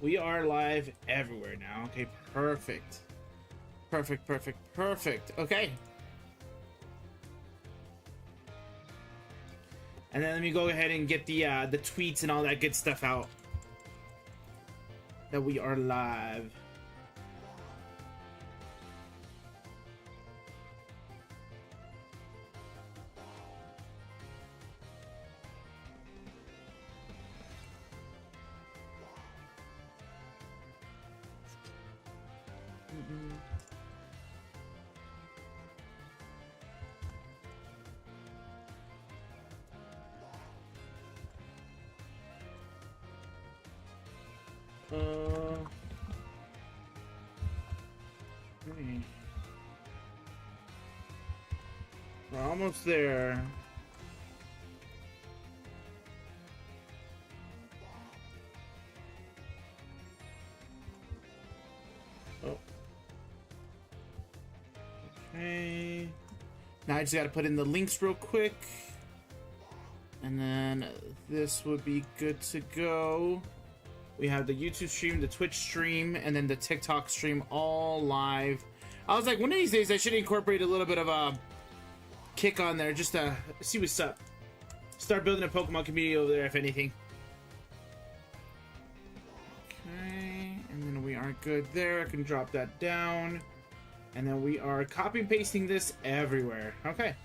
We are live everywhere now. Okay, perfect. Perfect, perfect, perfect. Okay. And then let me go ahead and get the tweets and all that good stuff out. That we are live. We're almost there. Oh. Okay. Now I just gotta put in the links real quick. And then this would be good to go. We have the YouTube stream, the Twitch stream, and then the TikTok stream all live. I was like, one of these days I should incorporate a little bit of a kick on there just to see what's up. Start building a Pokemon community over there, if anything. Okay, and then we are good there. I can drop that down. And then we are copy and pasting this everywhere. Okay.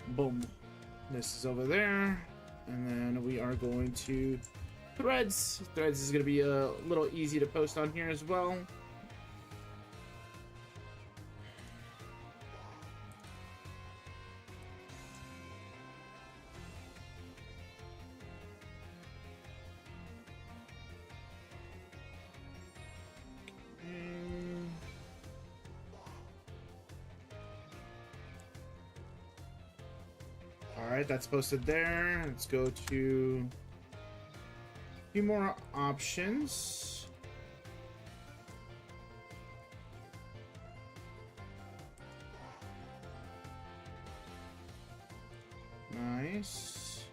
Boom. This is over there. And then we are going to Threads. Threads is going to be a little easy to post on here as well. Alright, that's posted there. Let's go to a few more options. Nice.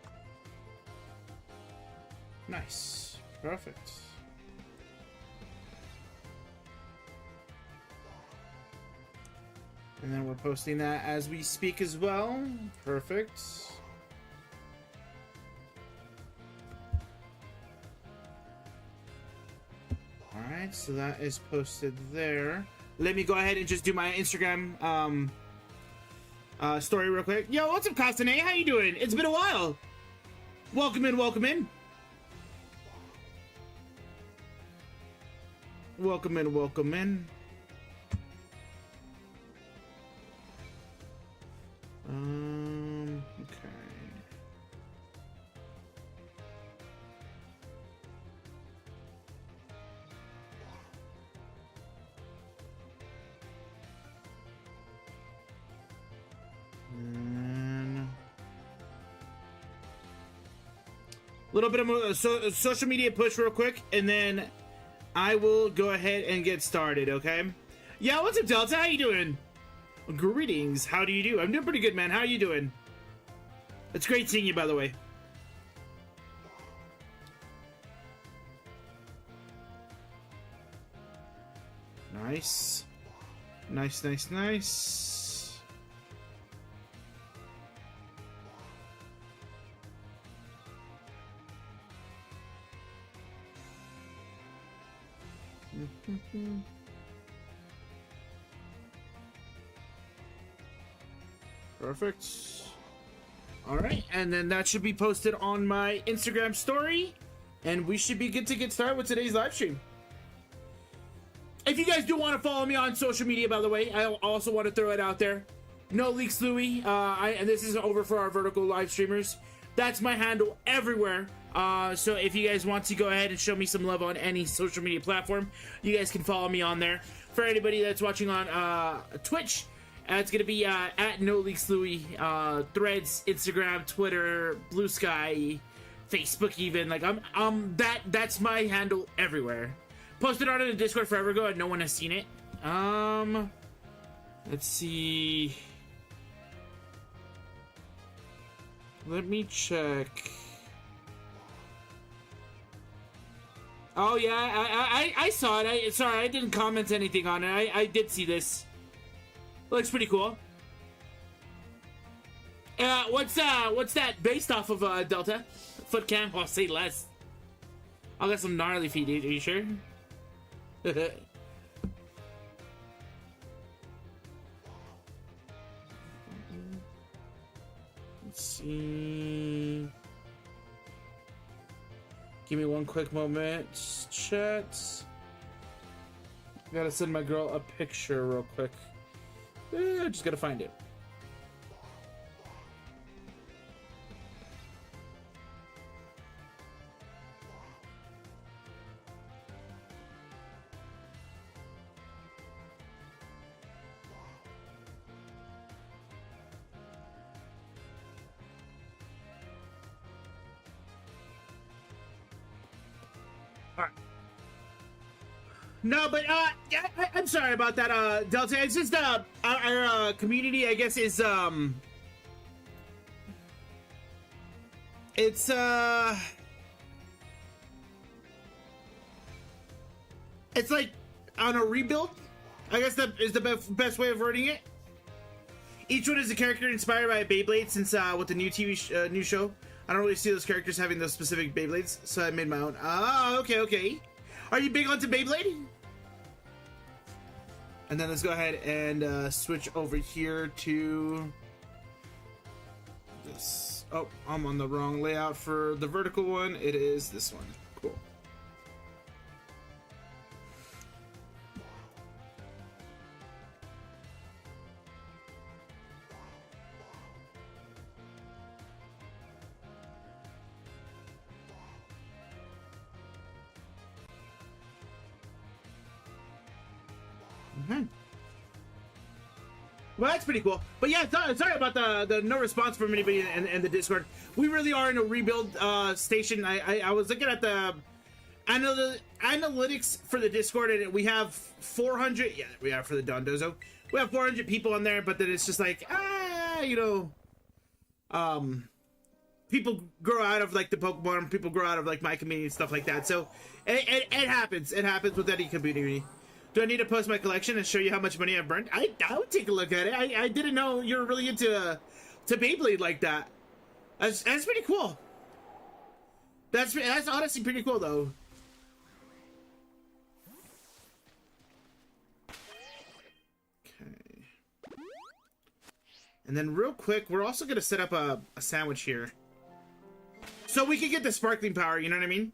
Nice. Perfect. And then we're posting that as we speak as well. Perfect. Alright, so that is posted there. Let me go ahead and just do my Instagram story real quick. Yo, what's up, Costane? How you doing? It's been a while. Welcome in, welcome in. Welcome in, welcome in. Okay. And a little bit of a social media push real quick, and then I will go ahead and get started, okay? Yeah, what's up, Delta? How you doing? Greetings. How do you do? I'm doing pretty good, man. How are you doing? It's great seeing you, by the way. Nice. Nice, nice, nice. Perfect. All right, and then that should be posted on my Instagram story, and we should be good to get started with today's live stream. If you guys do want to follow me on social media, by the way, I also want to throw it out there. No Leaks Louie, and this is over for our vertical live streamers. That's my handle everywhere. So if you guys want to go ahead and show me some love on any social media platform, you guys can follow me on there. For anybody that's watching on Twitch, it's gonna be at No Leaks Louie, Threads, Instagram, Twitter, Blue Sky, Facebook, even. Like that's my handle everywhere. Posted on in the Discord forever ago, and no one has seen it. Let's see. Let me check. Oh yeah, I saw it. Sorry, I didn't comment anything on it. I did see this. Looks pretty cool. What's that based off of, Delta? Foot cam? I'll say less. I'll get some gnarly feet, are you sure? Let's see. Give me one quick moment. Chat. Gotta send my girl a picture real quick. Just gotta find it. No, but yeah, I'm sorry about that, Delta. It's just our community, I guess, is it's like on a rebuild. I guess that is the best way of wording it. Each one is a character inspired by a Beyblade, since with the new new show, I don't really see those characters having those specific Beyblades, so I made my own. Ah, okay. Are you big onto Beyblade? And then let's go ahead and switch over here to this. Oh, I'm on the wrong layout for the vertical one. It is this one. Cool. Well, that's pretty cool. But yeah, sorry about the no response from anybody in the Discord. We really are in a rebuild station. I was looking at the analytics for the Discord, and we have 400. Yeah, we are for the Dondozo. We have 400 people on there, but then it's just like, people grow out of like the Pokemon, people grow out of like my community and stuff like that. So it happens. It happens with any community. Do I need to post my collection and show you how much money I've burned? I would take a look at it. I didn't know you were really into to Beyblade like that. That's pretty cool. That's honestly pretty cool though. Okay. And then real quick, we're also gonna set up a sandwich here, so we can get the sparkling power. You know what I mean?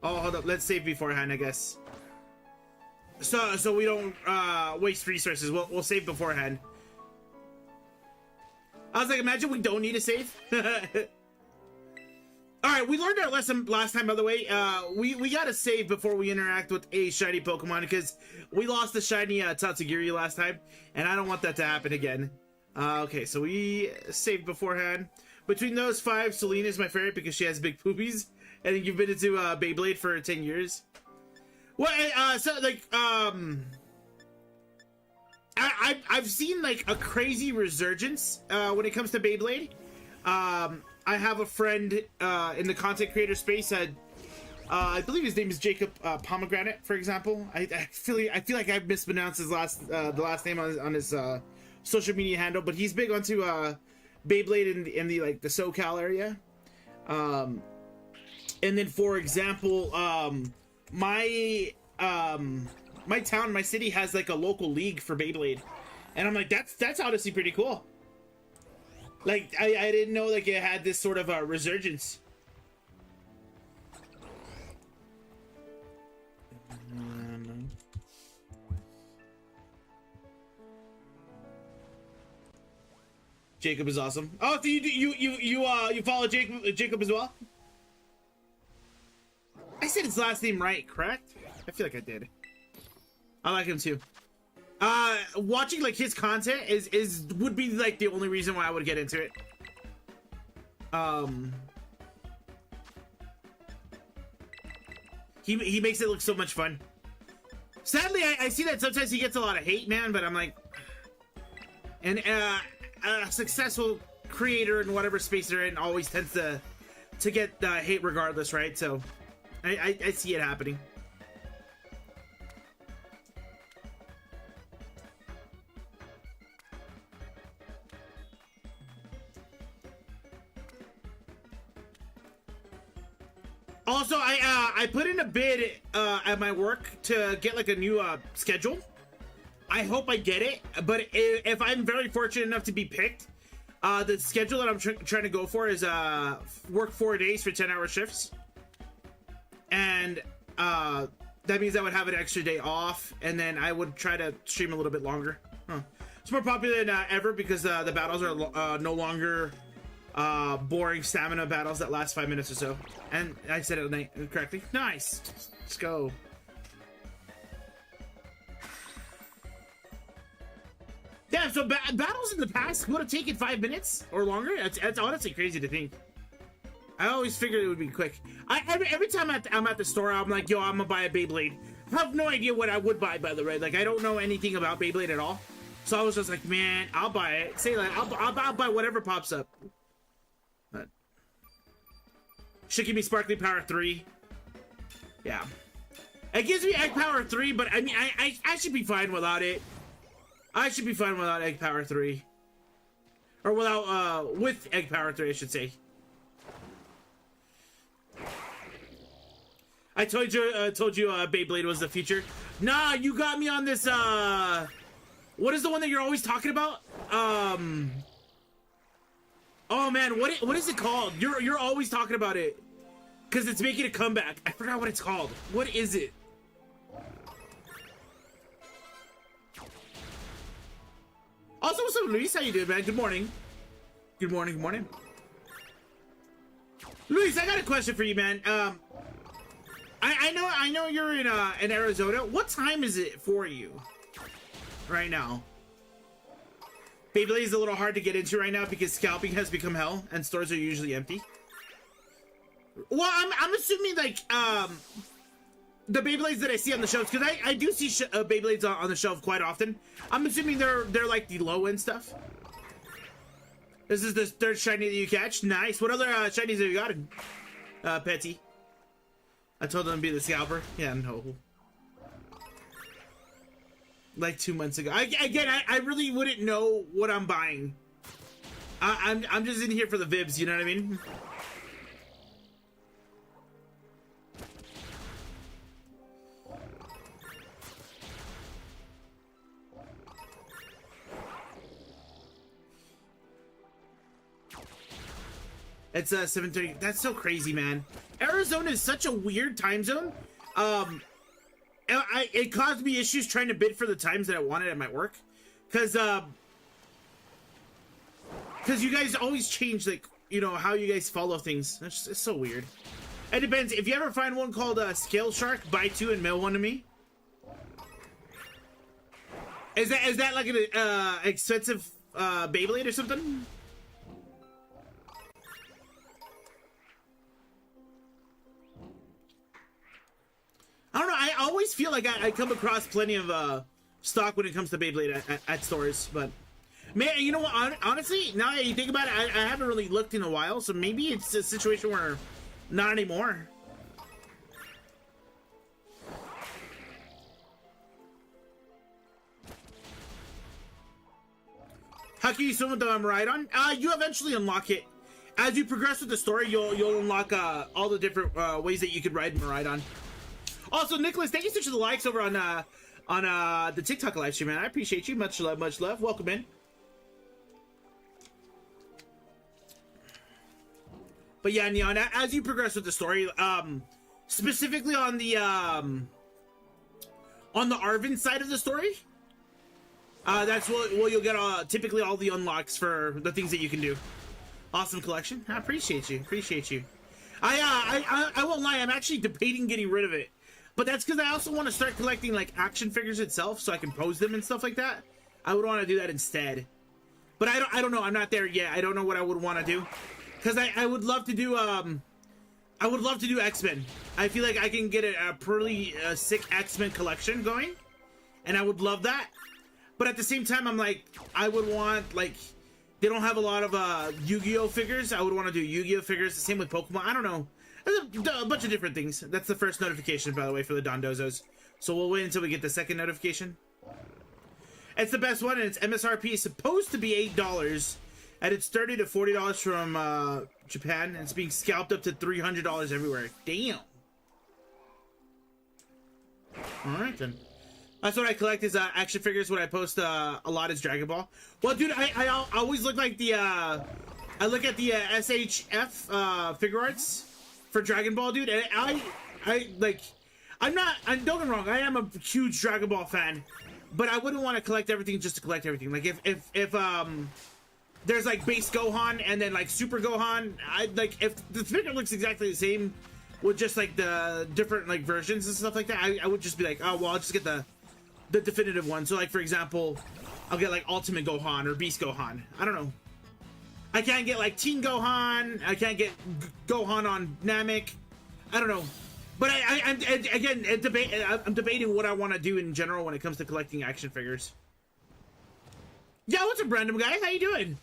Oh, hold up. Let's save beforehand, I guess. So we don't waste resources. We'll save beforehand. I was like, imagine we don't need to save. All right, we learned our lesson last time, by the way. We gotta save before we interact with a shiny Pokemon, because we lost the shiny Tatsugiri last time, and I don't want that to happen again. Okay, so we saved beforehand. Between those 5, Selena is my favorite because she has big poopies. I think you've been into Beyblade for 10 years. Well, so like, I've seen like a crazy resurgence when it comes to Beyblade. I have a friend in the content creator space that I believe his name is Jacob Pomegranate, for example. I feel like I've mispronounced his the last name on his social media handle, but he's big onto Beyblade in the like the SoCal area. And then, for example, my town, my city has like a local league for Beyblade, and I'm like, that's honestly pretty cool. Like, I didn't know like it had this sort of a resurgence. Jacob is awesome. Oh, so you follow Jacob as well? I said his last name right, correct? I feel like I did. I like him too. Watching like his content would be like the only reason why I would get into it. He makes it look so much fun. Sadly, I see that sometimes he gets a lot of hate, man, but I'm like, and a successful creator in whatever space they're in always tends to get hate regardless, right? So I see it happening. Also, I put in a bid at my work to get like a new schedule. I hope I get it, but if I'm very fortunate enough to be picked, the schedule that I'm trying to go for is work 4 days for 10-hour shifts, and that means I would have an extra day off, and then I would try to stream a little bit longer. It's more popular than ever because the battles are no longer boring stamina battles that last 5 minutes or so. And I said it correctly. Nice. Let's go. Damn, so battles in the past would have taken 5 minutes or longer? That's honestly crazy to think. I always figured it would be quick. Every time I'm at the store, I'm like, yo, I'm gonna buy a Beyblade. I have no idea what I would buy, by the way. Like, I don't know anything about Beyblade at all. So I was just like, man, I'll buy it. Say like, I'll buy whatever pops up. But should give me Sparkly Power 3. Yeah. It gives me Egg Power 3, but I mean, I should be fine without it. I should be fine without Egg Power 3. Or without, with Egg Power 3, I should say. I told you Beyblade was the future. Nah, you got me on this, what is the one that you're always talking about? Oh man, what is it called? You're always talking about it. Cause it's making a comeback. I forgot what it's called. What is it? Also, what's up, Luis? How you doing, man? Good morning. Good morning, good morning. Luis, I got a question for you, man. I know you're in Arizona. What time is it for you right now? Beyblade is a little hard to get into right now because scalping has become hell and stores are usually empty. Well, I'm assuming like the Beyblades that I see on the shelves, because I do see Beyblades on the shelf quite often. I'm assuming they're like the low end stuff. This is the third shiny that you catch. Nice. What other shinies have you gotten, Petty? I told them to be the scalper. Yeah, no. Like 2 months ago. I really wouldn't know what I'm buying. I'm just in here for the vibs. You know what I mean? It's 7:30. That's so crazy, man. Arizona is such a weird time zone. It caused me issues trying to bid for the times that I wanted at my work, because you guys always change, like, you know, how you guys follow things. It's so weird. It depends. If you ever find one called Scale Shark, buy 2 and mail 1 to me. Is that like an expensive Beyblade or something? I don't know. I always feel like I come across plenty of stock when it comes to Beyblade at stores, but man, you know what? Honestly, now that you think about it, I haven't really looked in a while, so maybe it's a situation where not anymore. How can you swim with the Maridon? You eventually unlock it. As you progress with the story, you'll unlock all the different ways that you could ride Maridon. Also, Nicholas, thank you so much for the likes over on the TikTok live stream, man. I appreciate you. Much love, much love. Welcome in. But yeah, Neon, as you progress with the story, specifically on the Arvin side of the story, that's where you'll get typically all the unlocks for the things that you can do. Awesome collection. I appreciate you. Appreciate you. I won't lie. I'm actually debating getting rid of it. But that's because I also want to start collecting like action figures itself, so I can pose them and stuff like that. I would want to do that instead. But I don't know. I'm not there yet. I don't know what I would want to do, because I would love to do X-Men. I feel like I can get a pretty sick X-Men collection going, and I would love that. But at the same time, I'm like, I would want, like, they don't have a lot of Yu-Gi-Oh figures. I would want to do Yu-Gi-Oh figures. The same with Pokemon. I don't know. There's a bunch of different things. That's the first notification, by the way, for the Dondozos. So we'll wait until we get the second notification. It's the best one, and its MSRP is supposed to be $8, and it's $30 to $40 from Japan, and it's being scalped up to $300 everywhere. Damn. All right then. That's what I collect is action figures. What I post a lot is Dragon Ball. Well, dude, I always look like the I look at the SHF figure arts for Dragon Ball, dude, and I like. Don't get me wrong. I am a huge Dragon Ball fan, but I wouldn't want to collect everything just to collect everything. Like if there's like base Gohan and then like Super Gohan, if the figure looks exactly the same with just like the different like versions and stuff like that, I would just be like, oh well, I'll just get the definitive one. So like for example, I'll get like Ultimate Gohan or Beast Gohan. I don't know. I can't get like Teen Gohan. I can't get Gohan on Namek. I don't know. But I'm debating what I want to do in general when it comes to collecting action figures. Yeah, what's up, random guy? How you doing?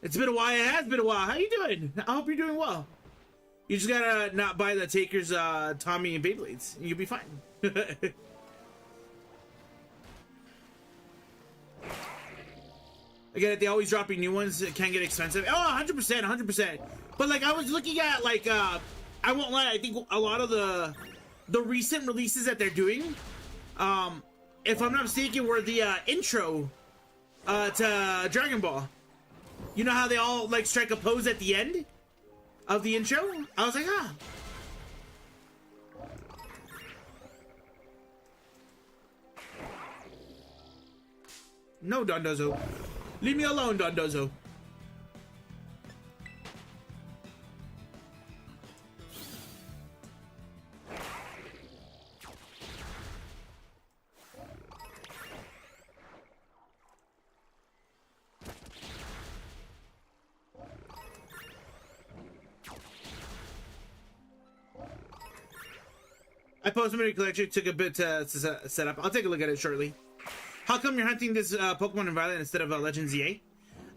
It's been a while. It has been a while. How you doing? I hope you're doing well. You just gotta not buy the Taker's Tommy and Beyblades. You'll be fine. Again, they always dropping new ones. It can get expensive. Oh, 100%, 100%. But like I was looking at like I won't lie, I think a lot of the recent releases that they're doing, if I'm not mistaken, were the intro to Dragon Ball. You know how they all like strike a pose at the end of the intro? I was like, ah. No, Dondozo. Leave me alone, Dondozo. I posted my collection, took a bit to set up. I'll take a look at it shortly. How come you're hunting this Pokemon Violet instead of Legend ZA?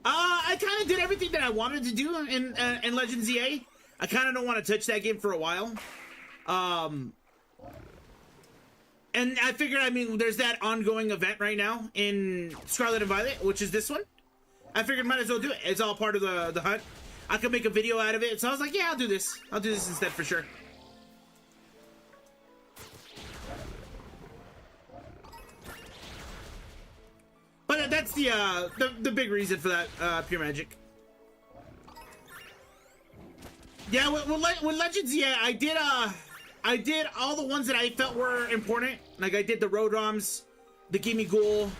I kind of did everything that I wanted to do in Legend ZA. I kind of don't want to touch that game for a while. And I figured, I mean, there's that ongoing event right now in Scarlet and Violet, which is this one. I figured might as well do it. It's all part of the hunt. I could make a video out of it. So I was like, yeah, I'll do this. I'll do this instead for sure. But that's the big reason for that, Pure Magic. Yeah, with Legends, yeah, I did all the ones that I felt were important. Like I did the Rodoms, the Gimme Ghoul,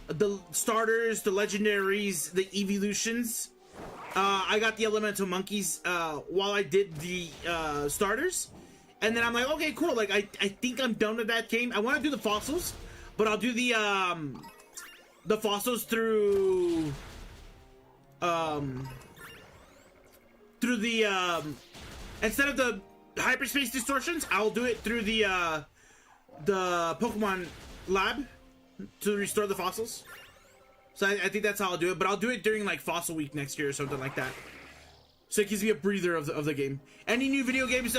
the starters, the legendaries, the evolutions. I got the elemental monkeys while I did the starters, and then I'm like, okay, cool. Like I think I'm done with that game. I want to do the fossils, but I'll do the fossils through the instead of the hyperspace distortions, I'll do it through the Pokemon lab to restore the fossils. So I think that's how I'll do it, but I'll do it during like Fossil Week next year or something like that. So it gives me a breather of the game. Any new video games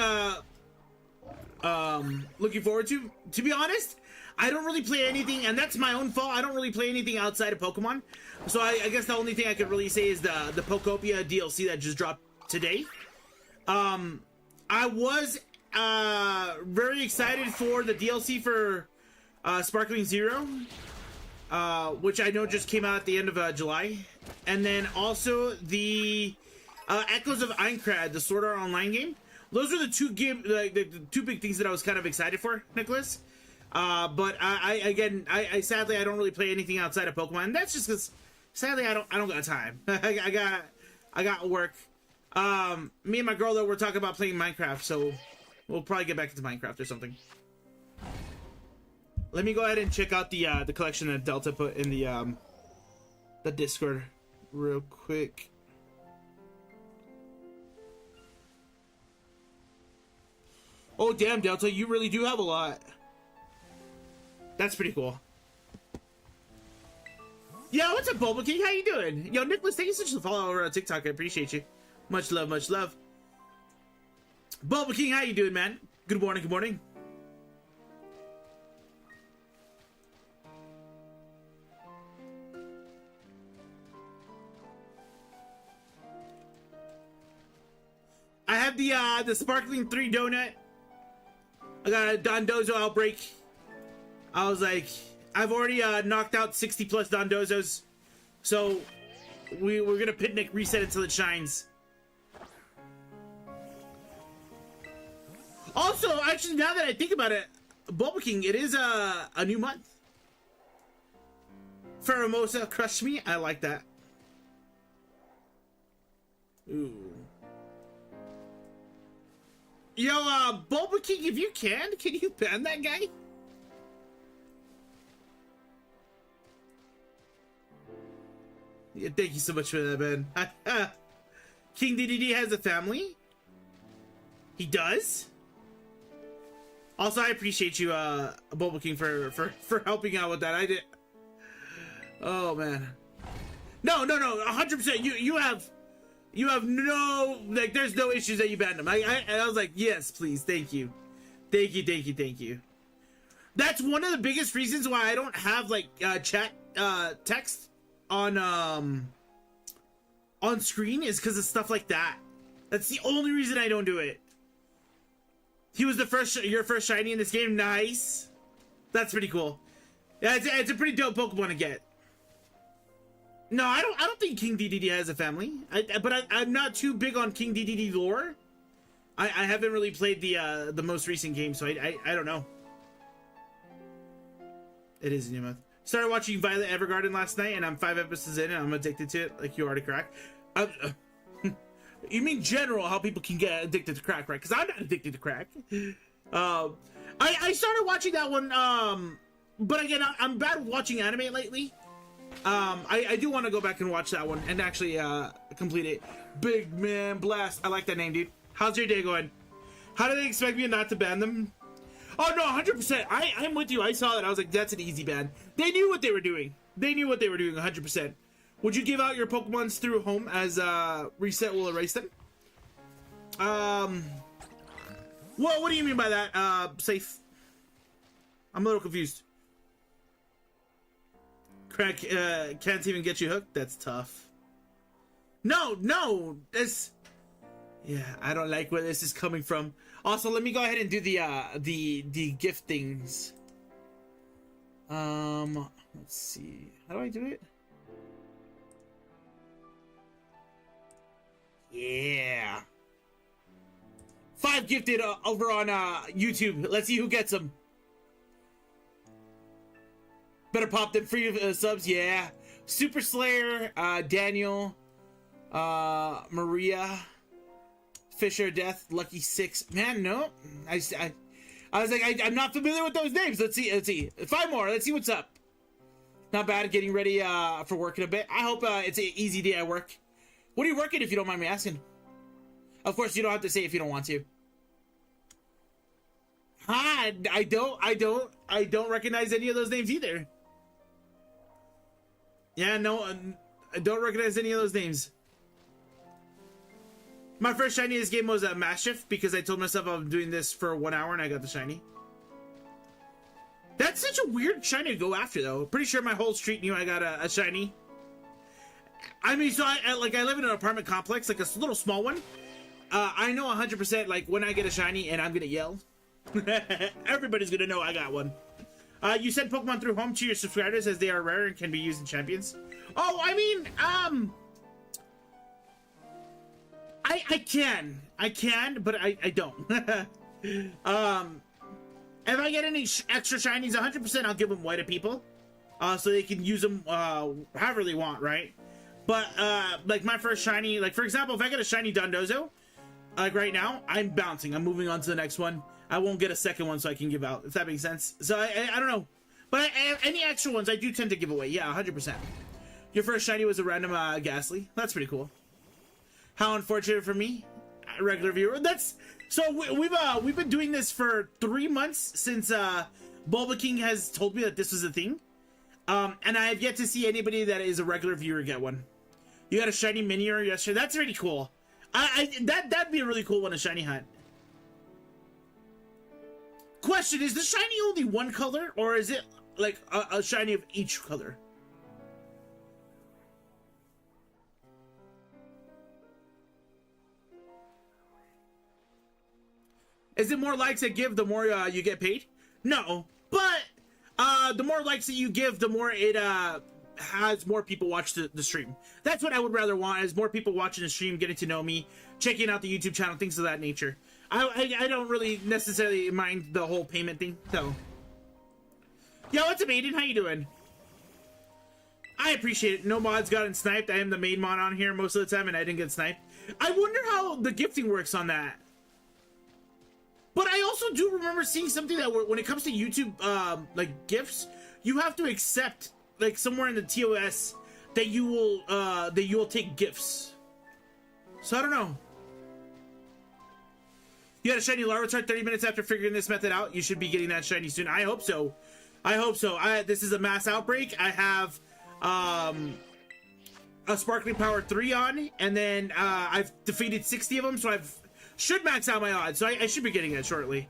looking forward to? To be honest, I don't really play anything, and that's my own fault. I don't really play anything outside of Pokemon. So I guess the only thing I could really say is the Pokopia DLC that just dropped today. I was very excited for the DLC for Sparkling Zero, which I know just came out at the end of July, and then also the Echoes of Aincrad, the Sword Art Online game. Those are the two big things that I was kind of excited for, Nicholas. But I sadly I don't really play anything outside of Pokemon. And that's just because sadly I don't got time. I got work. Me and my girl though, we're talking about playing Minecraft, so we'll probably get back into Minecraft or something. Let me go ahead and check out the collection that Delta put in the Discord real quick. Oh damn, Delta, you really do have a lot. That's pretty cool. Yo, what's up, Bulba King? How you doing? Yo, Nicholas, thank you so much for the follow over on TikTok. I appreciate you. Much love, much love. Bulba King, how you doing, man? Good morning, good morning. I have the Sparkling 3 donut. I got a Dondozo outbreak. I was like, I've already knocked out 60 plus Dondozos. So we're gonna picnic, reset until it shines. Also, actually, now that I think about it, Bulba King, it is a new month. Pheromosa Crush Me, I like that. Ooh. Yo, Bulba King, if you can you ban that guy? Yeah, thank you so much for that, man. King DDD has a family? He does? Also, I appreciate you, Bulba King, for helping out with that. I did. Oh, man. No, 100%. You have no, like, there's no issues that you banned him. I was like, yes, please, thank you. Thank you. That's one of the biggest reasons why I don't have, like, chat, text on screen is because of stuff like that. That's the only reason I don't do it. He was your first shiny in this game. Nice. That's pretty cool. Yeah, it's a pretty dope Pokemon to get. No, I don't think King DDD has a family. But I'm not too big on King DDD lore. I haven't really played the most recent game, so I don't know. It is a new month. Started watching Violet Evergarden last night, and I'm 5 episodes in, and I'm addicted to it, like you already cracked. You mean general, how people can get addicted to crack, right? Because I'm not addicted to crack. I started watching that one, but again, I'm bad with watching anime lately. I do want to go back and watch that one and actually complete it. Big Man Blast. I like that name, dude. How's your day going? How do they expect me not to ban them? Oh, no, 100%. I'm with you. I saw it. I was like, that's an easy ban. They knew what they were doing. 100%. Would you give out your Pokemons through home as reset will erase them? Well, what do you mean by that? Safe. I'm a little confused. Crack can't even get you hooked? That's tough. No, this... Yeah, I don't like where this is coming from. Also, let me go ahead and do the gift things. Let's see. How do I do it? Yeah. 5 gifted over on YouTube. Let's see who gets them. Better pop them free subs, yeah. Super Slayer, Daniel, Maria, Fisher, Death, Lucky 6. Man, no. I was like, I'm not familiar with those names. Let's see. 5 more. Let's see what's up. Not bad. Getting ready for work in a bit. I hope it's an easy day at work. What are you working, if you don't mind me asking? Of course, you don't have to say if you don't want to. I don't recognize any of those names either. Yeah, no, I don't recognize any of those names. My first shiny in this game was Mastiff because I told myself I'm doing this for 1 hour and I got the shiny. That's such a weird shiny to go after, though. Pretty sure my whole street knew I got a shiny. I mean, so I live in an apartment complex, like a little small one. I know 100%, like, when I get a shiny and I'm gonna yell. Everybody's gonna know I got one. You send Pokemon through home to your subscribers as they are rare and can be used in champions. Oh, I mean, I can, but I don't. If I get any extra shinies, 100% I'll give them away to people, so they can use them however they want, right? But like my first shiny, like for example, if I get a shiny Dondozo, like right now, I'm bouncing. I'm moving on to the next one. I won't get a second one so I can give out, if that makes sense. So I don't know, but any extra ones I do tend to give away. Yeah, 100%. Your first shiny was a random Ghastly. That's pretty cool. How unfortunate for me, regular viewer. That's so we've been doing this for 3 months since Bulba King has told me that this was a thing, and I have yet to see anybody that is a regular viewer get one. You got a shiny Minior yesterday. That's really cool. That'd be a really cool one, a shiny hunt. Question, is the shiny only one color, or is it like a shiny of each color? Is it more likes that give, the more you get paid? No, but the more likes that you give, the more it has more people watch the stream. That's what I would rather want, is more people watching the stream, getting to know me, checking out the YouTube channel, things of that nature. I don't really necessarily mind the whole payment thing, so. Yo, what's up, Aiden? How you doing? I appreciate it. No mods gotten sniped. I am the main mod on here most of the time, and I didn't get sniped. I wonder how the gifting works on that. But I also do remember seeing something that when it comes to YouTube, like gifts, you have to accept, like somewhere in the TOS, that you will take gifts. So I don't know. You got a shiny Larvitar 30 minutes after figuring this method out. You should be getting that shiny soon. I hope so. I hope so. This is a mass outbreak. I have a Sparkling Power 3 on, and then I've defeated 60 of them, so should max out my odds. So I should be getting it shortly.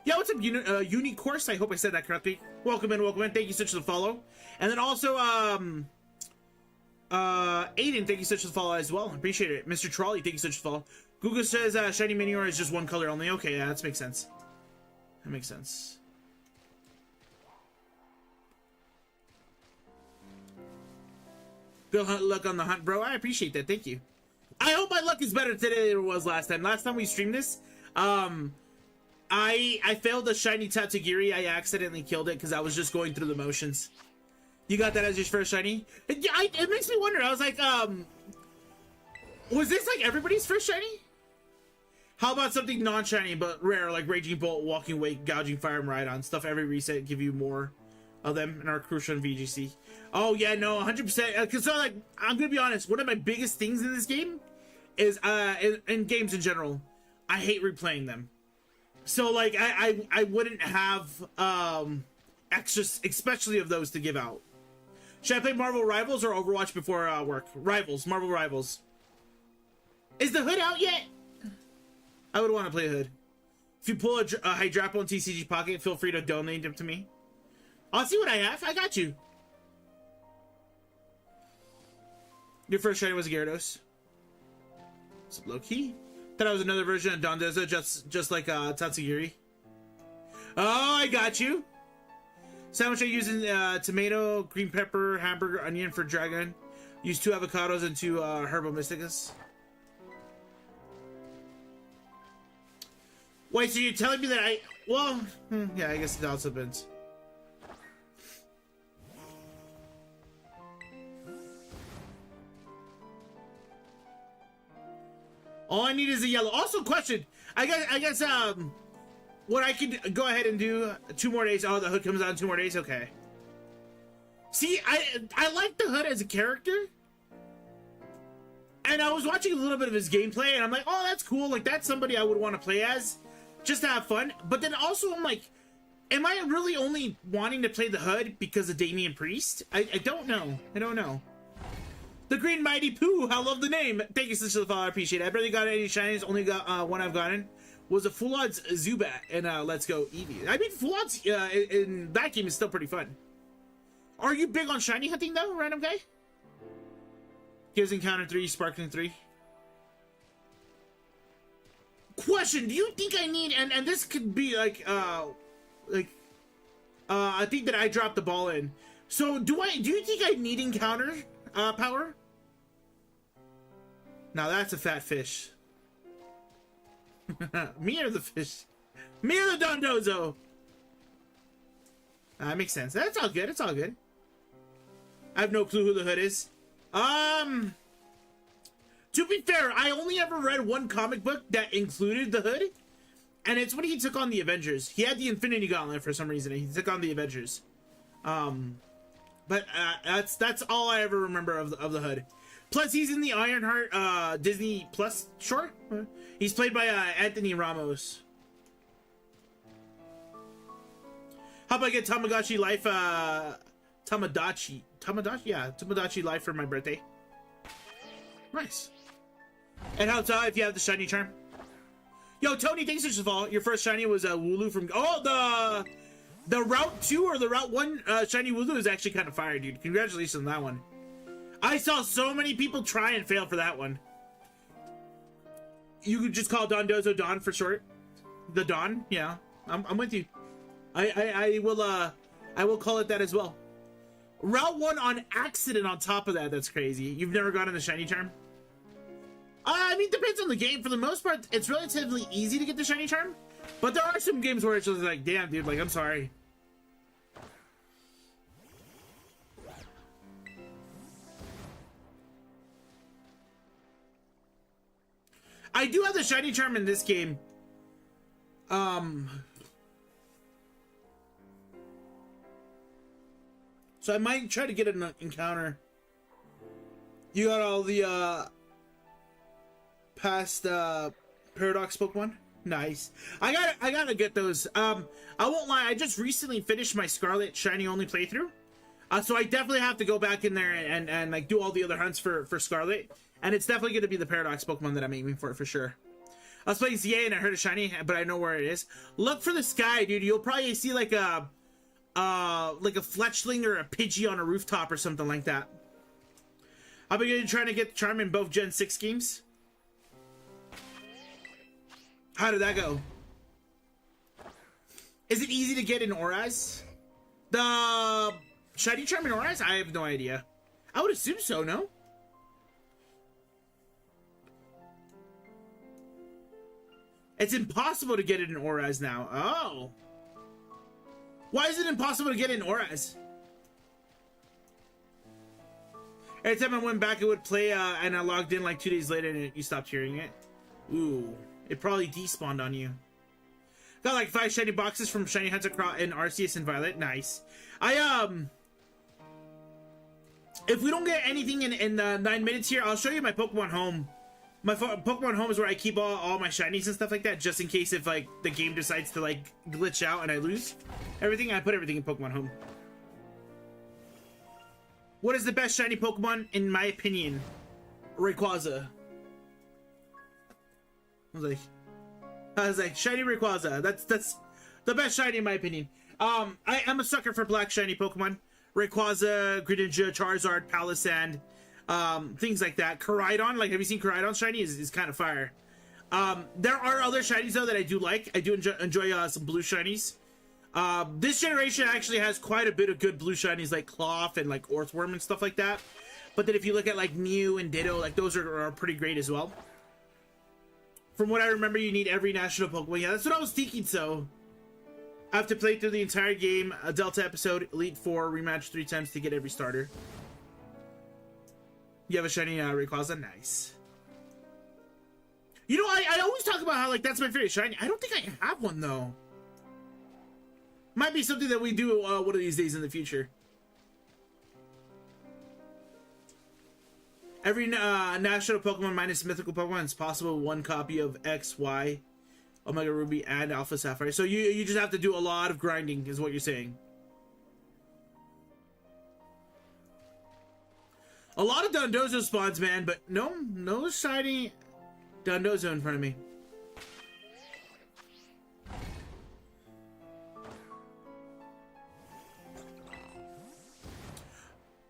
Yeah, what's up, Unicourse? I hope I said that correctly. Welcome in, welcome in. Thank you so much for the follow. And then also, Aiden, thank you so much for the follow as well. Appreciate it. Mr. Trolley, thank you so much for the follow. Google says shiny Minior is just one color only. Okay, yeah, that makes sense. That makes sense. Good luck on the hunt, bro. I appreciate that. Thank you. I hope my luck is better today than it was last time. Last time we streamed this, I failed a shiny Tatsugiri. I accidentally killed it because I was just going through the motions. You got that as your first shiny? It makes me wonder. I was like, was this like everybody's first shiny? How about something non-shiny but rare, like Raging Bolt, Walking Wake, Gouging Fire, and Rhydon? Stuff every reset give you more of them and are crucial in VGC. Oh yeah, no, 100%. Because so, like, I'm gonna be honest. One of my biggest things in this game is in games in general, I hate replaying them. So like, I wouldn't have extras, especially of those, to give out. Should I play Marvel Rivals or Overwatch before work? Rivals, Marvel Rivals. Is the hood out yet? I would want to play hood. If you pull a Hydrapple in TCG Pocket, feel free to donate them to me. I'll see what I have. I got you. Your first shiny was a Gyarados. It's low key. Thought I was another version of Dondozo, just like Tatsugiri. Oh, I got you. Sandwich I use in tomato, green pepper, hamburger, onion for dragon. Use 2 avocados and 2 Herbo Mysticus. Wait, so you're telling me that well, yeah, I guess it also depends. All I need is a yellow. Also, question. I guess what I could go ahead and do 2 more days. Oh, the hood comes out in 2 more days. Okay. See, I like the hood as a character, and I was watching a little bit of his gameplay, and I'm like, oh, that's cool. Like, that's somebody I would want to play as, just to have fun. But then also, I'm like, am I really only wanting to play the hood because of Damian Priest? I don't know. I don't know. The Green Mighty Pooh, I love the name. Thank you so much for the follow, I appreciate it. I barely got any shinies, only got one I've gotten. Was a Full Odds Zubat and Let's Go Eevee. I mean, Full Odds in that game is still pretty fun. Are you big on shiny hunting though, random guy? Gives Encounter 3, Sparkling 3. Question, do you think I need, and this could be like, I think that I dropped the ball in. So do you think I need Encounter power? Now that's a fat fish. Me or the fish? Me or the Dondozo? That makes sense. That's all good. It's all good. I have no clue who the hood is. To be fair, I only ever read one comic book that included the hood, and it's when he took on the Avengers. He had the Infinity Gauntlet for some reason, and he took on the Avengers. But that's all I ever remember of the hood. Plus, he's in the Ironheart Disney Plus short. He's played by Anthony Ramos. How about I get Tamagotchi Life? Tamagotchi, yeah, Tamagotchi Life for my birthday. Nice. It helps out if you have the shiny charm. Yo, Tony, thanks for all. Your first shiny was Wooloo from... Oh, the Route 2 or the Route 1 shiny Wooloo is actually kind of fire, dude. Congratulations on that one. I saw so many people try and fail for that one. You could just call Dondozo Don for short. The Don, yeah. I'm with you. I will call it that as well. Route 1 on accident on top of that. That's crazy. You've never gotten the shiny charm? I mean, depends on the game. For the most part, it's relatively easy to get the shiny charm. But there are some games where it's just like, damn, dude, like, I'm sorry. I do have the shiny charm in this game. So I might try to get an encounter. You got all the past Paradox Pokemon? Nice. I gotta get those. I won't lie, I just recently finished my Scarlet shiny only playthrough. So I definitely have to go back in there and like do all the other hunts for Scarlet. And it's definitely gonna be the Paradox Pokemon that I'm aiming for sure. I was playing ZA and I heard a shiny, but I know where it is. Look for the sky, dude. You'll probably see like a Fletchling or a Pidgey on a rooftop or something like that. I've been trying to get the charm in both Gen 6 games. How did that go? Is it easy to get in Oraz? The shiny charm in Oraz? I have no idea. I would assume so, no? It's impossible to get it in Oraz now. Oh. Why is it impossible to get in Oraz? Every time I went back, it would play, and I logged in like 2 days later and you stopped hearing it. Ooh. It probably despawned on you. Got like 5 shiny boxes from Shiny Hunter in Arceus and Violet. Nice. If we don't get anything in 9 minutes here, I'll show you my Pokemon Home. My Pokemon Home is where I keep all my shinies and stuff like that, just in case if like the game decides to like glitch out and I lose everything. I put everything in Pokemon Home. What is the best shiny Pokemon in my opinion? Rayquaza. I was like shiny Rayquaza. That's the best shiny in my opinion. I am a sucker for black shiny Pokemon. Rayquaza, Greninja, Charizard, Palossand. Things like that. Koraidon, like have you seen Koraidon shiny? Is kind of fire. There are other shinies though that I do like. I do enjoy some blue shinies. This generation actually has quite a bit of good blue shinies like Cloth and like Orthworm and stuff like that. But then if you look at like Mew and Ditto, like those are pretty great as well. From what I remember, you need every national Pokemon. Yeah, that's what I was thinking. So I have to play through the entire game, a Delta episode, Elite Four, rematch 3 times to get every starter. You have a shiny Rayquaza? Nice. You know, I always talk about how, like, that's my favorite shiny. I don't think I have one, though. Might be something that we do one of these days in the future. Every national Pokemon minus mythical Pokemon is possible 1 copy of X, Y, Omega Ruby, and Alpha Sapphire. So you just have to do a lot of grinding, is what you're saying. A lot of Dondozo spawns, man, but no shiny Dondozo in front of me.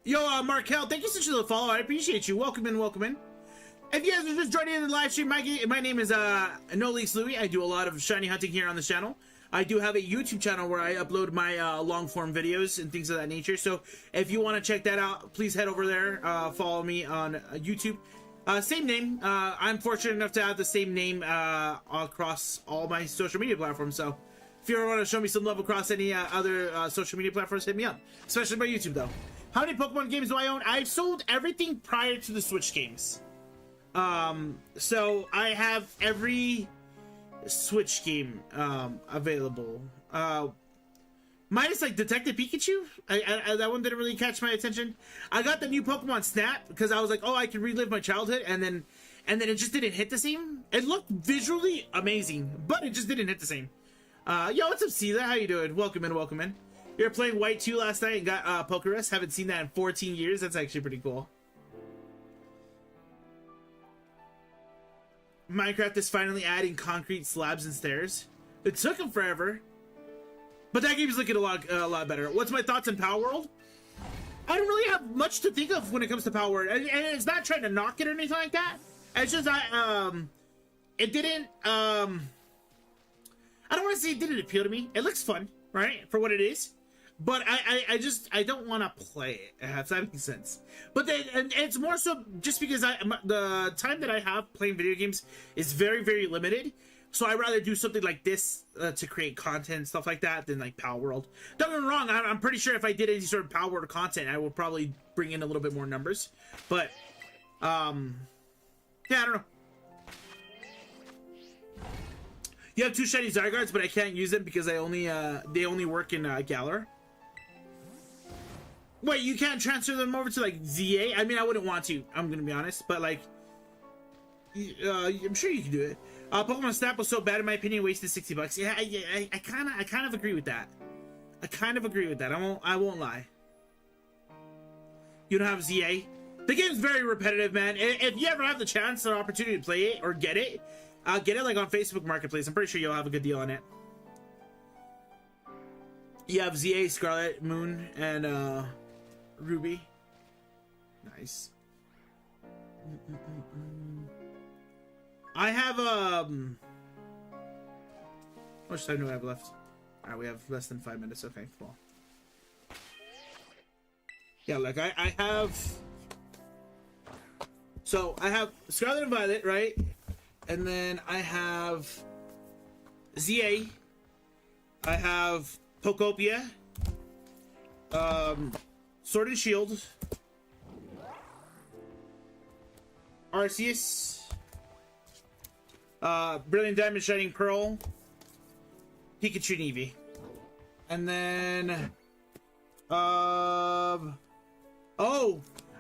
Yo, Markel, thank you so much for the follow. I appreciate you. Welcome in, welcome in. If you guys are just joining in the live stream, my name is No Leaks Louie. I do a lot of shiny hunting here on the channel. I do have a YouTube channel where I upload my long form videos and things of that nature. So if you want to check that out, please head over there. Follow me on YouTube. Same name. I'm fortunate enough to have the same name across all my social media platforms. So if you ever want to show me some love across any other social media platforms, hit me up. Especially my YouTube, though. How many Pokemon games do I own? I've sold everything prior to the Switch games. So I have every Switch game available. Minus like Detective Pikachu. That one didn't really catch my attention. I got the new Pokemon Snap because I was like, oh, I can relive my childhood, and then it just didn't hit the same. It looked visually amazing, but it just didn't hit the same. Yo, what's up, Sela? How you doing? Welcome in, welcome in. You were playing White 2 last night and got Pokerus. Haven't seen that in 14 years. That's actually pretty cool. Minecraft is finally adding concrete slabs and stairs. It took them forever, but that game's looking a lot better. What's my thoughts on Power World? I don't really have much to think of when it comes to Power World, and it's not trying to knock it or anything like that. It's just it didn't I don't want to say it didn't appeal to me. It looks fun, right, for what it is, but I don't want to play it. If that makes sense. But then, and it's more so just because the time that I have playing video games is very limited. So I'd rather do something like this to create content and stuff like that than like Power World. Don't get me wrong, I'm pretty sure if I did any sort of Power World content, I would probably bring in a little bit more numbers. But yeah, I don't know. You have 2 shiny Zygardes, but I can't use them because they only work in Galar. Wait, you can't transfer them over to like ZA? I mean, I wouldn't want to. I'm gonna be honest, but like, I'm sure you can do it. Pokemon Snap was so bad in my opinion, wasted $60. Yeah, I kind of agree with that. I kind of agree with that. I won't lie. You don't have ZA. The game's very repetitive, man. If you ever have the chance or opportunity to play it or get it like on Facebook Marketplace. I'm pretty sure you'll have a good deal on it. You have ZA, Scarlet, Moon, and Ruby. Nice. I have how much time do I have left? Alright, we have less than 5 minutes. Okay, cool. Yeah, like I have, so I have Scarlet and Violet, right? And then I have ZA. I have Pokopia. Sword and Shield. Arceus. Brilliant Diamond, Shining Pearl. Pikachu and Eevee. And then oh,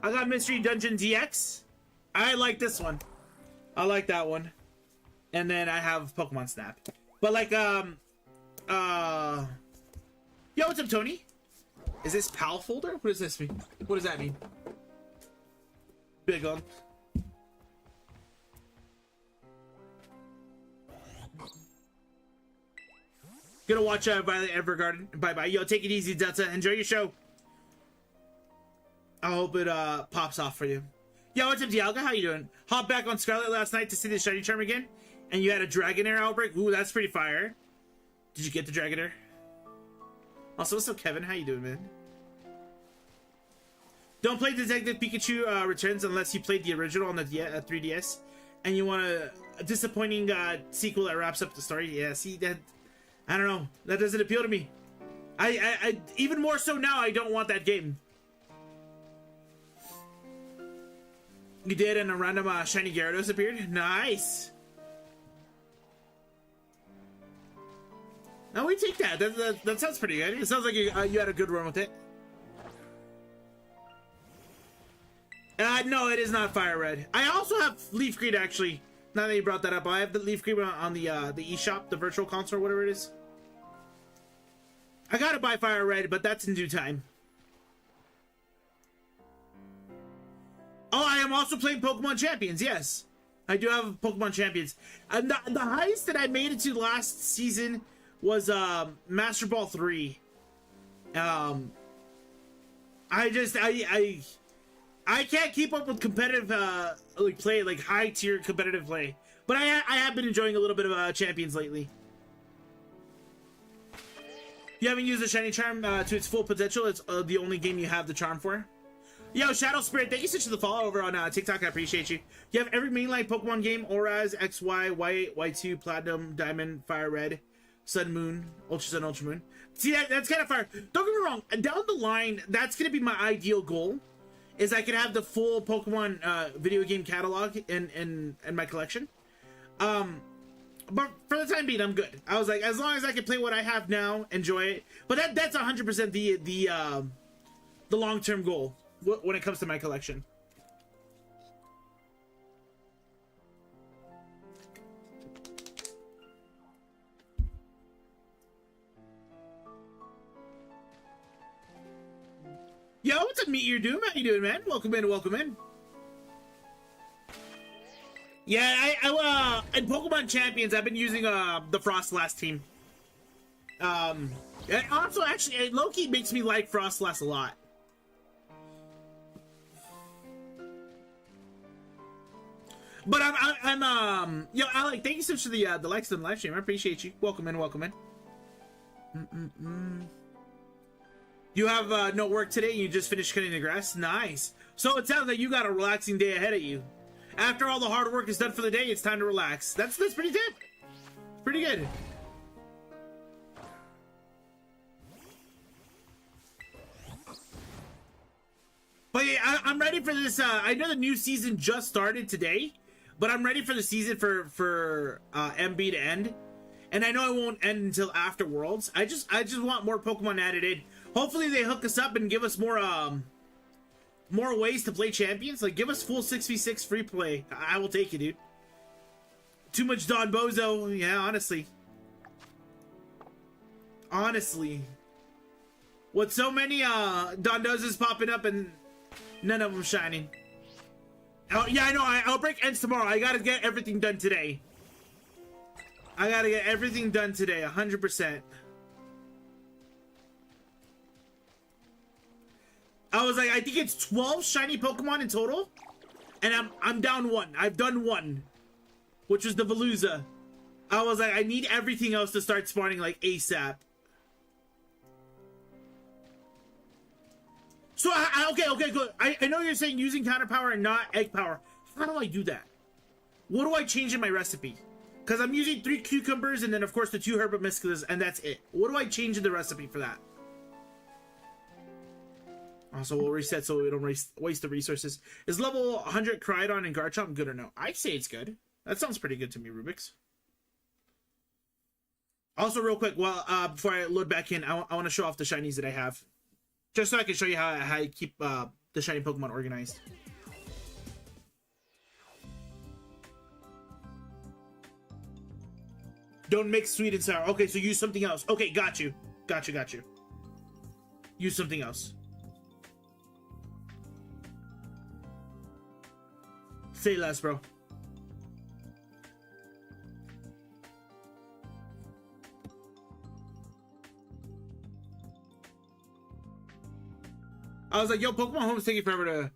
I got Mystery Dungeon DX. I like this one. I like that one. And then I have Pokemon Snap. But like yo, what's up, Tony? Is this PAL folder? What does this mean? What does that mean? Big on. Gonna watch Violet Evergarden. Bye bye. Yo, take it easy, Delta. Enjoy your show. I hope it pops off for you. Yo, what's up, Dialga? How you doing? Hopped back on Scarlet last night to see the shiny charm again, and you had a Dragonair outbreak. Ooh, that's pretty fire. Did you get the Dragonair? Also, what's up, Kevin? How you doing, man? Don't play Detective Pikachu Returns unless you played the original on the 3DS, and you want a disappointing sequel that wraps up the story. Yeah, see that. I don't know. That doesn't appeal to me. I even more so now, I don't want that game. You did, and a random shiny Gyarados appeared. Nice. Now we take that. That sounds pretty good. It sounds like you had a good run with it. No, it is not Fire Red. I also have Leaf Green, actually. Now that you brought that up, I have the Leaf Green on the eShop, the virtual console, whatever it is. I gotta buy Fire Red, but that's in due time. Oh, I am also playing Pokemon Champions. Yes, I do have Pokemon Champions. And the highest that I made it to last season was Master Ball 3. I can't keep up with competitive like play, like high tier competitive play. But I have been enjoying a little bit of Champions lately. You haven't used the shiny charm to its full potential. It's the only game you have the charm for. Yo, Shadow Spirit, thank you so much for the follow over on TikTok. I appreciate you. You have every mainline Pokemon game: Auraz, XY, Y8, Y2, Platinum, Diamond, Fire Red, Sun, Moon, Ultra Sun, Ultra Moon. See, that's kind of fire. Don't get me wrong. Down the line, that's gonna be my ideal goal. Is I can have the full Pokemon video game catalog in my collection. But for the time being, I'm good. I was like, as long as I can play what I have now, enjoy it. But that's 100% the long-term goal when it comes to my collection. Yo, what's up, Meteor Doom? How you doing, man? Welcome in, welcome in. Yeah, in Pokemon Champions, I've been using the Frostlass team. And also, actually, Loki makes me like Frostlass a lot. But yo, Alec, thank you so much for the likes on the live stream. I appreciate you. Welcome in, welcome in. You have no work today. You just finished cutting the grass. Nice. So it sounds like you got a relaxing day ahead of you. After all the hard work is done for the day, it's time to relax. That's pretty good. Pretty good. But yeah, I'm ready for this. I know the new season just started today, but I'm ready for the season for MB to end. And I know it won't end until after Worlds. I just want more Pokemon added in. Hopefully they hook us up and give us more ways to play champions. Like, give us full 6v6 free play. I will take it, dude. Too much Don Bozo. Yeah, honestly. Honestly. With so many Don Dozos popping up and none of them shining. Oh, yeah, I know. Outbreak ends tomorrow. I gotta get everything done today. I gotta get everything done today, 100%. I was like, I think it's 12 shiny Pokemon in total, and I'm down one. I've done one, which was the Veluza. I was like, I need everything else to start spawning like ASAP. So okay, good. I know you're saying using counter power and not egg power. How do I do that? What do I change in my recipe? Because I'm using 3 cucumbers and then of course the 2 Herbamiscus, and that's it. What do I change in the recipe for that? Also, we'll reset so we don't waste the resources. Is level 100 Crydon and Garchomp good or no? I'd say it's good. That sounds pretty good to me, Rubik's. Also, real quick, well, before I load back in, I want to show off the shinies that I have. Just so I can show you how I keep the shiny Pokemon organized. Don't mix sweet and sour. Okay, so use something else. Okay, got you. Got you. Use something else. Say less, bro. I was like, yo, Pokemon Home's taking forever to...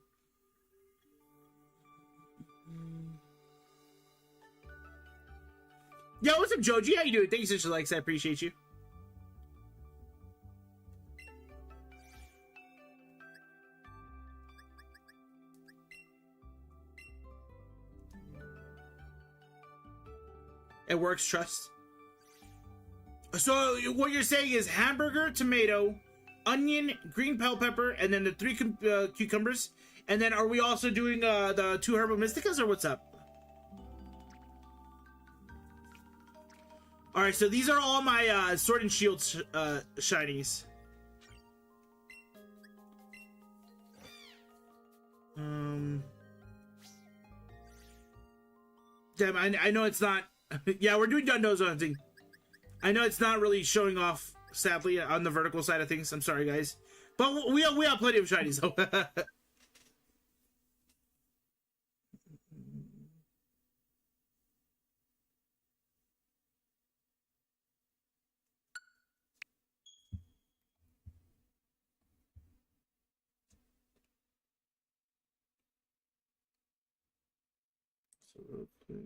Yo, what's up, Joji? How you doing? Thank you so much for the likes. I appreciate you. It works, trust. So what you're saying is hamburger, tomato, onion, green bell pepper, and then the 3 cucumbers. And then are we also doing the 2 Herbamisticas, or what's up? All right, so these are all my Sword and Shield shinies. Damn, I know it's not. Yeah, we're doing Dundozo hunting. I know it's not really showing off, sadly, on the vertical side of things. I'm sorry, guys, but we have plenty of shinies. So. Real quick.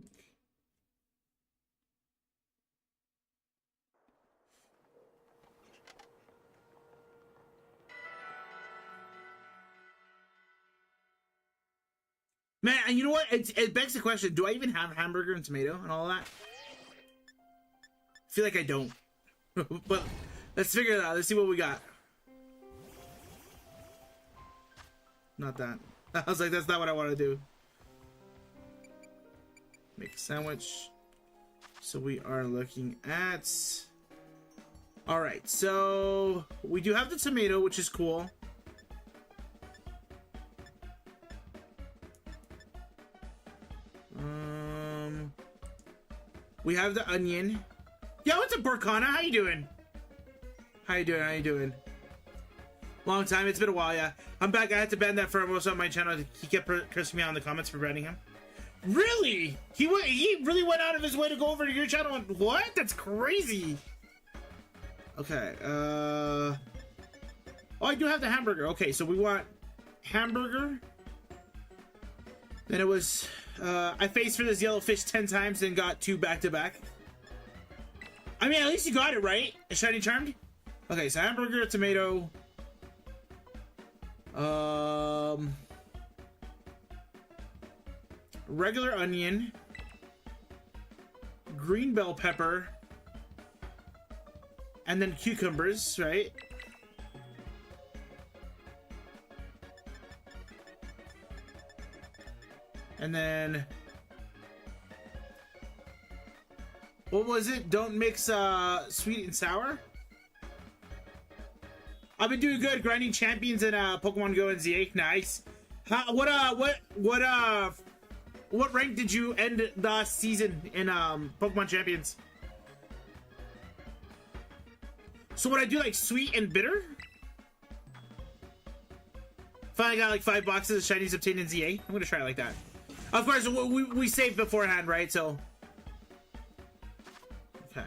Man, and you know what? It begs the question, do I even have hamburger and tomato and all that? I feel like I don't. But let's figure it out. Let's see what we got. Not that. I was like, that's not what I want to do. Make a sandwich. So we are looking at... Alright, so we do have the tomato, which is cool. We have the onion. Yo, what's up, Borkana? How you doing? How you doing? Long time. It's been a while, yeah. I'm back. I had to ban that for most on my channel. He kept cursing me out in the comments for banning him. Really? He really went out of his way to go over to your channel and what? That's crazy. Okay, oh, I do have the hamburger. Okay, so we want hamburger. Then it was, I faced for this yellow fish 10 times and got 2 back-to-back. I mean, at least you got it right. A shiny charmed. Okay, so hamburger, tomato. Regular onion. Green bell pepper. And then cucumbers, right? And then... what was it? Don't mix sweet and sour? I've been doing good, grinding champions in Pokemon Go and Z8. Nice. What rank did you end the season in Pokemon Champions? So would I do like sweet and bitter? Finally got like 5 boxes of shinies obtained in Z8. I'm gonna try it like that. Of course, we saved beforehand, right? So. Okay.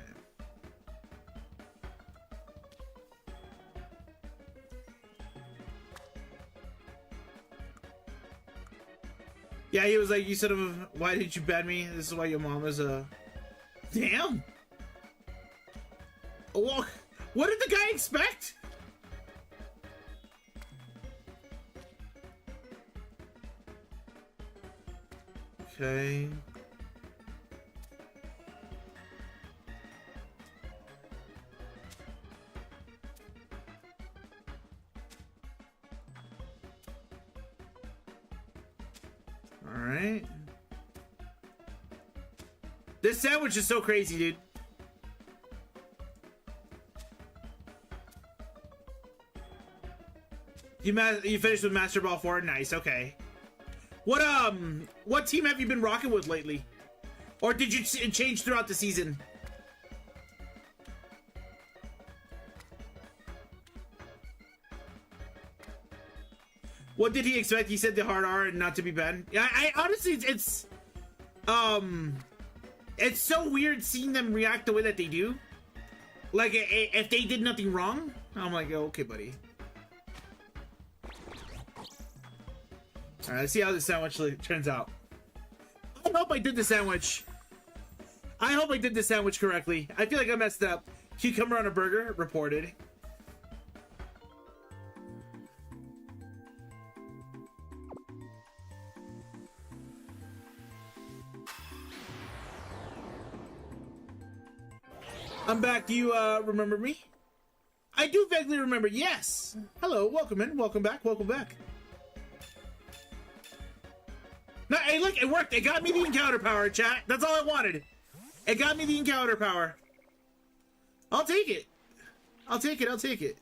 Yeah, he was like, you said, why did you ban me? This is why your mom is a... Damn! Well, what did the guy expect? Okay. Alright. This sandwich is so crazy, dude. You finished with Master Ball 4? Nice, okay. What team have you been rocking with lately? Or did you change throughout the season? What did he expect? He said the hard R and not to be banned. Yeah, I honestly, it's so weird seeing them react the way that they do. Like, if they did nothing wrong, I'm like, oh, okay, buddy. All right, let's see how this sandwich turns out. I hope I did the sandwich. I hope I did the sandwich correctly. I feel like I messed up. Cucumber on a burger, reported. I'm back. Do you remember me? I do vaguely remember. Yes. Hello. Welcome in. Welcome back. Welcome back. No, hey, look, it worked. It got me the encounter power, chat. That's all I wanted. It got me the encounter power. I'll take it. I'll take it. I'll take it.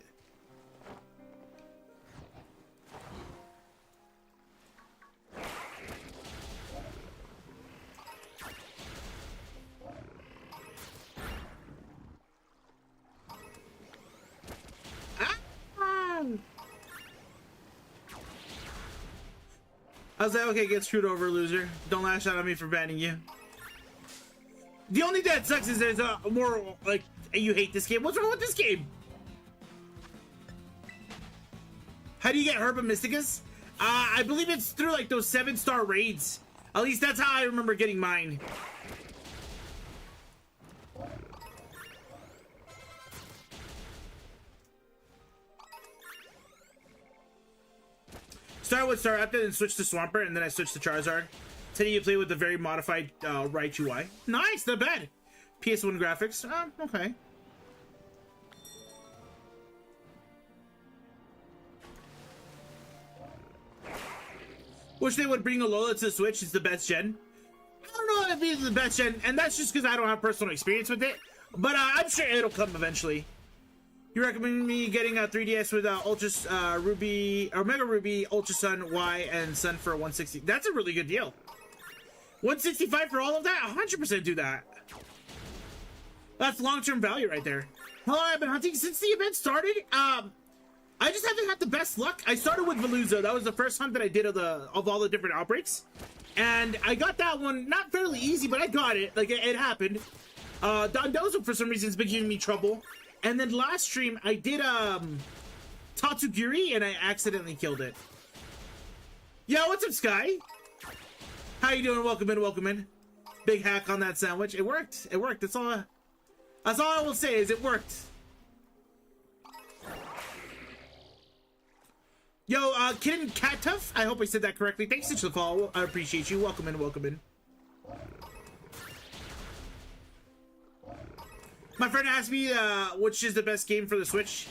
I was like, okay, get screwed over, loser. Don't lash out on me for banning you. The only thing that sucks is there's more, like, you hate this game. What's wrong with this game? How do you get Herba Mysticus? I believe it's through, like, those 7-star raids. At least that's how I remember getting mine. Start with Staraptor, then switch to Swampert, and then I switched to Charizard. Today you play with the very modified right UI. Nice, not bad. PS1 graphics. Okay. Wish they would bring Alola to the Switch. It's the best gen. I don't know if it's the best gen, and that's just because I don't have personal experience with it. But I'm sure it'll come eventually. You recommend me getting a 3DS with Ultra Ruby or Mega Ruby, Ultra Sun, Y, and Sun for 160. That's a really good deal. 165 for all of that? 100% do that. That's long-term value right there. Hello, I've been hunting since the event started. I just haven't had the best luck. I started with Veluzo. That was the first hunt that I did of all the different outbreaks. And I got that one, not fairly easy, but I got it. Like, it happened. Dondozo, for some reason, has been giving me trouble. And then last stream, I did, Tatsugiri, and I accidentally killed it. Yo, what's up, Sky? How you doing? Welcome in, welcome in. Big hack on that sandwich. It worked. It worked. That's all I will say is it worked. Yo, Kid Cat Tough, I hope I said that correctly. Thanks for the follow. I appreciate you. Welcome in, welcome in. My friend asked me which is the best game for the Switch.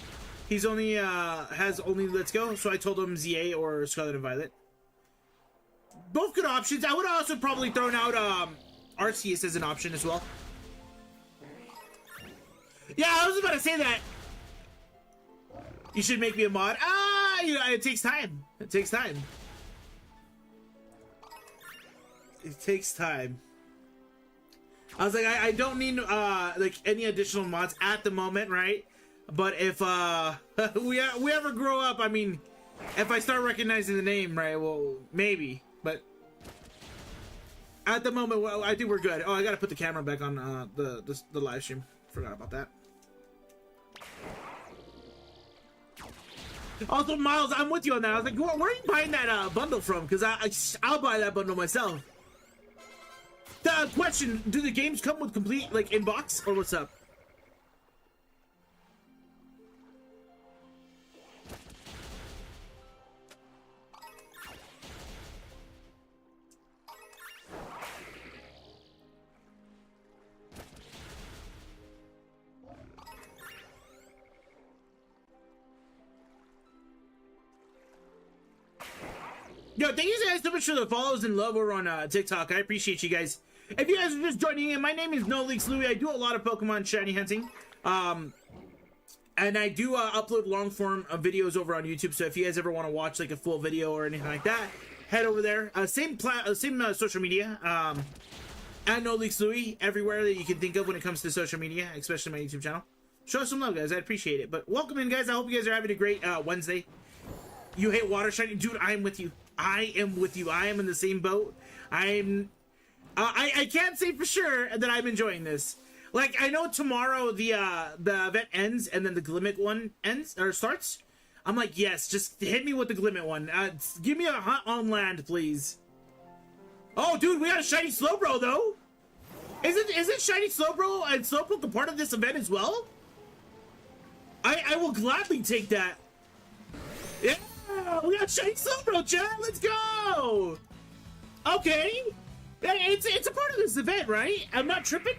He's only has only Let's Go, so I told him ZA or Scarlet and Violet. Both good options. I would have also probably thrown out Arceus as an option as well. Yeah, I was about to say that. You should make me a mod. It takes time. It takes time. It takes time. I was like, I don't need like any additional mods at the moment, right? But if we ever grow up, I mean, if I start recognizing the name, right? Well, maybe. But at the moment, well, I think we're good. Oh, I gotta put the camera back on the live stream. Forgot about that. Also, Miles, I'm with you on that. I was like, where are you buying that bundle from? Because I'll buy that bundle myself. The question, do the games come with complete, like, inbox? Or what's up? Yo, thank you guys so much for the follows and love over on TikTok. I appreciate you guys. If you guys are just joining in, my name is No Leaks Louie. I do a lot of Pokemon shiny hunting. And I do upload long form videos over on YouTube. So if you guys ever want to watch like a full video or anything like that, head over there. Same social media. And No Leaks Louie everywhere that you can think of when it comes to social media, especially my YouTube channel. Show us some love, guys. I appreciate it. But welcome in, guys. I hope you guys are having a great Wednesday. You hate water shiny? Dude, I am with you. I am with you. I am in the same boat. I can't say for sure that I'm enjoying this. Like, I know tomorrow the event ends and then the Glimmet one ends or starts. I'm like, yes, just hit me with the Glimmet one. Give me a hunt on land, please. Oh, dude, we got a shiny Slowbro though. Isn't shiny Slowbro and Slowpoke a part of this event as well? I will gladly take that. Yeah. We got shiny Slowbro, chat. Let's go. Okay, it's a part of this event, right? I'm not tripping.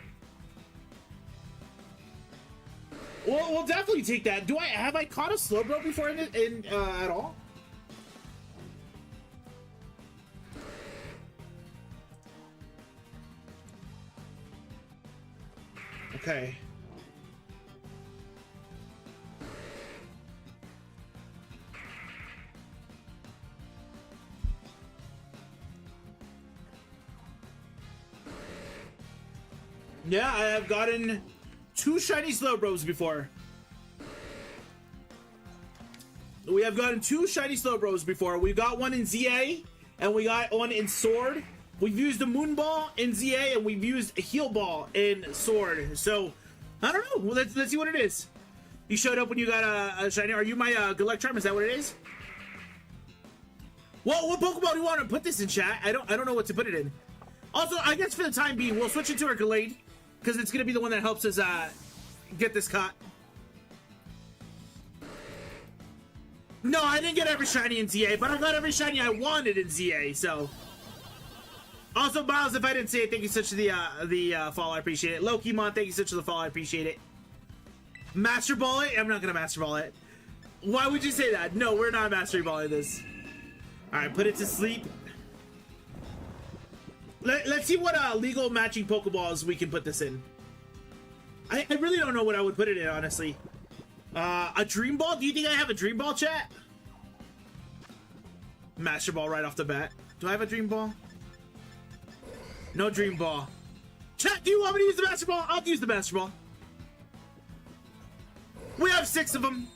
We'll definitely take that. Have I caught a Slowbro before in at all? Okay. Yeah, I have gotten 2 shiny Slowbros before. We have gotten 2 shiny Slowbros before. We got one in ZA, and we got one in Sword. We've used a Moon Ball in ZA, and we've used a Heal Ball in Sword. So, I don't know. Well, let's see what it is. You showed up when you got a shiny. Are you my Galactrum? Is that what it is? Well, what Pokemon do you want to put this in, chat? I don't know what to put it in. Also, I guess for the time being, we'll switch it to our Gallade, because it's going to be the one that helps us get this caught. No, I didn't get every shiny in ZA, but I got every shiny I wanted in ZA, so. Also, Miles, if I didn't say it, thank you so much for the follow, I appreciate it. Lokimon, thank you so much for the follow, I appreciate it. Master Ball it? I'm not going to Master Ball it. Why would you say that? No, we're not Master Balling this. Alright, put it to sleep. Let's see what legal matching Pokeballs we can put this in. I really don't know what I would put it in, honestly. A Dream Ball? Do you think I have a Dream Ball, chat? Master Ball right off the bat. Do I have a Dream Ball? No Dream Ball. Chat, do you want me to use the Master Ball? I'll use the Master Ball. We have 6 of them.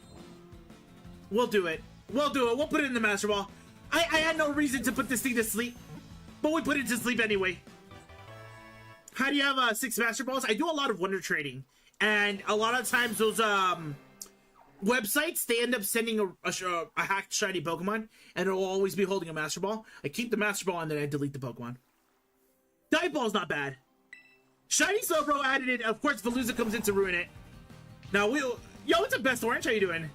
We'll do it. We'll do it. We'll put it in the Master Ball. I had no reason to put this thing to sleep, but we put it to sleep anyway. How do you have 6 Master Balls? I do a lot of Wonder Trading, and a lot of times those websites, they end up sending a hacked shiny Pokemon, and it'll always be holding a Master Ball. I keep the Master Ball, and then I delete the Pokemon. Dive Ball's not bad. Shiny Slowbro added it. Of course, Veluza comes in to ruin it. Now, yo, what's up, Best Orange? How you doing?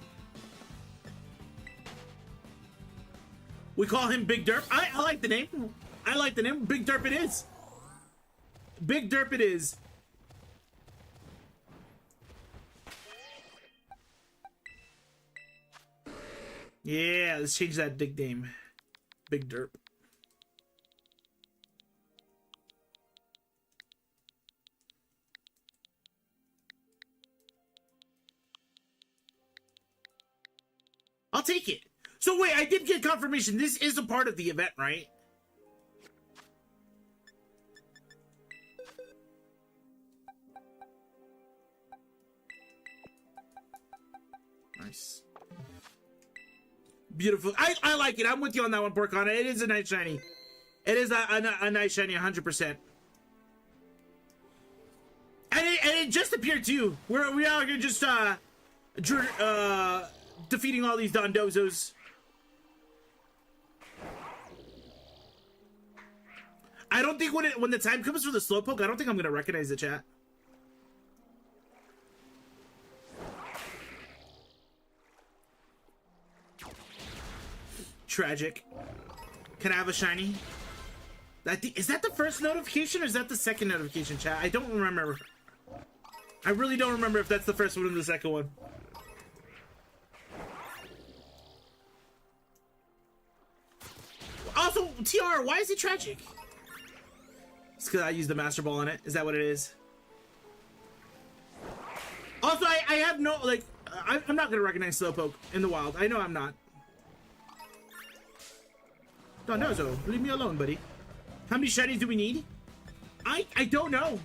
We call him Big Derp. I like the name. I like the name. Big Derp it is. Big Derp it is. Yeah, let's change that nickname. Big Derp. I'll take it. So wait, I did get confirmation. This is a part of the event, right? Nice. Beautiful. I like it. I'm with you on that one, Porcana. It is a nice shiny. It is a nice shiny, 100%. And it just appeared too. We are here just defeating all these Dondozos. I don't think when the time comes for the Slowpoke, I don't think I'm gonna recognize the chat. Tragic. Can I have a shiny? Is that the first notification or is that the second notification, chat? I don't remember. I really don't remember if that's the first one or the second one. Also, TR, why is he tragic? It's because I used the Master Ball on it. Is that what it is? Also, I have no, like, I'm not going to recognize Slowpoke in the wild. I know I'm not. Dondozo, leave me alone, buddy. How many shinies do we need? I don't know.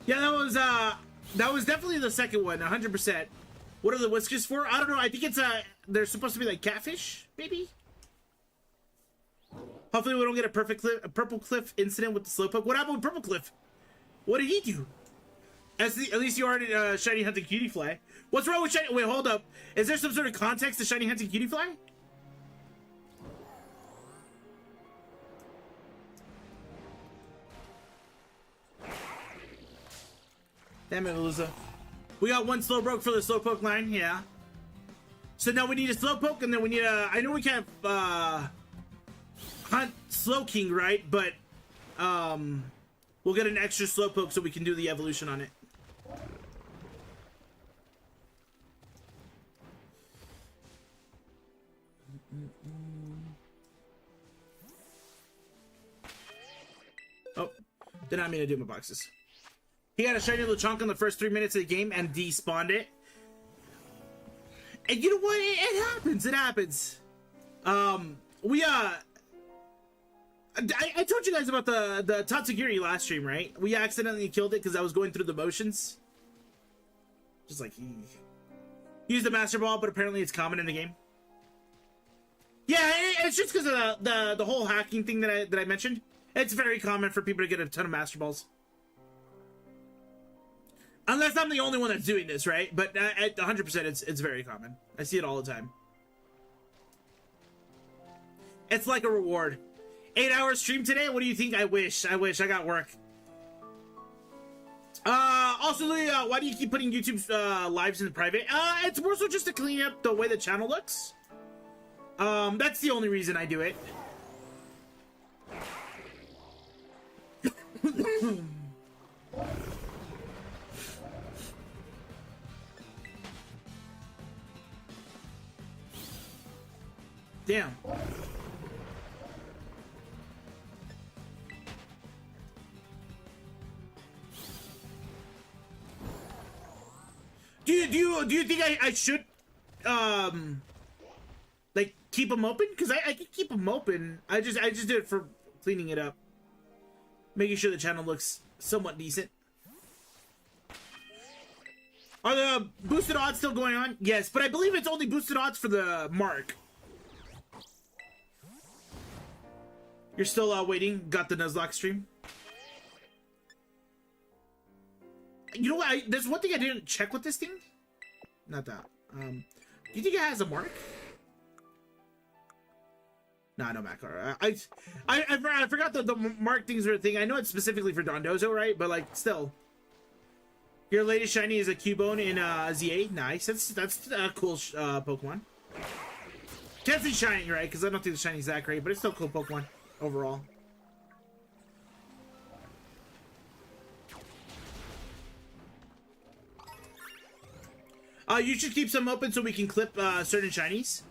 Yeah, that was definitely the second one, 100%. What are the whiskers for? I don't know. I think it's they're supposed to be like catfish, maybe. Hopefully we don't get a Purple Cliff incident with the Slowpoke. What happened with Purple Cliff? What did he do? At least you aren't shiny hunting cutie fly. What's wrong with shiny? Wait, hold up. Is there some sort of context to shiny hunting cutie fly? Damn it, Veluza. We got one Slowbroke for the Slowpoke line, yeah. So now we need a Slowpoke, and then we need a... I know we can't hunt Slowking, right? But we'll get an extra Slowpoke so we can do the evolution on it. Oh, did not mean to do my boxes. He had a shiny Lechonk in the first 3 minutes of the game and despawned it. And you know what? It happens. It happens. I told you guys about the Tatsugiri last stream, right? We accidentally killed it because I was going through the motions. Just like he used the Master Ball, but apparently it's common in the game. Yeah, it's just because of the whole hacking thing that I mentioned. It's very common for people to get a ton of Master Balls. Unless I'm the only one that's doing this, right? But at 100%, it's very common. I see it all the time. It's like a reward. 8-hour stream today? What do you think? I wish. I got work. Also, why do you keep putting YouTube's lives in private? It's more so just to clean up the way the channel looks. That's the only reason I do it. Damn. Do you think I should like keep them open? Because I can keep them open. I just did it for cleaning it up, making sure the channel looks somewhat decent. Are the boosted odds still going on? Yes, but I believe it's only boosted odds for the mark. You're still waiting? Got the Nuzlocke stream? You know what? There's one thing I didn't check with this thing. Not that. Do you think it has a mark? Nah, no macro. I forgot the mark things were a thing. I know it's specifically for Dondozo, right? But like, still. Your latest shiny is a Cubone in ZA. Nice. That's a cool Pokemon. Can't say shiny, right? Because I don't think the shiny's that great, but it's still a cool Pokemon overall. You should keep some open so we can clip certain shinies.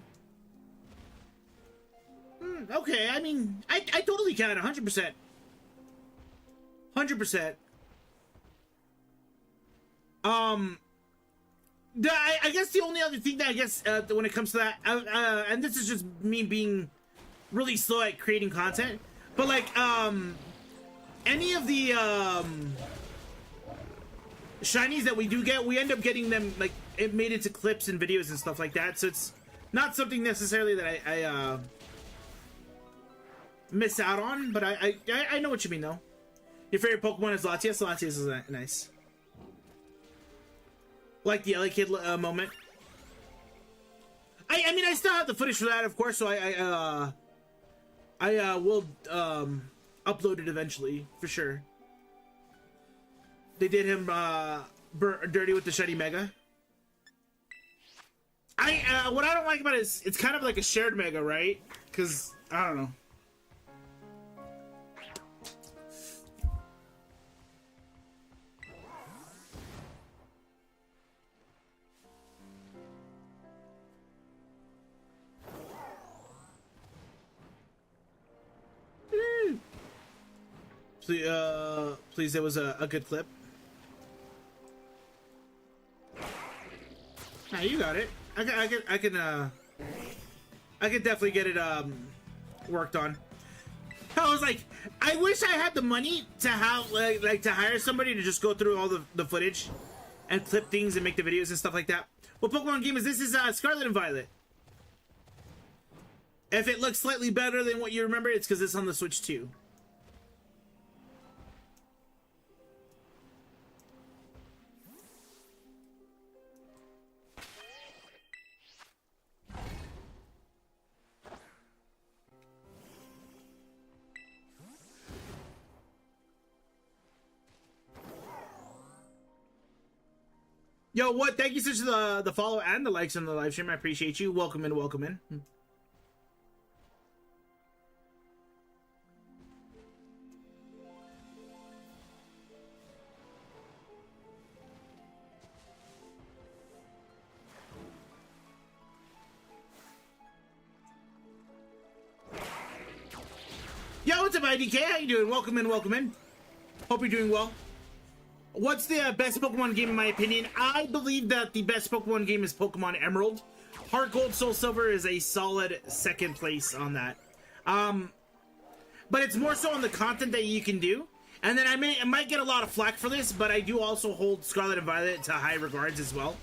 Okay, I mean, I totally can, 100%. 100%. I guess the only other thing that I guess when it comes to that, and this is just me being really slow at creating content, but like any of the shinies that we do get, we end up getting them like it made into clips and videos and stuff like that. So it's not something necessarily that I miss out on, but I know what you mean though. Your favorite Pokemon is Latias. Latias is nice. Like the LA Kid moment. I mean, I still have the footage for that, of course, so I will upload it eventually, for sure. They did him dirty with the Shiny Mega. What I don't like about it is it's kind of like a shared Mega, right? Because, I don't know. Please, it was a good clip. Nah, you got it. I can definitely get it worked on. I was like, I wish I had the money to have like to hire somebody to just go through all the footage and clip things and make the videos and stuff like that. What Pokemon game is this? Is Scarlet and Violet. If it looks slightly better than what you remember, it's because it's on the Switch too. Yo, what? Thank you so much for the follow and the likes on the live stream. I appreciate you. Welcome in, welcome in. Yo, what's up, IDK? How you doing? Welcome in, welcome in. Hope you're doing well. What's the best Pokemon game in my opinion? I believe that the best Pokemon game is Pokemon Emerald. Heart Gold, Soul Silver is a solid second place on that. But it's more so on the content that you can do. And then I might get a lot of flack for this, but I do also hold Scarlet and Violet to high regards as well.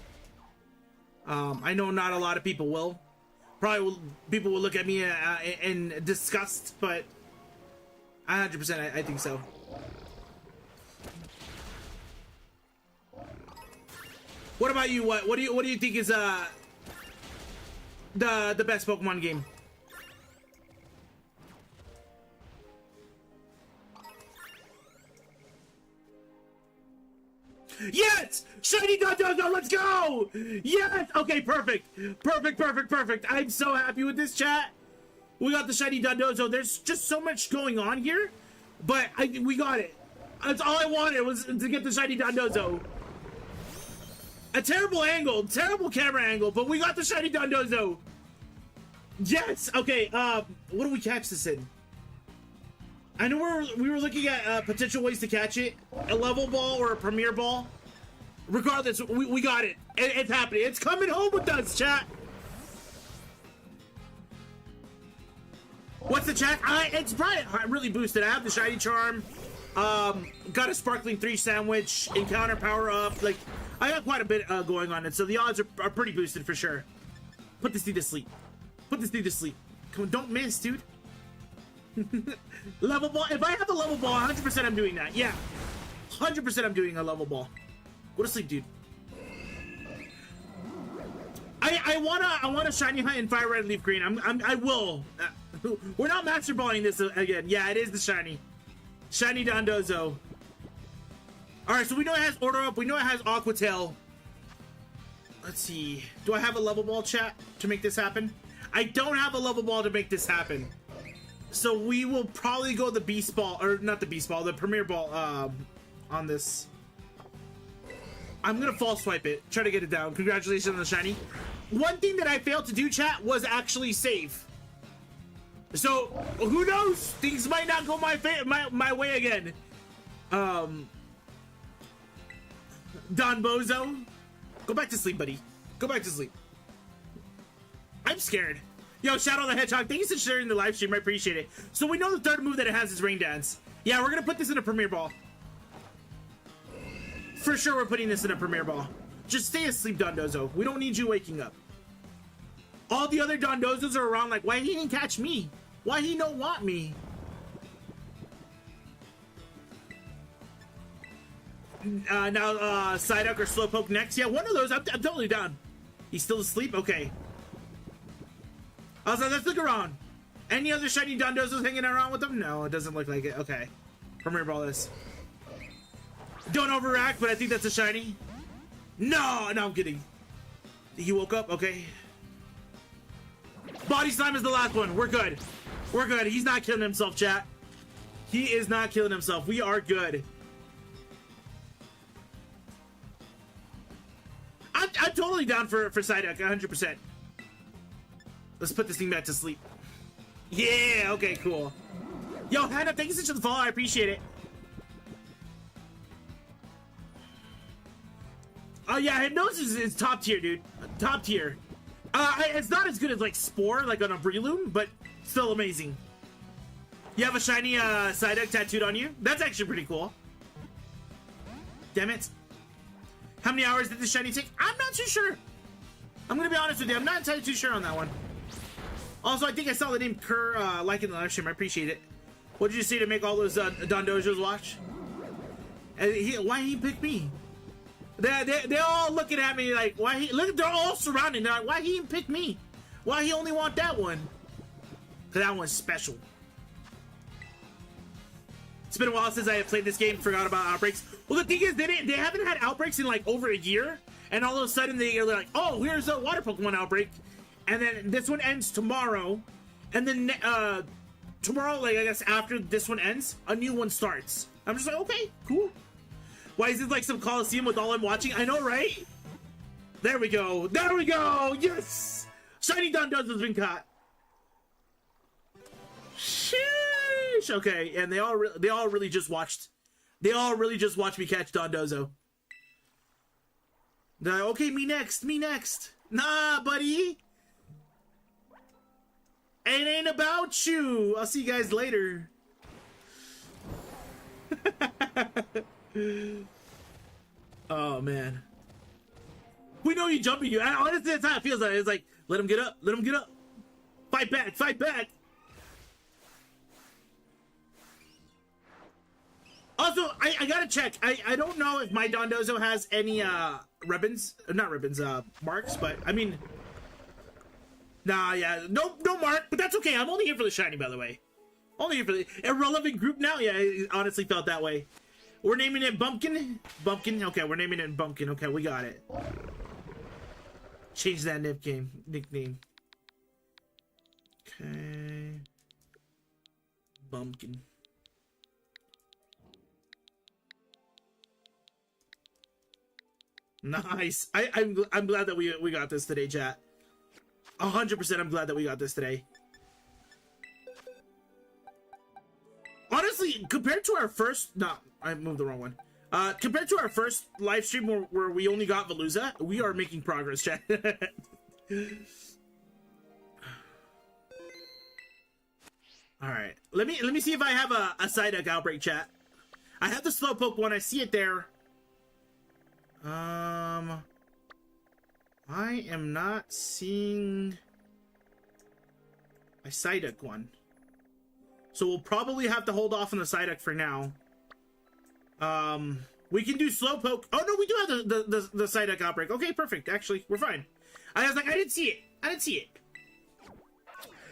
I know not a lot of people will. People will look at me in disgust, but 100% I think so. What about you? What do you think is the best Pokemon game? Yes! Shiny Dondozo, let's go! Yes! Okay, perfect. Perfect. I'm so happy with this, chat. We got the Shiny Dondozo. There's just so much going on here, but we got it. That's all I wanted was to get the Shiny Dondozo. A terrible angle, terrible camera angle, but we got the Shiny Dondozo. Yes! Okay, what do we catch this in? I know we were looking at potential ways to catch it. A level ball or a premier ball. Regardless, we got it. It's happening. It's coming home with us, chat. What's the chat? It's probably really boosted. I have the Shiny Charm. Got a Sparkling 3 sandwich. Encounter power up. Like, I got quite a bit going on it, so the odds are pretty boosted for sure. Put this dude to sleep. Put this dude to sleep. Come on, don't miss, dude. Level ball. If I have a level ball, 100% I'm doing that. Yeah, 100% I'm doing a level ball. Go to sleep, dude. I want a shiny hunt in fire red leaf green. I will. We're not master balling this again. Yeah, it is the shiny Dondozo. All right, so we know it has Order Up. We know it has Aqua Tail. Let's see. Do I have a level ball, chat, to make this happen? I don't have a level ball to make this happen. So we will probably go the Beast Ball, or not the Beast Ball, the Premier Ball on this. I'm gonna false swipe it, try to get it down. Congratulations on the shiny. One thing that I failed to do, chat, was actually save. So who knows? Things might not go my way again. Don Bozo, go back to sleep, buddy. Go back to sleep. I'm scared. Yo, Shadow the Hedgehog, thank you for sharing the live stream. I appreciate it. So we know the third move that it has is Rain Dance. Yeah, we're gonna put this in a Premier Ball. For sure, we're putting this in a Premier Ball. Just stay asleep, Dondozo. We don't need you waking up. All the other Dondozos are around like, why he didn't catch me? Why he don't want me? Now, Psyduck or Slowpoke next. Yeah, one of those. I'm totally down. He's still asleep? Okay. I was like, let's look around. Any other shiny Dondozos hanging around with him? No, it doesn't look like it. Okay. Premier Ball this. Don't overact, but I think that's a shiny. No, I'm kidding. He woke up? Okay. Body Slime is the last one. We're good. We're good. He's not killing himself, chat. He is not killing himself. We are good. I'm totally down for Psyduck, 100%. Let's put this thing back to sleep. Yeah, okay, cool. Yo, Hannah, thank you so much for the follow. I appreciate it. Oh, yeah, Hypnosis is top tier, dude. Top tier. It's not as good as, like, Spore, like on a Breloom, but still amazing. You have a shiny Psyduck tattooed on you? That's actually pretty cool. Damn it. How many hours did this shiny take? I'm not too sure. I'm gonna be honest with you. I'm not entirely too sure on that one. Also, I think I saw the name Kerr like in the live stream. I appreciate it. What did you say to make all those Dondojos watch? Why he pick me? They're all looking at me like, why he? Look, they're all surrounding. They're like, why he didn't pick me? Why he only want that one? Cause that one's special. It's been a while since I have played this game. Forgot about outbreaks. Well, the thing is, they haven't had outbreaks in like over a year, and all of a sudden they're like, oh, here's a water Pokemon outbreak, and then this one ends tomorrow, and then tomorrow, like I guess after this one ends, a new one starts. I'm just like, okay, cool. Why is it like some Coliseum with all I'm watching? I know, right? There we go. There we go. Yes, shiny Dondozo's been caught. Sheesh. Okay, and they all really just watched. They all really just watched me catch Dondozo. They're like, okay, me next, me next. Nah, buddy. It ain't about you. I'll see you guys later. Oh, man. We know you jumping you. Honestly, that's how it feels like. It's like, let him get up. Let him get up. Fight back. Fight back. Also, I gotta check. I don't know if my Dondozo has any ribbons. Not ribbons, marks, but I mean, nah, yeah, no mark, but that's okay. I'm only here for the shiny, by the way. Only here for the irrelevant group now. Yeah, it honestly felt that way. We're naming it Bumpkin. Bumpkin. Okay, we're naming it Bumpkin. Okay, we got it. Change that nickname. Okay. Bumpkin. Nice. I'm glad that we got this today, chat. 100% I'm glad that we got this today. Honestly, compared to our first... No, I moved the wrong one. Compared to our first live stream where we only got Veluza, we are making progress, chat. Alright. Let me see if I have a Psyduck outbreak, chat. I have the Slowpoke one. I see it there. I am not seeing a Psyduck one. So we'll probably have to hold off on the Psyduck for now. We can do Slowpoke. Oh no, we do have the Psyduck outbreak. Okay, perfect. Actually, we're fine. I was like, I didn't see it. I didn't see it.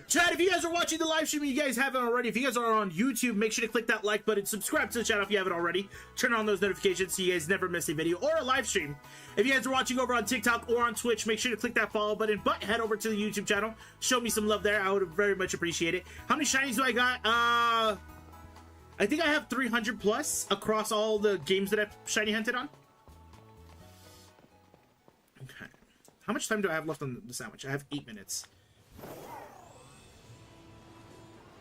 Chat, if you guys are watching the live stream and you guys haven't already, if you guys are on YouTube, make sure to click that like button, subscribe to the channel if you haven't already, turn on those notifications so you guys never miss a video or a live stream. If you guys are watching over on TikTok or on Twitch, make sure to click that follow button, but head over to the YouTube channel, show me some love there. I would very much appreciate it. How many shinies do I got? I think I have 300 plus across all the games that I've shiny hunted on. Okay. How much time do I have left on the sandwich? I have 8 minutes.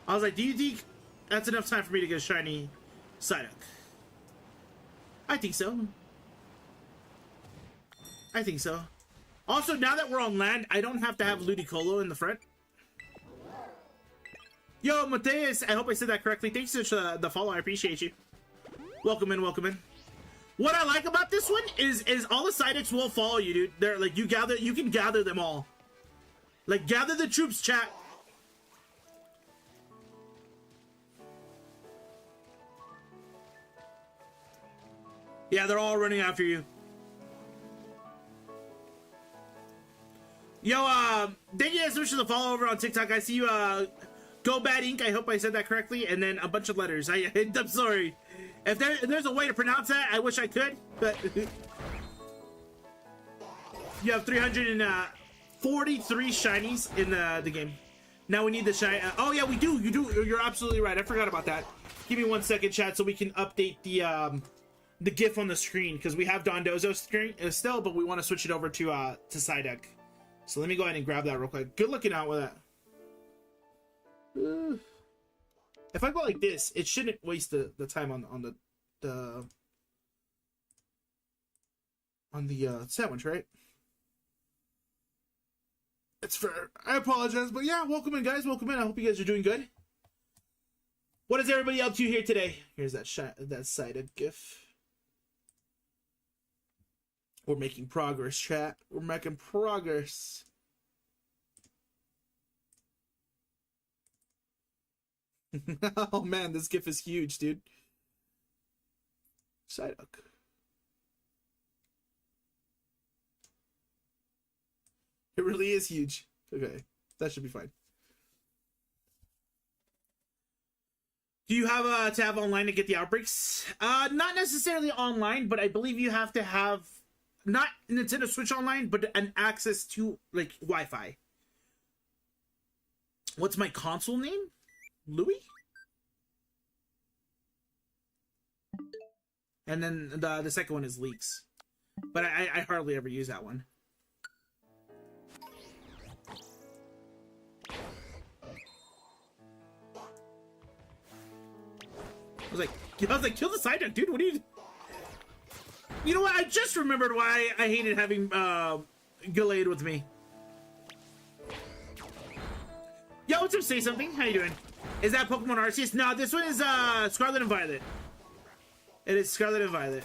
I was like, do you think that's enough time for me to get a shiny Psyduck? I think so. I think so. Also, now that we're on land, I don't have to have Ludicolo in the front. Yo, Mateus, I hope I said that correctly. Thanks for the follow. I appreciate you. Welcome in, welcome in. What I like about this one is all the Psyducks will follow you, dude. They're like, you can gather them all. Like, gather the troops, chat. Yeah, they're all running after you. Yo, thank you guys so much for the follow over on TikTok. I see you, Go Bad Ink. I hope I said that correctly. And then a bunch of letters. I'm sorry. If there's a way to pronounce that, I wish I could. But you have 343 shinies in the game. Now we need the shiny. Oh yeah, we do. You do. You're absolutely right. I forgot about that. Give me 1 second, chat, so we can update the GIF on the screen, because we have Dondozo screen still, but we want to switch it over to Psyduck. So let me go ahead and grab that real quick. Good looking out with that. If I go like this, it shouldn't waste the time on the sandwich, right? It's fair. I apologize, but yeah, welcome in, guys. Welcome in. I hope you guys are doing good. What is everybody up to here today? Here's that Psyduck GIF. We're making progress, chat. We're making progress. Oh man, this GIF is huge, dude. Psyduck. It really is huge. Okay, that should be fine. Do you have to have online to get the outbreaks? Not necessarily online, but I believe you have to have not Nintendo Switch Online, but an access to like Wi-Fi. What's my console name? Louis? And then the second one is Leaks. But I hardly ever use that one. I was like, kill the Psyduck, dude. What are you? You know what? I just remembered why I hated having Gallade with me. Yo, what's up? Say something. How you doing? Is that Pokemon Arceus? No, this one is Scarlet and Violet. It is Scarlet and Violet.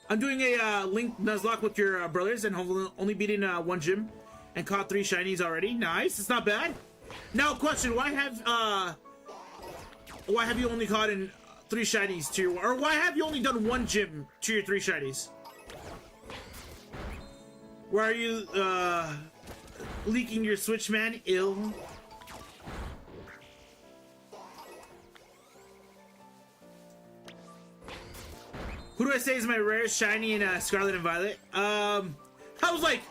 I'm doing a Link Nuzlocke with your brothers and only beating one gym and caught 3 shinies already. Nice, it's not bad. Now, question: why have you only caught in 3 shinies to your, or why have you only done 1 gym to your 3 shinies? Why are you leaking your Switch, man? Ill. Who do I say is my rarest shiny in Scarlet and Violet? I was like,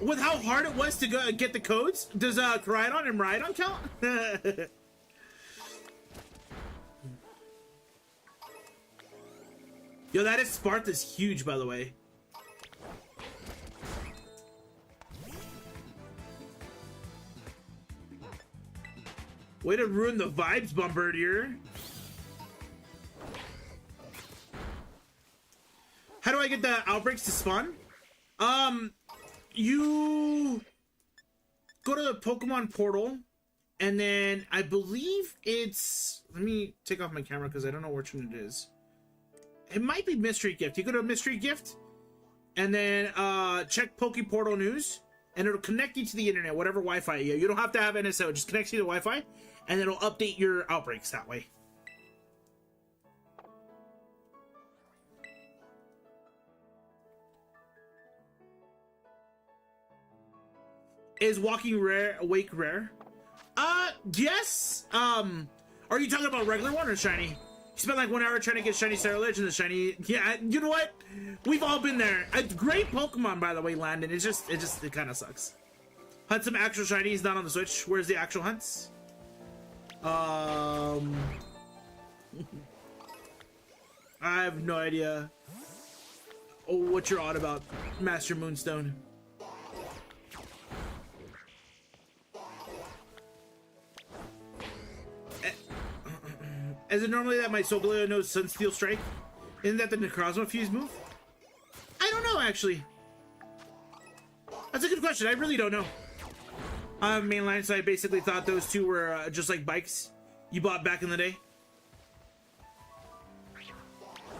with how hard it was to go get the codes, does Koraidon and Miraidon count? Yo, that is Sparta's huge, by the way. Way to ruin the vibes, Bombardier. How do I get the outbreaks to spawn? You go to the Pokemon portal, and then I believe it's... Let me take off my camera because I don't know which one it is. It might be Mystery Gift. You go to Mystery Gift, and then check Poke Portal News, and it'll connect you to the internet, whatever Wi-Fi you don't have to have NSO. Just connect you to Wi-Fi, and it'll update your outbreaks that way. Is walking rare, awake rare? Yes. Are you talking about regular one or shiny? You spent like 1 hour trying to get shiny Cerulege and the shiny. Yeah, you know what? We've all been there. A great Pokemon, by the way, Landon. It kind of sucks. Hunt some actual shinies, not on the Switch. Where's the actual hunts? I have no idea. Oh, what you're on about, Master Moonstone. Is it normally that my Solgaleo knows Sunsteel Strike? Isn't that the Necrozma Fuse move? I don't know, actually. That's a good question. I really don't know. Mainline, so I basically thought those two were just like bikes you bought back in the day.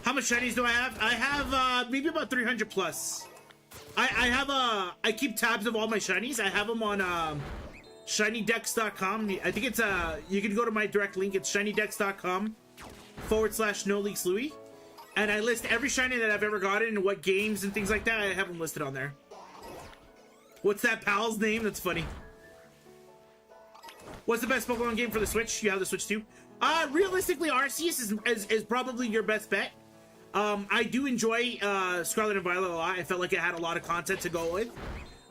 How much shinies do I have? I have maybe about 300 plus. I keep tabs of all my shinies. I have them on shinydex.com. I think it's you can go to my direct link. It's shinydex.com/NoLeaksLouis, and I list every shiny that I've ever gotten and what games and things like that. I have them listed on there. What's that pal's name? That's funny. What's the best Pokemon game for the Switch? You have the Switch too. Realistically, Arceus is probably your best bet. I do enjoy Scarlet and Violet a lot. I felt like it had a lot of content to go with,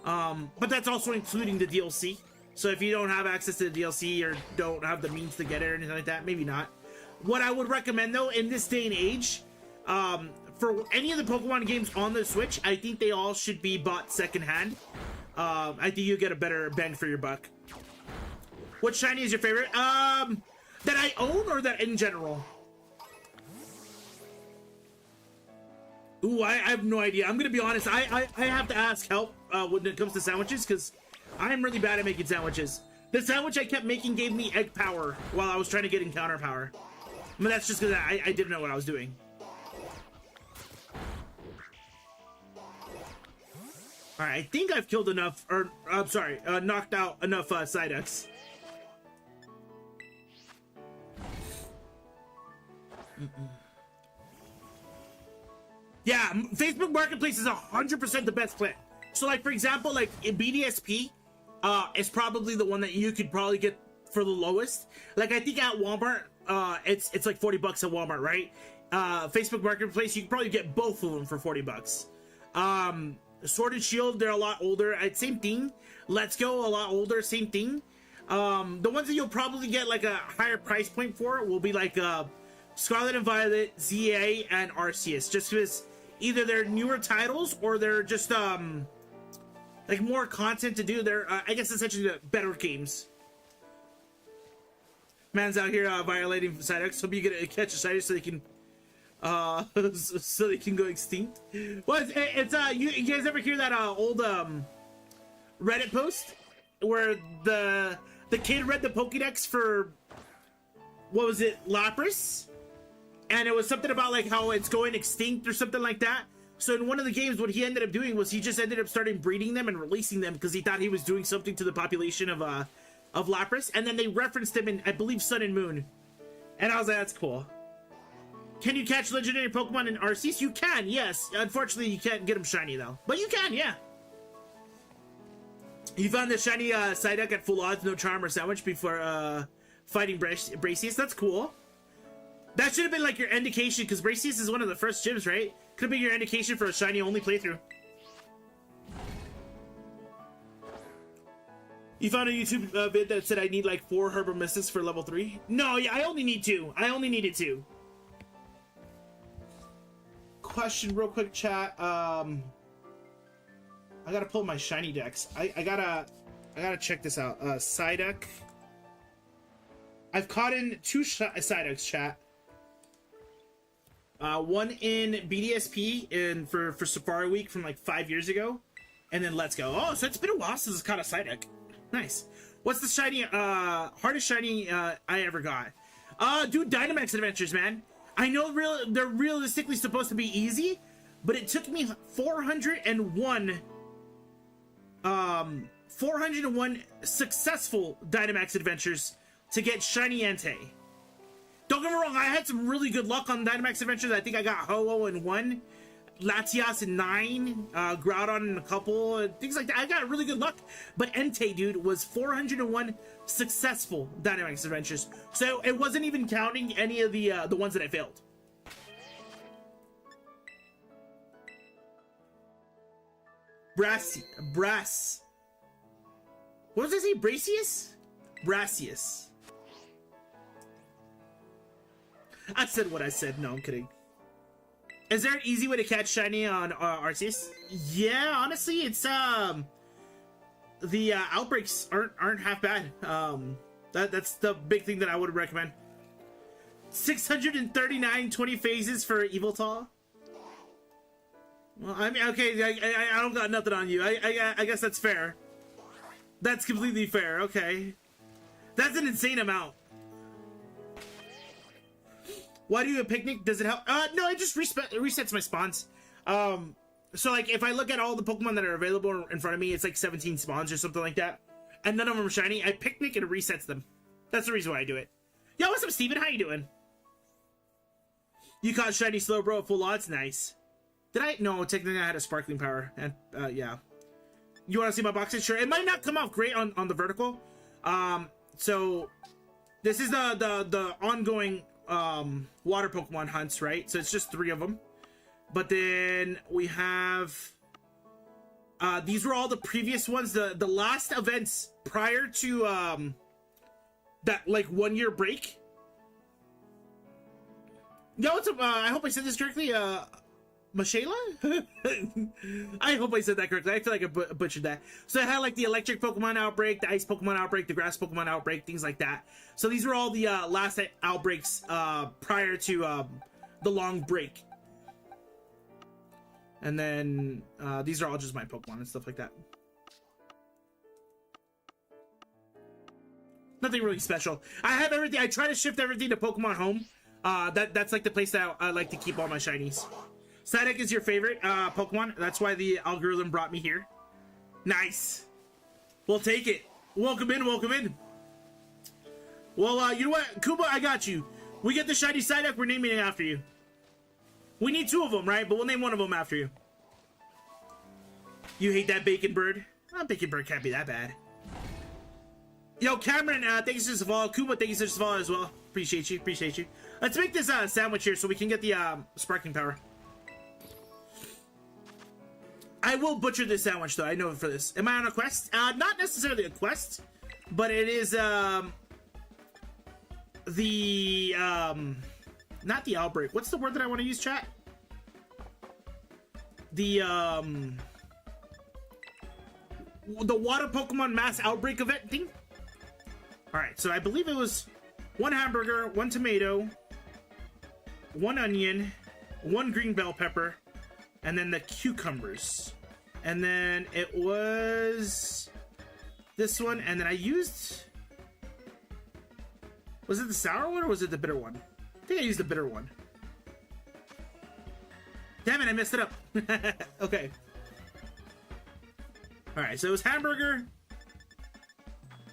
but that's also including the DLC. So if you don't have access to the DLC or don't have the means to get it or anything like that, maybe not. What I would recommend though, in this day and age, for any of the Pokemon games on the Switch, I think they all should be bought secondhand. I think you get a better bang for your buck. What shiny is your favorite? That I own or that in general? Ooh, I have no idea. I'm gonna be honest. I have to ask help when it comes to sandwiches because I'm really bad at making sandwiches. The sandwich I kept making gave me egg power while I was trying to get encounter power. I mean, that's just because I didn't know what I was doing. Alright, I think I've killed enough, or I'm sorry, knocked out enough Psyducks. Yeah, Facebook Marketplace is 100% the best plan. So like, for example, like in BDSP, is probably the one that you could probably get for the lowest. Like I think at Walmart, it's like 40 bucks at Walmart, right? Facebook Marketplace, you can probably get both of them for 40 bucks. Sword and Shield, they're a lot older. Same thing. Let's Go, a lot older, same thing. The ones that you'll probably get like a higher price point for will be like Scarlet and Violet, ZA, and Arceus. Just because either they're newer titles or they're just like more content to do. They're I guess essentially better games. Man's out here violating Psyducks. Hope you get a catch a Psyduck so they can so they can go extinct. Well, it's you guys ever hear that old Reddit post where the kid read the Pokédex for what was it, Lapras, and it was something about like how it's going extinct or something like that. So in one of the games, what he ended up doing was he just ended up starting breeding them and releasing them because he thought he was doing something to the population of Lapras, and then they referenced him in, I believe, Sun and Moon, and I was like, that's cool. Can you catch legendary Pokemon in Arceus? You can, yes. Unfortunately, you can't get them shiny though, but you can, yeah. You found the shiny Psyduck at full odds, no charm or sandwich before fighting Bracius. That's cool. That should have been like your indication, because Bracius is one of the first gyms, right? Could have been your indication for a shiny only playthrough. You found a YouTube vid that said I need like 4 Herba Mystics for level 3? No, yeah, I only need 2. I only needed 2. Question real quick, chat. I gotta pull my shiny decks. I gotta check this out. Psyduck. I've caught in 2 Psyducks, chat. One in BDSP and for Safari Week from like 5 years ago, and then Let's Go. Oh, so it's been a while since it's caught a Psyduck. Nice. What's the shiny, hardest shiny I ever got? Dude, Dynamax Adventures, man. I know they're realistically supposed to be easy, but it took me 401 successful Dynamax Adventures to get shiny Entei. Don't get me wrong, I had some really good luck on Dynamax Adventures. I think I got Ho-Oh in 1, Latias in 9, Groudon in a couple, things like that. I got really good luck, but Entei, dude, was 401 successful Dynamax Adventures. So it wasn't even counting any of the ones that I failed. Brass. What does it say? Bracius? Brassius. I said what I said. No, I'm kidding. Is there an easy way to catch shiny on Arceus? Yeah, honestly, it's the outbreaks aren't half bad. That's the big thing that I would recommend. 639 20 phases for Eviltal. Well, I mean, okay, I don't got nothing on you. I guess that's fair. That's completely fair. Okay, that's an insane amount. Why do you have a picnic? Does it help? No, it just resets my spawns. So like if I look at all the Pokemon that are available in front of me, it's like 17 spawns or something like that, and none of them are shiny. I picnic and it resets them. That's the reason why I do it. Yo, what's up, Steven? How you doing? You caught shiny Slowbro at full odds. Nice. Did I? No, technically I had a sparkling power, and yeah. You want to see my boxes? Sure. It might not come off great on the vertical. So this is the ongoing water Pokemon hunts, right? So it's just 3 of them. But then we have these were all the previous ones, the last events prior to that like 1 year break. Yo, what's up? I hope I said this correctly. Mashayla? I hope I said that correctly. I feel like I butchered that. So I had like the electric Pokemon outbreak, the ice Pokemon outbreak, the grass Pokemon outbreak, things like that. So these were all the last outbreaks prior to the long break. And then these are all just my Pokemon and stuff like that. Nothing really special. I have everything. I try to shift everything to Pokemon Home. That's like the place that I like to keep all my shinies. Psyduck is your favorite Pokemon. That's why the algorithm brought me here. Nice. We'll take it. Welcome in, welcome in. Well, you know what? Kuba, I got you. We get the shiny Psyduck, we're naming it after you. We need 2 of them, right? But we'll name one of them after you. You hate that Bacon Bird? Bacon Bird can't be that bad. Yo, Cameron, thank you so much. Kuba, thank you so much as well. Appreciate you, appreciate you. Let's make this sandwich here so we can get the sparkling power. I will butcher this sandwich, though. I know for this. Am I on a quest? Not necessarily a quest, but it is not the outbreak. What's the word that I want to use, chat? The water Pokemon mass outbreak event thing. All right, so I believe it was 1 hamburger, 1 tomato, 1 onion, 1 green bell pepper, and then the cucumbers. And then it was this one, and then I used... Was it the sour one or was it the bitter one? I think I used the bitter one. Damn it, I messed it up. Okay. Alright, so it was hamburger,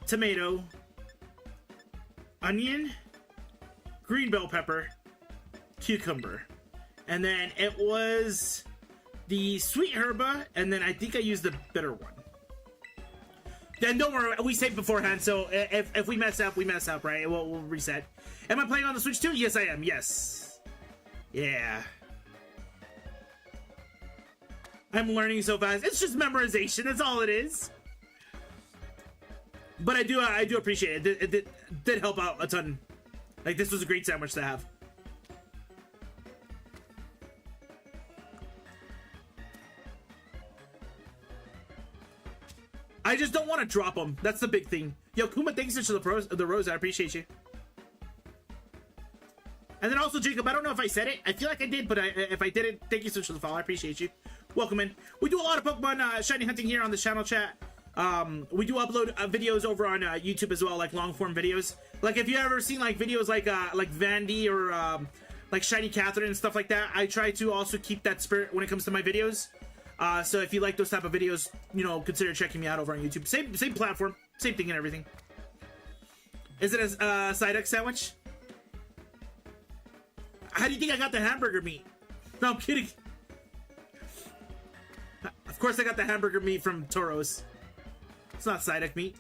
tomato, onion, green bell pepper, cucumber. And then it was the sweet herba, and then I think I used the bitter one. Then don't worry, we saved beforehand, so if we mess up, we mess up, right? We'll reset. Am I playing on the Switch too? Yes, I am. Yes. Yeah. I'm learning so fast. It's just memorization. That's all it is. But I do appreciate it. It did help out a ton. Like, this was a great sandwich to have. I just don't want to drop them. That's the big thing. Yo, Kuma, thanks for the rose. I appreciate you. And then also, Jacob, I don't know if I said it. I feel like I did, but if I didn't, thank you so much for the follow. I appreciate you. Welcome in. We do a lot of Pokemon shiny hunting here on the channel, chat. We do upload videos over on YouTube as well, like long form videos. Like if you ever seen like videos like Vandy or like Shiny Catherine and stuff like that, I try to also keep that spirit when it comes to my videos. So if you like those type of videos, you know, consider checking me out over on YouTube. Same platform, same thing and everything. Is it a Psyduck sandwich? How do you think I got the hamburger meat? No, I'm kidding. Of course I got the hamburger meat from Toro's. It's not Psyduck meat.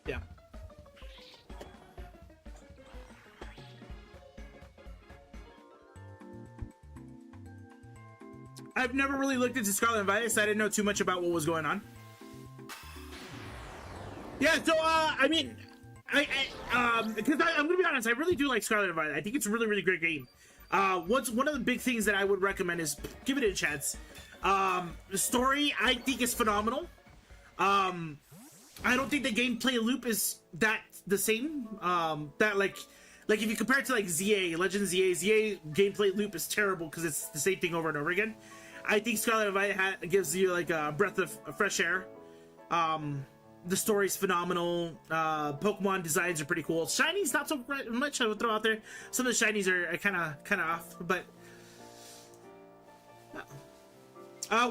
Yeah. I've never really looked into Scarlet and Violet, so I didn't know too much about what was going on. Yeah, so I mean, because I'm gonna be honest, I really do like Scarlet and Violet. I think it's a really, really great game. What's one of the big things that I would recommend is give it a chance. The story I think is phenomenal. I don't think the gameplay loop is that the same. That like if you compare it to like ZA, Legend ZA gameplay loop is terrible because it's the same thing over and over again. I think Scarlet and Violet gives you like a breath of fresh air. The story's phenomenal. Pokemon designs are pretty cool. Shinies not so much. I would throw out there. Some of the shinies are kind of off, but.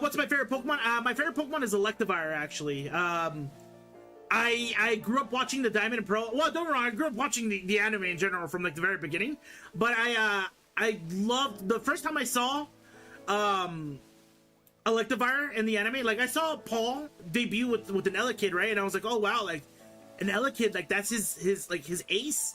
What's my favorite Pokemon? My favorite Pokemon is Electivire, actually. I grew up watching the Diamond and Pearl. Well, don't get me wrong, I grew up watching the anime in general from like the very beginning. But I loved the first time I saw Electivire in the anime. Like I saw Paul debut with an Elekid, right? And I was like, oh wow, like an Elekid, like that's his like his ace.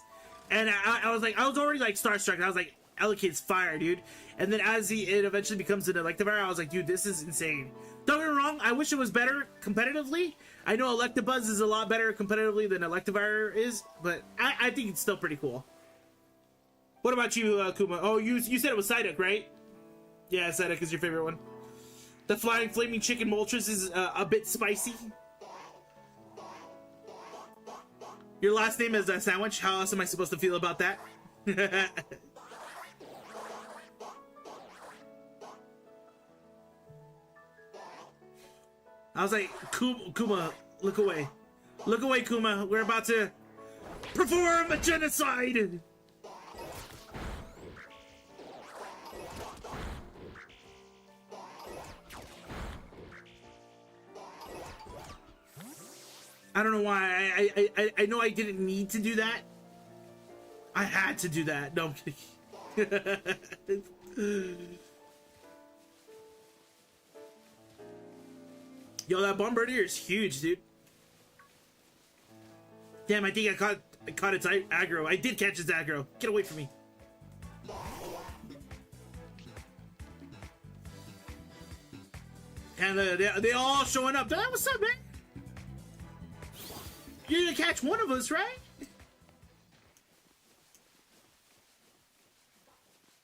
And I was like, I was already like starstruck. I was like, Elekid's fire, dude. And then as it eventually becomes an Electivire, I was like, dude, this is insane. Don't get me wrong, I wish it was better competitively. I know Electabuzz is a lot better competitively than Electivire is, but I think it's still pretty cool. What about you, Kuma? Oh, you said it was Psyduck, right? Yeah, Psyduck is your favorite one. The Flying Flaming Chicken Moltres is a bit spicy. Your last name is a sandwich. How else am I supposed to feel about that? I was like, Kuma, look away. Look away, Kuma. We're about to perform a genocide. I don't know why. I know I didn't need to do that. I had to do that. No, I'm kidding. Yo, that Bombardier is huge, dude. Damn, I think I caught its aggro. I did catch its aggro. Get away from me. And they all showing up. What's up, man? You're gonna catch one of us, right?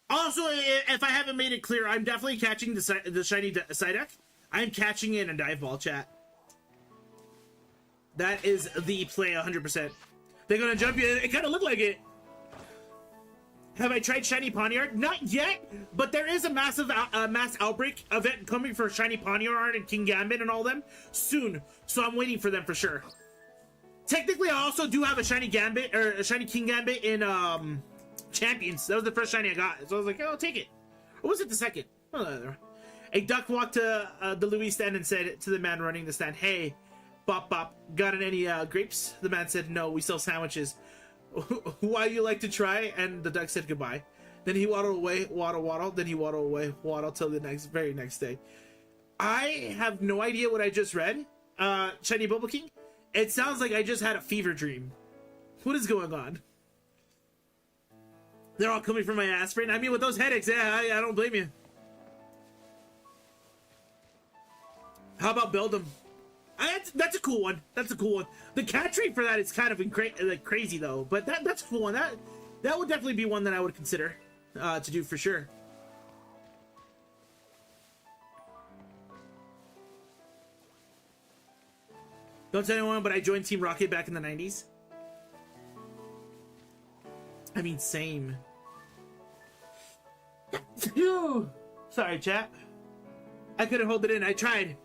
Also, if I haven't made it clear, I'm definitely catching the shiny Psyduck. I'm catching it in a dive ball, chat. That is the play 100%. They're gonna jump you. It kind of looked like it. Have I tried Shiny Pawniard? Not yet, but there is a massive mass outbreak event coming for Shiny Pawniard and King Gambit and all them soon. So I'm waiting for them for sure. Technically, I also do have a Shiny Gambit or a Shiny King Gambit in Champions. That was the first Shiny I got, so I was like, oh, I'll take it. Or was it the second? A duck walked to the Louis stand and said to the man running the stand, "Hey, Bop Bop, got any grapes?" The man said, "No, we sell sandwiches. Why you like to try?" And the duck said goodbye. Then he waddled away, waddle. Then he waddled away, waddle till the very next day. I have no idea what I just read. Shiny Bubble King. It sounds like I just had a fever dream. What is going on? They're all coming from my aspirin. I mean, with those headaches, yeah, I don't blame you. How about build them? That's a cool one. That's a cool one. The catch rate for that is kind of like crazy though, but that's a cool one. That would definitely be one that I would consider to do for sure. Don't tell anyone, but I joined Team Rocket back in the 90s. I mean, same. Sorry, chat. I couldn't hold it in. I tried.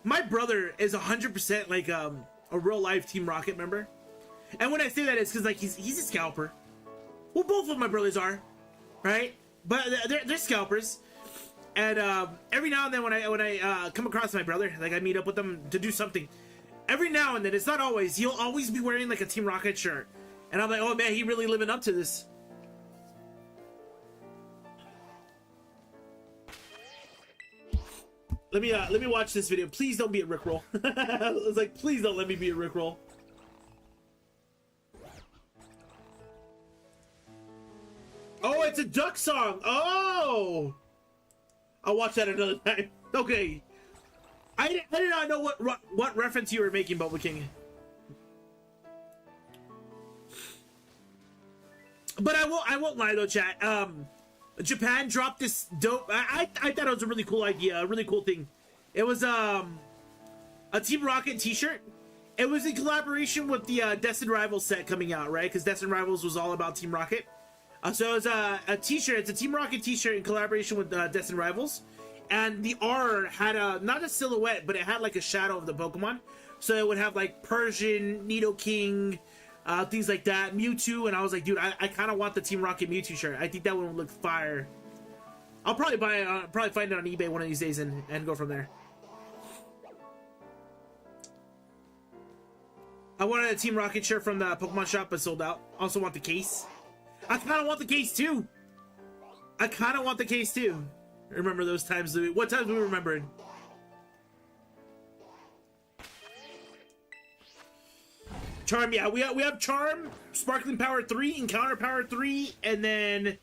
My brother is 100% like a real life Team Rocket member, and when I say that, it's because like he's a scalper. Well, both of my brothers are, right? But they're scalpers, and every now and then when I come across my brother, like I meet up with them to do something. Every now and then, it's not always. He'll always be wearing like a Team Rocket shirt, and I'm like, oh man, he really living up to this. Let me watch this video. Please don't be a Rickroll. I was like, please don't let me be a Rickroll. Oh, it's a duck song. Oh, I'll watch that another time. Okay, I did not know what reference you were making, Bubble King. But I won't lie though, chat. Japan dropped this dope. I thought it was a really cool idea, a really cool thing. It was a Team Rocket T-shirt. It was in collaboration with the Destined Rivals set coming out, right? Because Destined Rivals was all about Team Rocket. So it was a T-shirt. It's a Team Rocket T-shirt in collaboration with Destined Rivals, and the R had not a silhouette, but it had like a shadow of the Pokemon. So it would have like Persian, Nidoking, things like that, Mewtwo, and I was like, dude, I kind of want the Team Rocket Mewtwo shirt. I think that one would look fire. I'll probably buy it, probably find it on eBay one of these days and go from there. I wanted a Team Rocket shirt from the Pokemon shop, but sold out. Also want the case. I kind of want the case too. I kind of want the case too. Remember those times? What times we remembered? Charm, yeah, we have Charm, Sparkling Power 3, Encounter Power 3, and then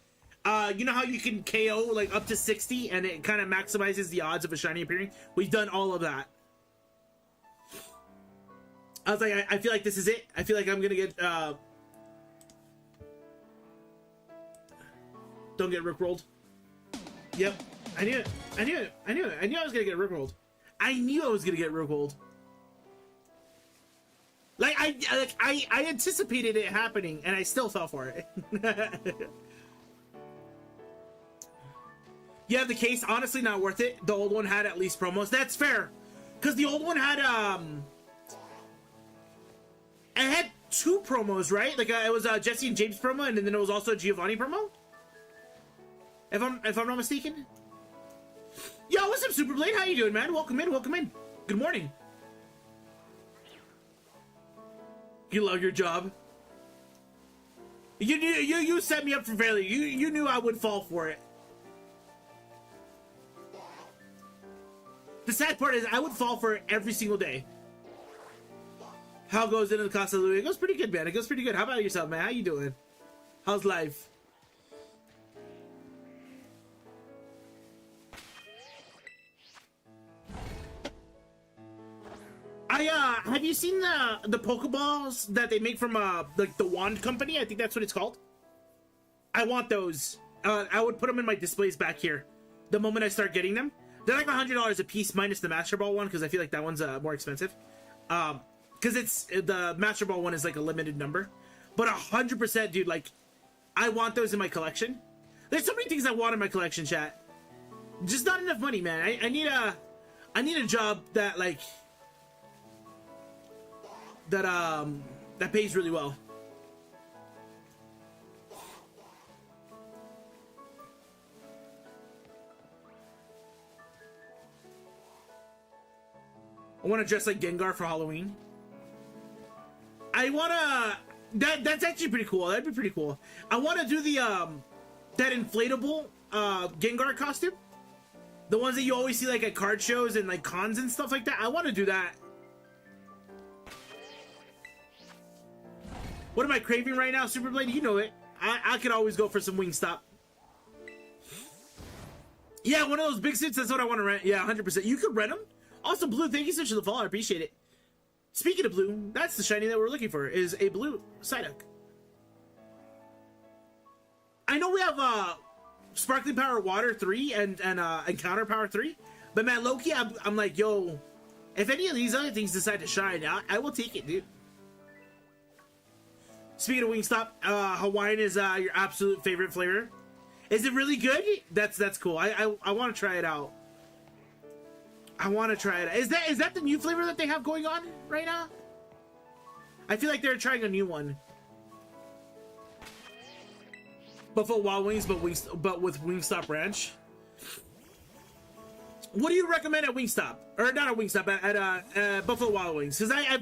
you know how you can KO like up to 60 and it kind of maximizes the odds of a shiny appearing? We've done all of that. I was like, I feel like this is it. I feel like I'm gonna get don't get rickrolled. Yep, I knew it. I knew it. I knew it. I knew I was gonna get rickrolled. I knew I was gonna get rickrolled. Like I anticipated it happening, and I still fell for it. Yeah, the case, honestly, not worth it. The old one had at least promos. That's fair, because the old one had it had 2 promos, right? Like it was a Jesse and James promo, and then it was also a Giovanni promo. If I'm not mistaken. Yo, what's up, Superblade? How you doing, man? Welcome in. Welcome in. Good morning. You love your job. You set me up for failure. You knew I would fall for it. The sad part is I would fall for it every single day. How goes into the Casa Louis? It goes pretty good, man. It goes pretty good. How about yourself, man? How you doing? How's life? Have you seen the Pokeballs that they make from like the Wand Company? I think that's what it's called. I want those. I would put them in my displays back here the moment I start getting them. They're like $100 a piece minus the Master Ball one, because I feel like that one's more expensive. Because it's the Master Ball one is like a limited number. But 100%, dude, like I want those in my collection. There's so many things I want in my collection, chat. Just not enough money, man. I need a job that like that pays really well. I want to dress like Gengar for Halloween. I want to... That's actually pretty cool. That'd be pretty cool. I want to do the, that inflatable, Gengar costume. The ones that you always see, like, at card shows and, like, cons and stuff like that. I want to do that. What am I craving right now, Superblade? You know it. I could always go for some Wingstop. Yeah, one of those big suits. That's what I want to rent. Yeah, 100%. You could rent them. Also, Blue, thank you so much for the follow. I appreciate it. Speaking of blue, that's the shiny that we're looking for, is a blue Psyduck. I know we have Sparkling Power Water 3 and Encounter Power 3. But man, low-key, I'm like, yo, if any of these other things decide to shine, I will take it, dude. Speaking of Wingstop, Hawaiian is your absolute favorite flavor. Is it really good? That's cool. I want to try it out. I want to try it. Is that the new flavor that they have going on right now? I feel like they're trying a new one. Buffalo Wild Wings, but with Wingstop Ranch. What do you recommend at Wingstop? Or not at Wingstop, at Buffalo Wild Wings? Because I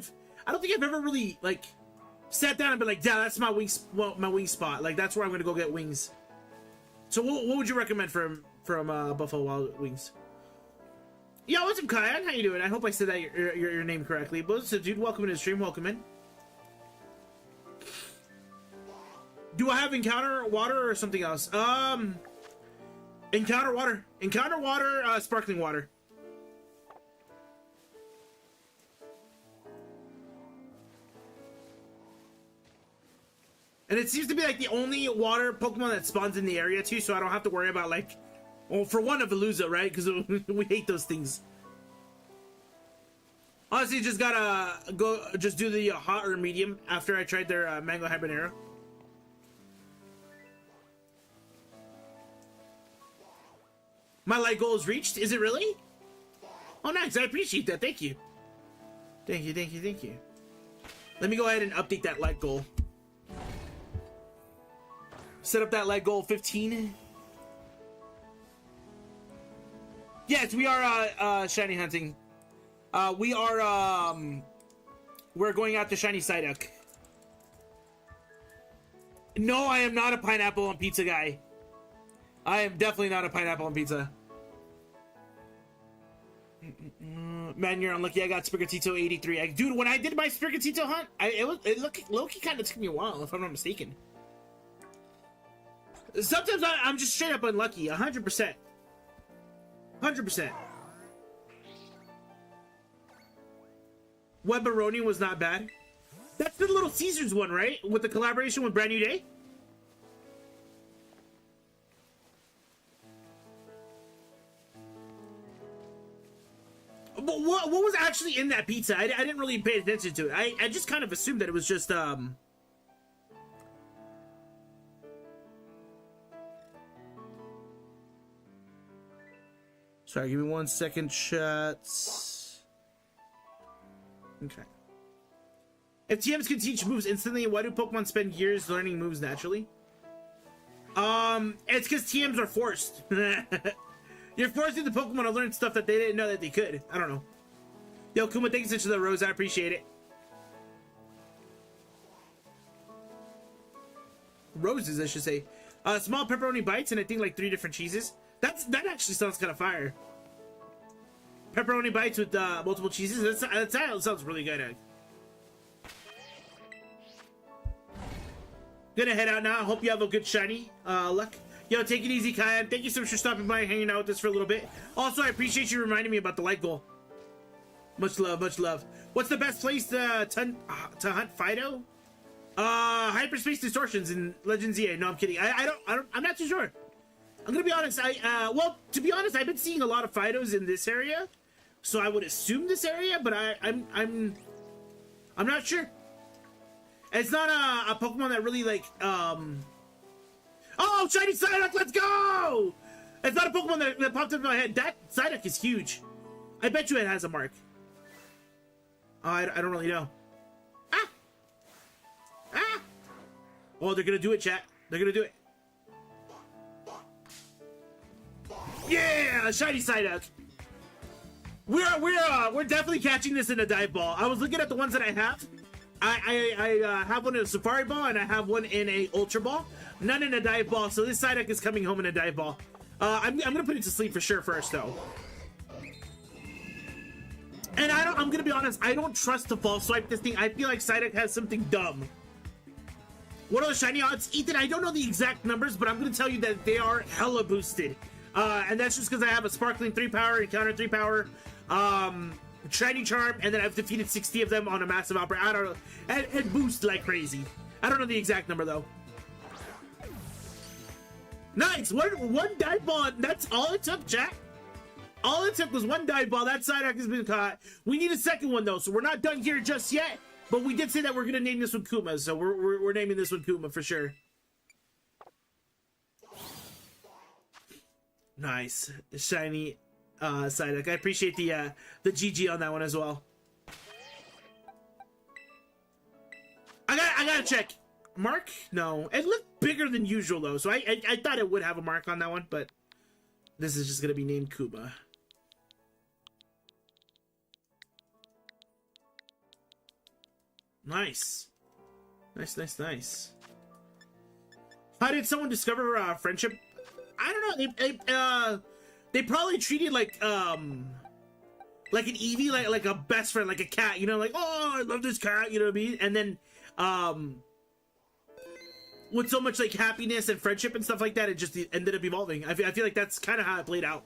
don't think I've ever really like sat down and been like, yeah, that's my wing spot. Like that's where I'm gonna go get wings. So what would you recommend from Buffalo Wild Wings? Yo, what's up, Kyan? How you doing? I hope I said that your name correctly. But so, dude, welcome to the stream. Welcome in. Do I have Encounter Water or something else? Encounter Water. Encounter Water, sparkling water. And it seems to be like the only water Pokemon that spawns in the area too, so I don't have to worry about like, well, for one, a Veluza, right? Because we hate those things. Honestly, just gotta just do the hot or medium after I tried their Mango Habanero. My light goal is reached. Is it really? Oh, nice. I appreciate that. Thank you. Thank you, thank you, thank you. Let me go ahead and update that light goal. Set up that light goal 15. Yes, we are shiny hunting. We're going out to shiny Psyduck. No, I am not a pineapple on pizza guy. I am definitely not a pineapple on pizza. Man, you're unlucky. I got Sprigatito 83. Dude, when I did my Sprigatito hunt, it low-key kind of took me a while, if I'm not mistaken. Sometimes I'm just straight up unlucky. 100%. 100%. Webberoni was not bad. That's the Little Caesars one, right? With the collaboration with Brand New Day? But what was actually in that pizza? I didn't really pay attention to it. I just kind of assumed that it was just Sorry, give me 1 second, chats. Okay. If TMs can teach moves instantly, why do Pokemon spend years learning moves naturally? It's because TMs are forced. You're forcing the Pokemon to learn stuff that they didn't know that they could. I don't know. Yo, Kuma, thank you so much for the rose. I appreciate it. Roses, I should say. Small pepperoni bites and I think like 3 different cheeses. That actually sounds kind of fire. Pepperoni bites with multiple cheeses. That sounds really good. Gonna head out now. Hope you have a good shiny luck. Yo, take it easy, Kyan. Thank you so much for stopping by and hanging out with us for a little bit. Also, I appreciate you reminding me about the light goal. Much love, much love. What's the best place to hunt Fido? Hyperspace Distortions in Legends EA. No, I'm kidding. I'm not too sure. I'm gonna be honest. Well, to be honest, I've been seeing a lot of Fidos in this area, so I would assume this area, but I'm not sure. It's not a Pokemon that really like Oh, shiny Psyduck, let's go! It's not a Pokemon that popped up in my head. That Psyduck is huge. I bet you it has a mark. I don't really know. Ah! Ah! Oh, they're gonna do it, chat. They're gonna do it. Yeah, shiny Psyduck. We're definitely catching this in a dive ball. I was looking at the ones that I have. I have one in a Safari Ball and I have one in a Ultra Ball. None in a dive ball, so this Psyduck is coming home in a dive ball. I'm gonna put it to sleep for sure first though. And I'm gonna be honest, I don't trust to fall swipe this thing. I feel like Psyduck has something dumb. What are the shiny odds? Ethan, I don't know the exact numbers, but I'm gonna tell you that they are hella boosted. And that's just because I have a Sparkling 3 power, Encounter 3 power, Shiny Charm, and then I've defeated 60 of them on a massive opera. I don't know. And boost like crazy. I don't know the exact number though. Nice. One dive ball. That's all it took, chat. All it took was one dive ball. That Psyduck has been caught. We need a second one though, so we're not done here just yet. But we did say that we're gonna name this one Kuma, so we're naming this one Kuma for sure. Nice, shiny Psyduck. I appreciate the GG on that one as well. I gotta check. Mark? No, it looked bigger than usual though, so I thought it would have a mark on that one, but this is just gonna be named Kuma. Nice. Nice. How did someone discover friendship? I don't know. They probably treated like an Eevee, like a best friend, like a cat. You know, like, oh, I love this cat. You know what I mean? And then with so much like happiness and friendship and stuff like that, it just ended up evolving. I feel like that's kind of how it played out.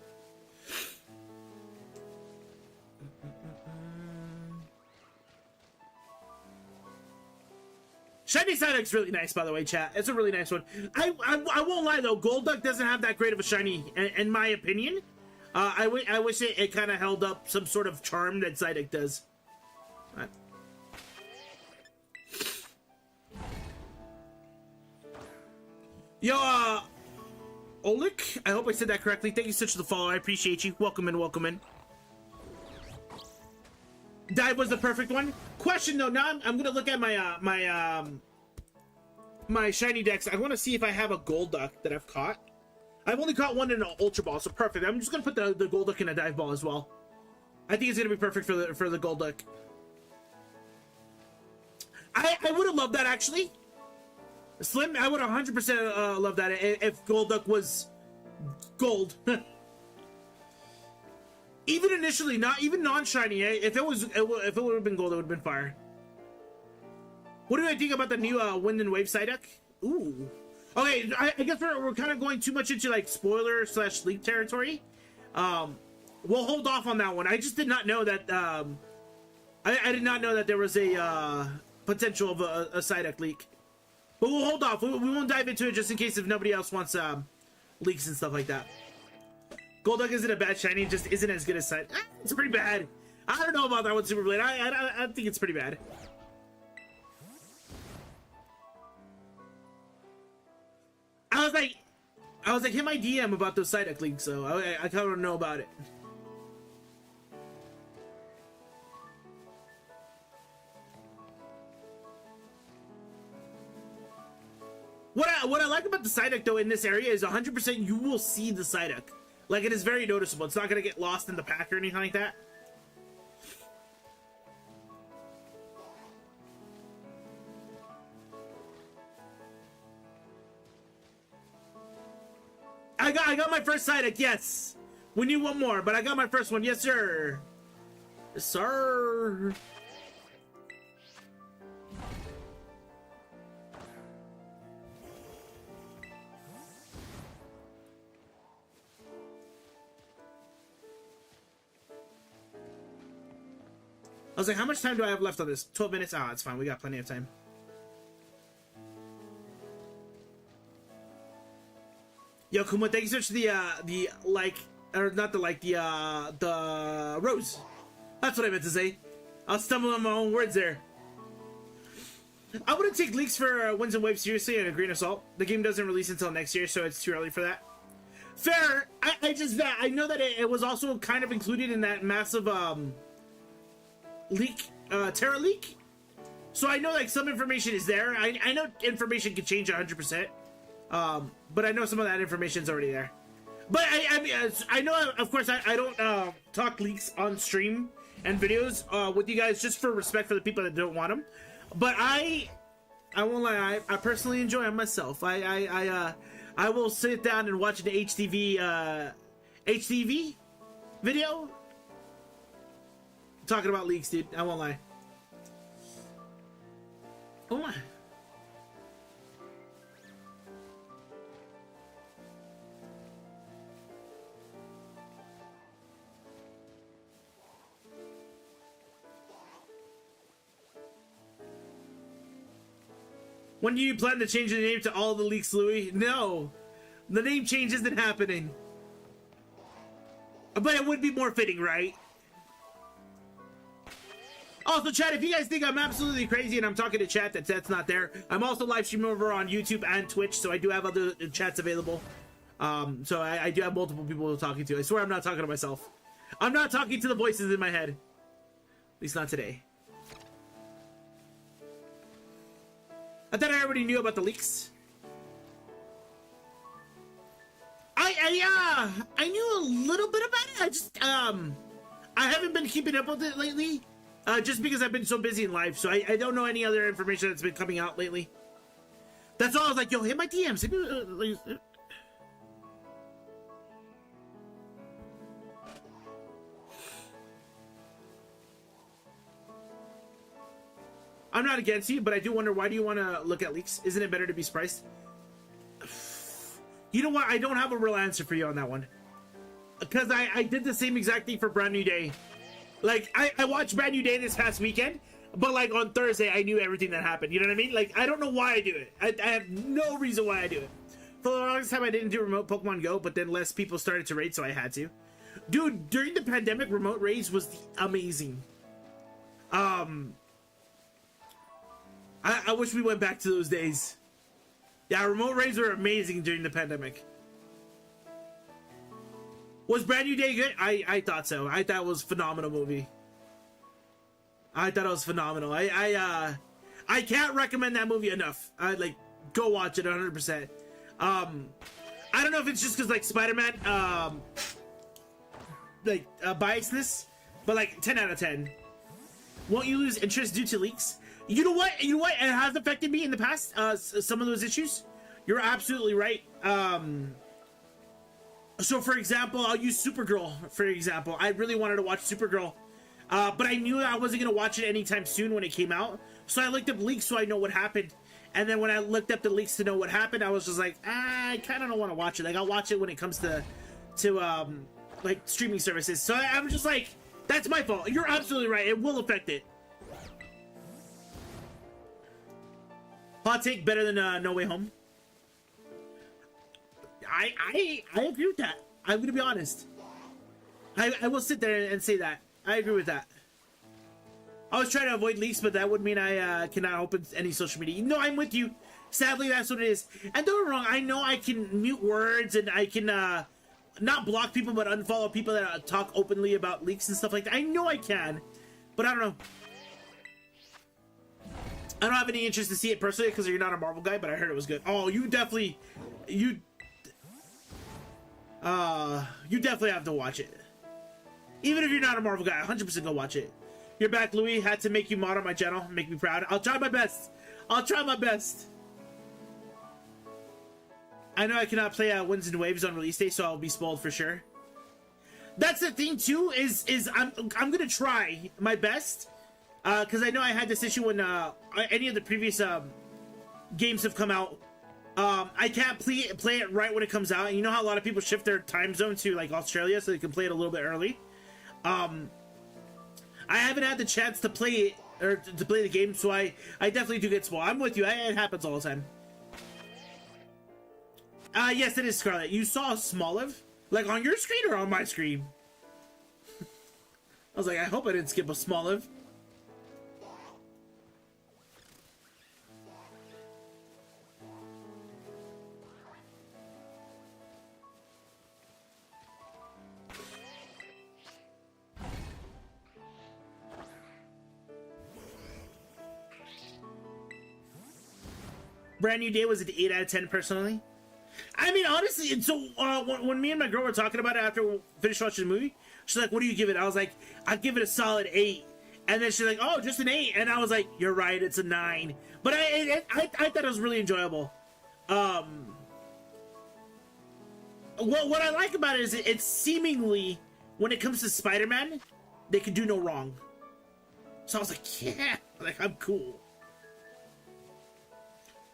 Shiny Psyduck's really nice, by the way, chat. It's a really nice one. I won't lie, though. Golduck doesn't have that great of a shiny, in my opinion. I wish it kind of held up some sort of charm that Psyduck does. Yo, Olik, I hope I said that correctly. Thank you so much for the follow. I appreciate you. Welcome in. Dive was the perfect one. Question though, now I'm gonna look at my my shiny decks. I want to see if I have a Golduck that I've caught. I've only caught one in an Ultra Ball, so perfect. I'm just gonna put the Golduck in a Dive Ball as well. I think it's gonna be perfect for the Golduck. I would have loved that actually. Slim, I would 100% love that if Golduck was gold. Even initially, not even non-shiny. If it would have been gold, it would have been fire. What do I think about the new Wind and Wave Psyduck? Ooh. Okay, I guess we're kind of going too much into like spoiler / leak territory. We'll hold off on that one. I just did not know that. I did not know that there was a potential of a Psyduck leak. But we'll hold off. We won't dive into it just in case if nobody else wants leaks and stuff like that. Golduck isn't a bad shiny, just isn't as good as Psyduck. It's pretty bad. I don't know about that one, Super Blade. I think it's pretty bad. I was like, hit my DM about those Psyduck leaks, so I kind of know about it. What I like about the Psyduck though in this area is 100% you will see the Psyduck. Like, it is very noticeable. It's not gonna get lost in the pack or anything like that. I got my first Psyduck, yes. We need one more, but I got my first one, yes sir. Yes sir. I was like, how much time do I have left on this? 12 minutes? Ah, it's fine. We got plenty of time. Yo, Kuma, thank you so much for the like, or not the like, the rose. That's what I meant to say. I'll stumble on my own words there. I wouldn't take leaks for Winds and Waves seriously and a grain of salt. The game doesn't release until next year, so it's too early for that. Fair. I know that it was also kind of included in that massive, leak, Terra leak. So I know like some information is there. I know information can change 100%. But I know some of that information is already there. But I know, of course, I don't talk leaks on stream and videos with you guys just for respect for the people that don't want them. But I won't lie, I personally enjoy them myself. I will sit down and watch an HTV video talking about leaks, dude. I won't lie. Oh my. When do you plan to change the name to All the Leaks, Louis? No. The name change isn't happening. But it would be more fitting, right? Also, chat, if you guys think I'm absolutely crazy and I'm talking to chat that's not there, I'm also live streaming over on YouTube and Twitch, so I do have other chats available. So I do have multiple people talking to. I swear I'm not talking to myself. I'm not talking to the voices in my head. At least not today. I thought I already knew about the leaks. I knew a little bit about it. I just I haven't been keeping up with it lately. Just because I've been so busy in life, so I don't know any other information that's been coming out lately. That's all. I was like, yo, hit my DMs. I'm not against you, but I do wonder, why do you want to look at leaks? Isn't it better to be surprised? You know what? I don't have a real answer for you on that one. Because I did the same exact thing for Brand New Day. Like, I watched Brand New Day this past weekend, but like on Thursday, I knew everything that happened. You know what I mean? Like, I don't know why I do it. I have no reason why I do it. For the longest time, I didn't do remote Pokemon Go, but then less people started to raid, so I had to. Dude, during the pandemic, remote raids was amazing. I wish we went back to those days. Yeah, remote raids were amazing during the pandemic. Was Brand New Day good? I thought so. I thought it was a phenomenal movie. I thought it was phenomenal. I can't recommend that movie enough. Like, go watch it 100%. I don't know if it's just because, like, Spider-Man, biasness, but like 10 out of 10. Won't you lose interest due to leaks? You know what? You know what? It has affected me in the past. Some of those issues. You're absolutely right. So, for example, I'll use Supergirl, for example. I really wanted to watch Supergirl, but I knew I wasn't going to watch it anytime soon when it came out. So I looked up leaks so I know what happened. And then when I looked up the leaks to know what happened, I was just like, I kind of don't want to watch it. Like, I'll watch it when it comes to like, streaming services. So I'm just like, that's my fault. You're absolutely right. It will affect it. Hot take, better than No Way Home. I agree with that. I'm gonna be honest. I will sit there and say that. I agree with that. I was trying to avoid leaks, but that would mean I cannot open any social media. No, I'm with you. Sadly, that's what it is. And don't get me wrong, I know I can mute words and I can not block people, but unfollow people that talk openly about leaks and stuff like that. I know I can, but I don't know. I don't have any interest to see it personally because you're not a Marvel guy, but I heard it was good. Oh, you definitely have to watch it. Even if you're not a Marvel guy, 100% go watch it. You're back, Louis. Had to make you mod on my channel. Make me proud. I'll try my best. I'll try my best. I know I cannot play Winds and Waves on release day, so I'll be spoiled for sure. That's the thing too. Is I'm gonna try my best. Because I know I had this issue when any of the previous games have come out. I can't play it right when it comes out. And you know how a lot of people shift their time zone to like Australia so they can play it a little bit early. I haven't had the chance to play it or to play the game, so I definitely do get spoiled. I'm with you. It happens all the time. Yes, it is Scarlet. You saw Smoliv? Like on your screen or on my screen? I was like, I hope I didn't skip a Smoliv. Brand New Day was an 8 out of 10 personally. I mean, honestly, and so when me and my girl were talking about it after we finished watching the movie, she's like, what do you give it? I was like, I'd give it a solid 8. And then she's like, oh, just an 8. And I was like, you're right, it's a 9. But I thought it was really enjoyable. What I like about it is it's seemingly, when it comes to Spider-Man, they can do no wrong. So I was like, yeah, like, I'm cool.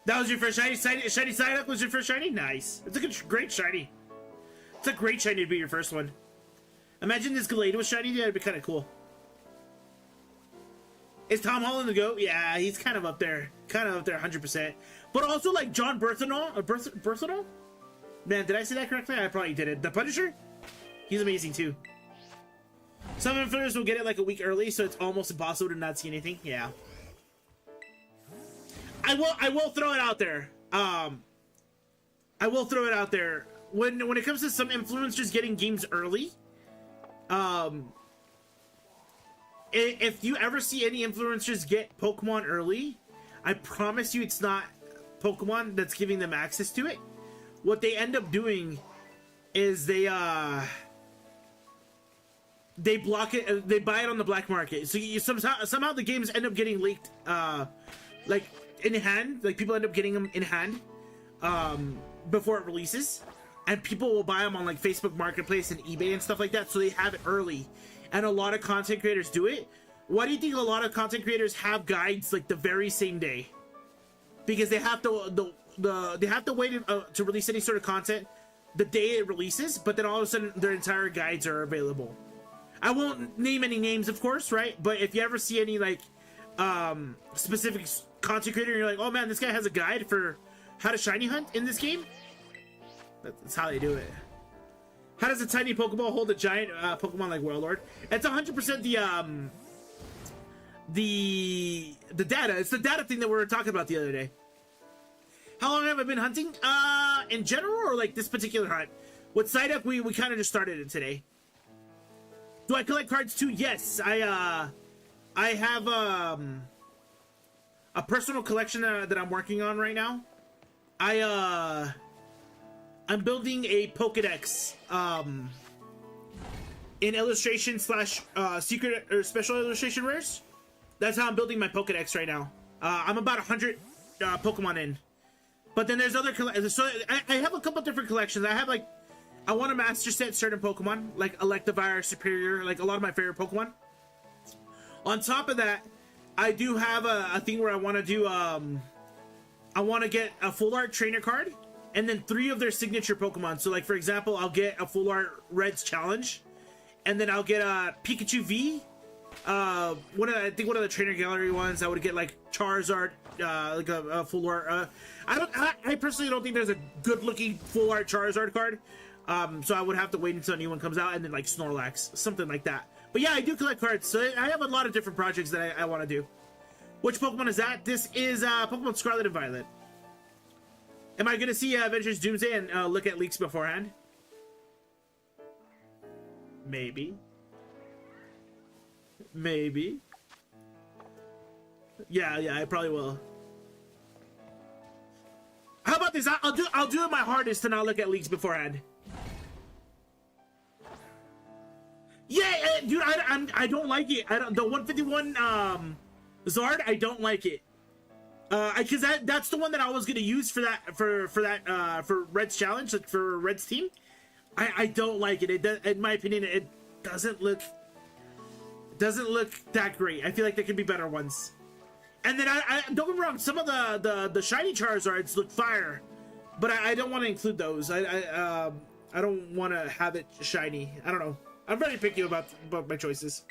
That was your first shiny Psyduck was your first shiny? Nice. It's a great shiny. It's a great shiny to be your first one. Imagine this Gallade was shiny. That'd be kind of cool. Is Tom Holland the GOAT? Yeah, he's kind of up there. 100%. But also like John Berthenol? Berthenol? Man, did I say that correctly? I probably did it. The Punisher? He's amazing too. Some influencers will get it like a week early, so it's almost impossible to not see anything. Yeah. I will throw it out there. I will throw it out there. When it comes to some influencers getting games early, if you ever see any influencers get Pokemon early, I promise you it's not Pokemon that's giving them access to it. What they end up doing is they block it, they buy it on the black market. So somehow the games end up getting leaked, like in hand, like people end up getting them in hand before it releases, and people will buy them on like Facebook Marketplace and eBay and stuff like that, so they have it early. And a lot of content creators do it. Why do you think a lot of content creators have guides like the very same day? Because they have to they have to wait to release any sort of content the day it releases, but then all of a sudden their entire guides are available. I won't name any names, of course, right? But if you ever see any like specific content creator and you're like, oh man, this guy has a guide for how to shiny hunt in this game, that's how they do it. How does a tiny Pokeball hold a giant Pokemon like Warlord? It's 100% the data. It's the data thing that we were talking about the other day. How long have I been hunting? In general, or like this particular hunt? With Psyduck, we kind of just started it today. Do I collect cards too? Yes, I have a personal collection that I'm working on right now. I'm building a Pokedex in illustration slash secret or special illustration rares. That's how I'm building my Pokedex right now. I'm about 100 Pokemon in. But then there's other so I have a couple different collections. I want to master set certain Pokemon, like Electivire, Superior, like a lot of my favorite Pokemon. On top of that, I do have a thing where I want to do I want to get a full art trainer card and then 3 of their signature Pokemon. So like for example, I'll get a full art Red's Challenge, and then I'll get a Pikachu V. I think one of the trainer gallery ones I would get like Charizard, like a full art. I personally don't think there's a good looking full art Charizard card. So I would have to wait until a new one comes out, and then like Snorlax, something like that. But yeah, I do collect cards, so I have a lot of different projects that I want to do. Which Pokemon is that? This is Pokemon Scarlet and Violet. Am I going to see Avengers Doomsday and look at leaks beforehand? Maybe. Maybe. Yeah, I probably will. How about this? I'll do it my hardest to not look at leaks beforehand. Yeah, dude, I don't like it. The 151 Zard, I don't like it. Because that's the one that I was gonna use for Red's challenge, like for Red's team. I don't like it. In my opinion, it doesn't look that great. I feel like there could be better ones. And then I don't get me wrong, some of the shiny Charizards look fire, but I don't want to include those. I don't want to have it shiny. I don't know. I'm very picky about my choices.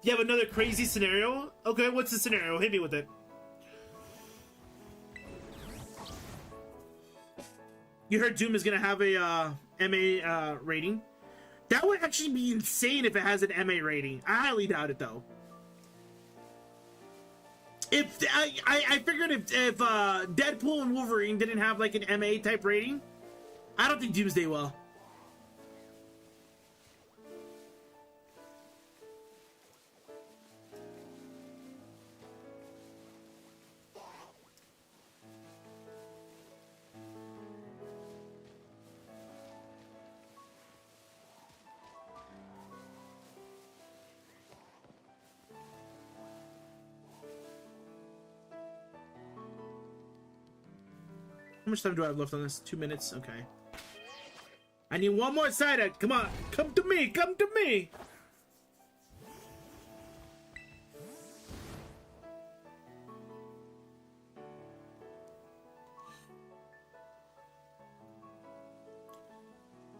You have another crazy scenario? Okay, what's the scenario? Hit me with it. You heard Doom is gonna have a MA rating. That would actually be insane if it has an MA rating. I highly doubt it though. If I figured if Deadpool and Wolverine didn't have like an MA type rating, I don't think Doomsday will. How much time do I have left on this? 2 minutes? Okay. I need one more side. Come on. Come to me. Come to me.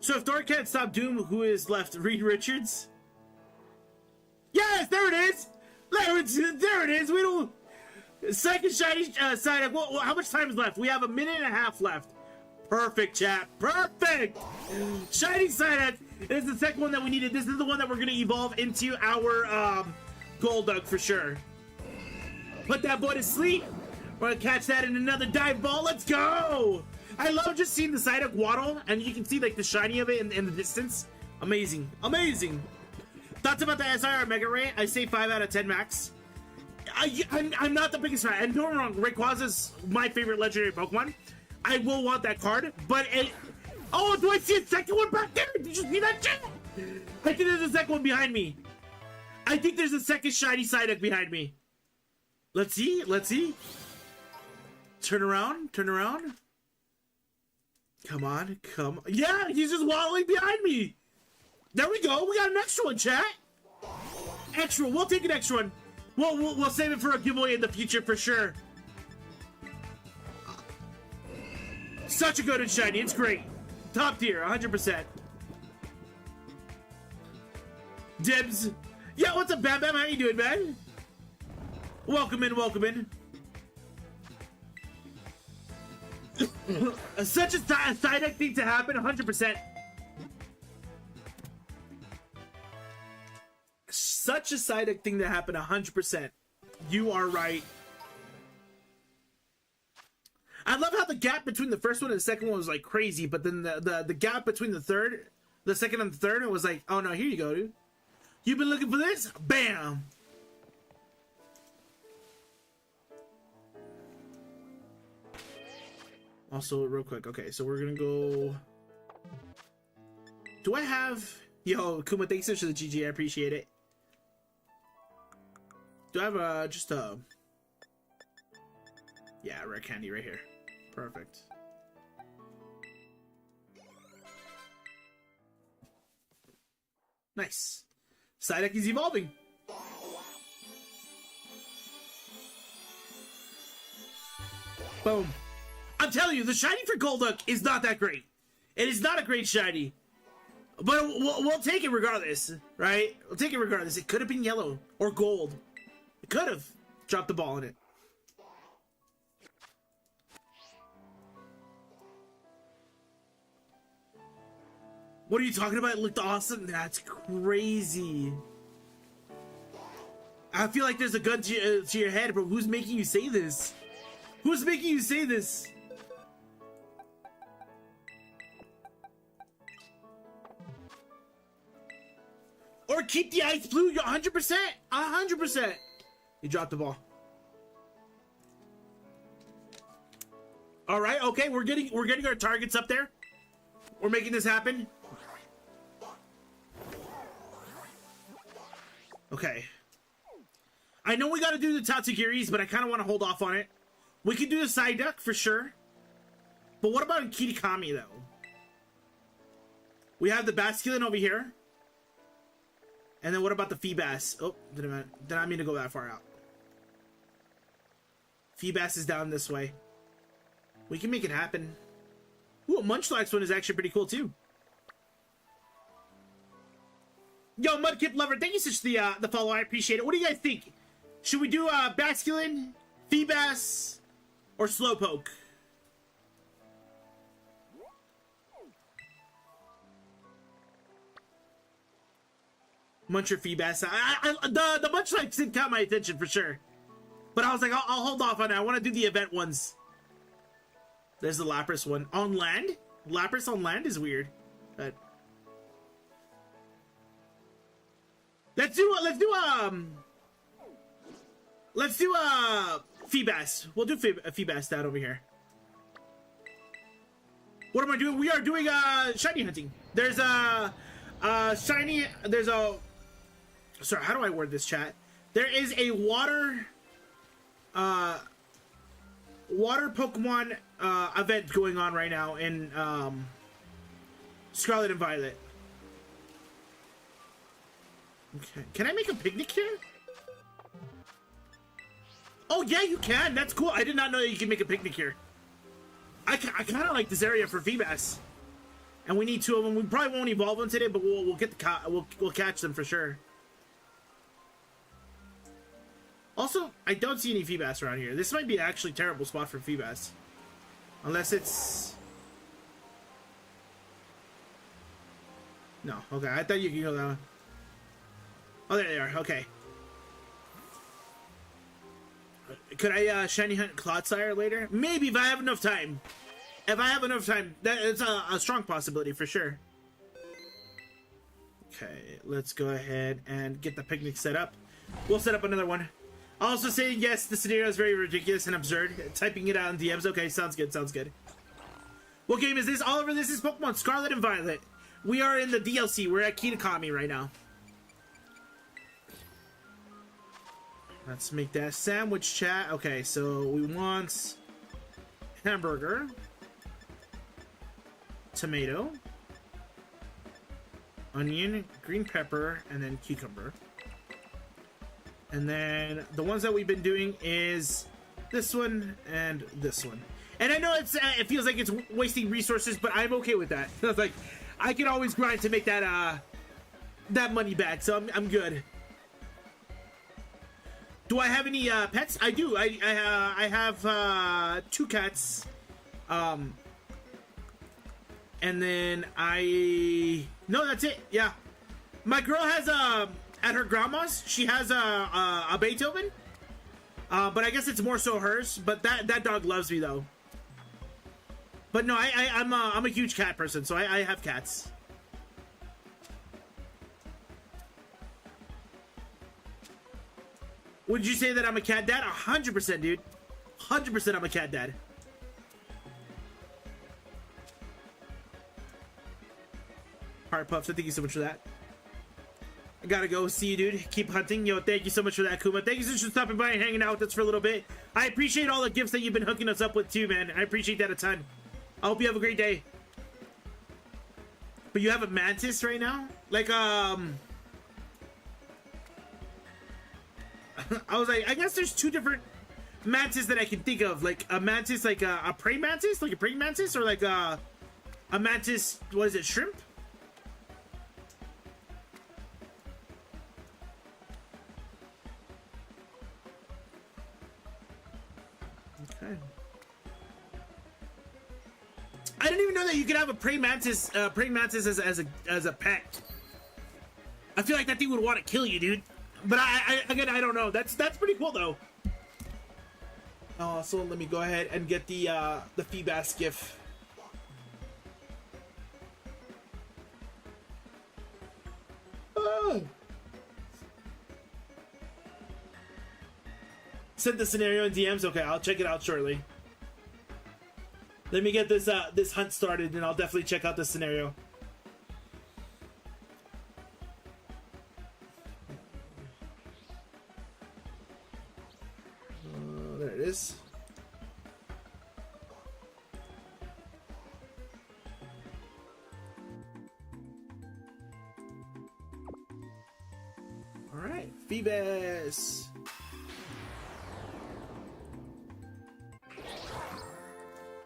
So if Thor can't stop Doom, who is left? Reed Richards? Yes, there it is. There it is. We don't... Second shiny side. Well, how much time is left? We have a minute and a half left. Perfect, chat. Perfect! Shiny Psyduck is the second one that we needed. This is the one that we're going to evolve into our Golduck for sure. Put that boy to sleep. We're going to catch that in another dive ball. Let's go! I love just seeing the Psyduck waddle, and you can see like the shiny of it in the distance. Amazing. Amazing. Thoughts about the SR Mega Ray? I say 5 out of 10 max. I'm not the biggest fan. And don't get me wrong, Rayquaza's my favorite legendary Pokemon. I will want that card, but it... Oh, do I see a second one back there? Did you see that shit? I think there's a second one behind me. I think there's a second shiny Psyduck behind me. Let's see. Let's see. Turn around. Turn around. Come on. Come on. Yeah, he's just waddling behind me. There we go. We got an extra one, chat. Extra. We'll take an extra one. We'll save it for a giveaway in the future for sure. Such a good and shiny. It's great. Top tier, 100%. Dibs. Yeah, what's up, Bam Bam? How you doing, man? Welcome in, welcome in. Such a Psyduck thing to happen, 100%. Such a Psyduck thing to happen, 100%. You are right. I love how the gap between the first one and the second one was like crazy, but then the gap between the second and the third, it was like, oh no, here you go, dude. You've been looking for this? Bam! Also, real quick, okay, so we're gonna go... Do I have... Yo, Kuma, thanks so much for the GG, I appreciate it. Do I have just a... Yeah, rare candy right here. Perfect. Nice. Psyduck is evolving. Boom. I'm telling you, the shiny for Golduck is not that great. It is not a great shiny. But we'll take it regardless, right? We'll take it regardless. It could have been yellow or gold. It could have dropped the ball in it. What are you talking about? It looked awesome. That's crazy. I feel like there's a gun to your head, bro. Who's making you say this? Who's making you say this? Or keep the ice blue. 100%. 100%. You dropped the ball. All right. Okay. We're getting our targets up there. We're making this happen. Okay. I know we got to do the Tatsugiris, but I kind of want to hold off on it. We can do the Psyduck for sure. But what about Kitakami, though? We have the Basculin over here. And then what about the Feebas? Oh, did I mean to go that far out? Feebas is down this way. We can make it happen. Ooh, a Munchlax one is actually pretty cool, too. Yo, Mudkip Lover, thank you so much for the follow. I appreciate it. What do you guys think? Should we do Basculin, Feebas, or Slowpoke? Muncher Feebas. The Munchlax did caught my attention for sure. But I was like, I'll hold off on it. I want to do the event ones. There's the Lapras one. On land? Lapras on land is weird. But... Let's do Feebas. We'll do Feebas down over here. What am I doing? We are doing shiny hunting. There's a shiny. There's a. Sorry, how do I word this, chat? There is a water Pokemon event going on right now in Scarlet and Violet. Okay. Can I make a picnic here? Oh, yeah, you can. That's cool. I did not know that you can make a picnic here. I kind of like this area for Feebas. And we need 2 of them. We probably won't evolve them today, but we'll get we'll catch them for sure. Also, I don't see any Feebas around here. This might be actually a terrible spot for Feebas. Unless it's... No. Okay, I thought you could go that one. Oh, there they are. Okay. Could I shiny hunt Clodsire later? Maybe if I have enough time. If I have enough time, it's a strong possibility for sure. Okay, let's go ahead and get the picnic set up. We'll set up another one. Also saying yes, the scenario is very ridiculous and absurd. Typing it out in DMs. Okay, sounds good, sounds good. What game is this? Oliver, this is Pokemon Scarlet and Violet. We are in the DLC. We're at Kitakami right now. Let's make that sandwich, chat. Okay, so we want hamburger, tomato, onion, green pepper, and then cucumber. And then the ones that we've been doing is this one and this one. And I know it feels like it's wasting resources, but I'm okay with that. It's like I can always grind to make that that money back, so I'm good. Do I have any pets? I do. I have 2 cats. And then no, that's it. Yeah, my girl has at her grandma's. She has a Beethoven. But I guess it's more so hers. But that dog loves me though. But no, I'm a huge cat person, so I have cats. Would you say that I'm a cat dad? 100%, dude. 100% I'm a cat dad. Heart Puffs, thank you so much for that. I gotta go. See you, dude. Keep hunting. Yo, thank you so much for that, Kuma. Thank you so much for stopping by and hanging out with us for a little bit. I appreciate all the gifts that you've been hooking us up with, too, man. I appreciate that a ton. I hope you have a great day. But you have a mantis right now? Like, I was like, I guess there's 2 different mantis that I can think of. Like a mantis, like a praying mantis, like a praying mantis, or like a mantis. What is it? Shrimp? Okay. I didn't even know that you could have a praying mantis as a pet. I feel like that thing would want to kill you, dude. But again, I don't know. That's pretty cool though. So let me go ahead and get the Feebas GIF. Oh. Send the scenario in DMs. Okay, I'll check it out shortly. Let me get this this hunt started, and I'll definitely check out this scenario. There it is. All right, Phoebus.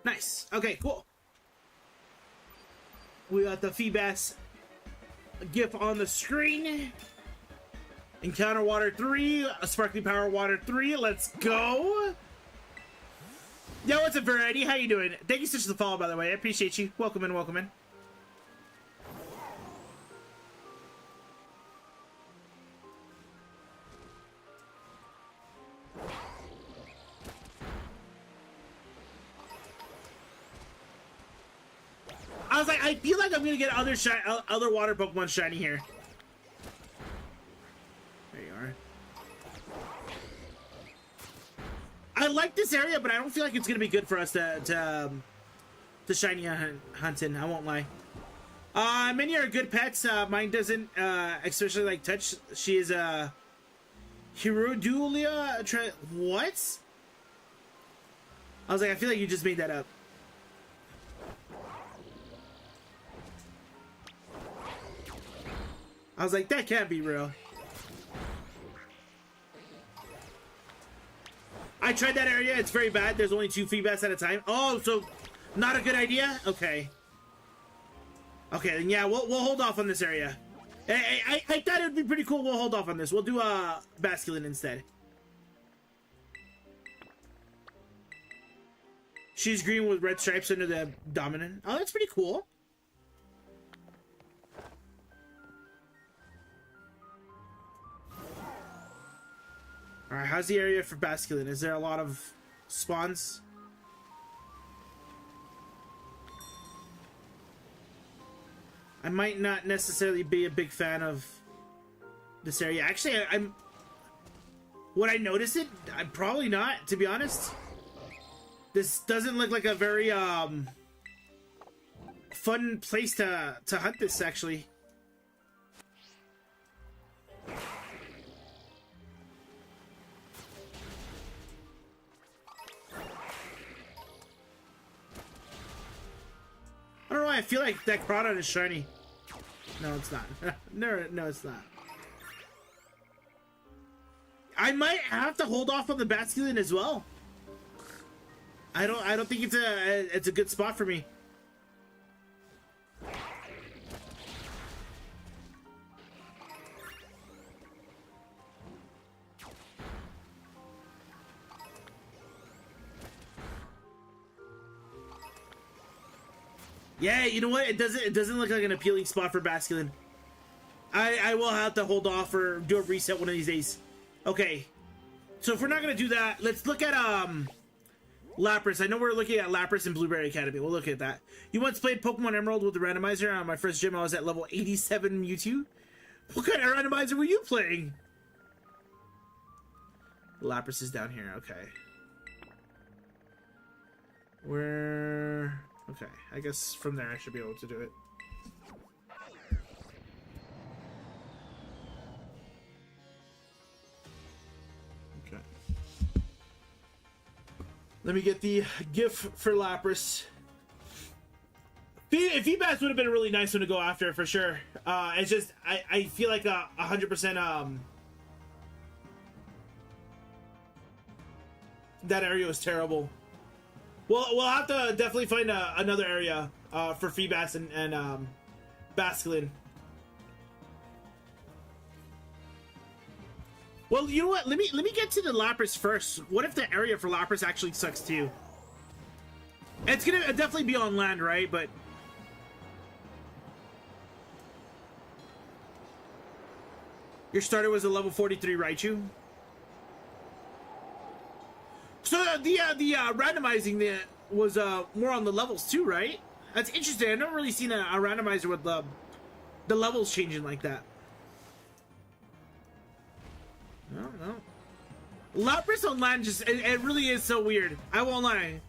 Nice. Okay, cool. We got the Feebas GIF on the screen. Encounter Water 3, a Sparkly Power Water 3. Let's go. Yo, what's up, Variety? How you doing? Thank you so much for the follow, by the way. I appreciate you. Welcome in, welcome in. I was like, I feel like I'm gonna get other water Pokemon shiny here. There you are. I like this area, but I don't feel like it's gonna be good for us to shiny hunt in. I won't lie. Many are good pets. Mine doesn't, especially like Touch. She is a Hirudulia. What? I was like, I feel like you just made that up. I was like, that can't be real. I tried that area. It's very bad. There's only 2 Feebas at a time. Oh, so not a good idea? Okay. Okay, then yeah, we'll hold off on this area. I thought it would be pretty cool. We'll hold off on this. We'll do a Basculin instead. She's green with red stripes under the dominant. Oh, that's pretty cool. How's the area for Basculin? Is there a lot of spawns? I might not necessarily be a big fan of this area. Actually, I'm... Would I notice it? I'm probably not, to be honest. This doesn't look like a very, fun place to hunt this, actually. I don't know why I feel like that Crawdon is shiny. No, it's not. No, it's not. I might have to hold off on the Basculin as well. I don't think it's a good spot for me. Yeah, you know what? It doesn't look like an appealing spot for Basculin. I will have to hold off or do a reset one of these days. Okay. So if we're not gonna do that, let's look at Lapras. I know we're looking at Lapras and Blueberry Academy. We'll look at that. You once played Pokemon Emerald with the randomizer. On my first gym, I was at level 87 Mewtwo. What kind of randomizer were you playing? Lapras is down here. Okay. Okay, I guess from there I should be able to do it. Okay. Let me get the GIF for Lapras. Feedbacks would have been a really nice one to go after for sure. It's just I feel like 100% that area was terrible. We'll have to definitely find another area for Feebas and Basculin. Well, you know what? Let me get to the Lapras first. What if the area for Lapras actually sucks too? It's gonna definitely be on land, right? But your starter was a level 43 Raichu. So the randomizing was more on the levels too, right? That's interesting. I've never really seen a randomizer with the levels changing like that. No. Lapras on land it really is so weird. I won't lie.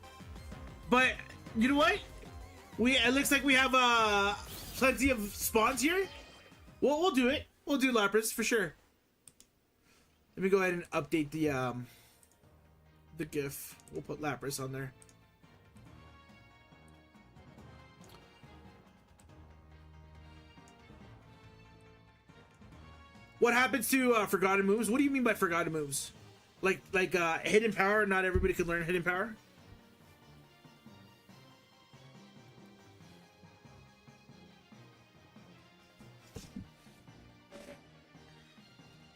But you know what? It looks like we have plenty of spawns here. Well, we'll do it. We'll do Lapras for sure. Let me go ahead and update the GIF. We'll put Lapras on there. What happens to forgotten moves? What do you mean by forgotten moves? Like hidden power? Not everybody can learn hidden power?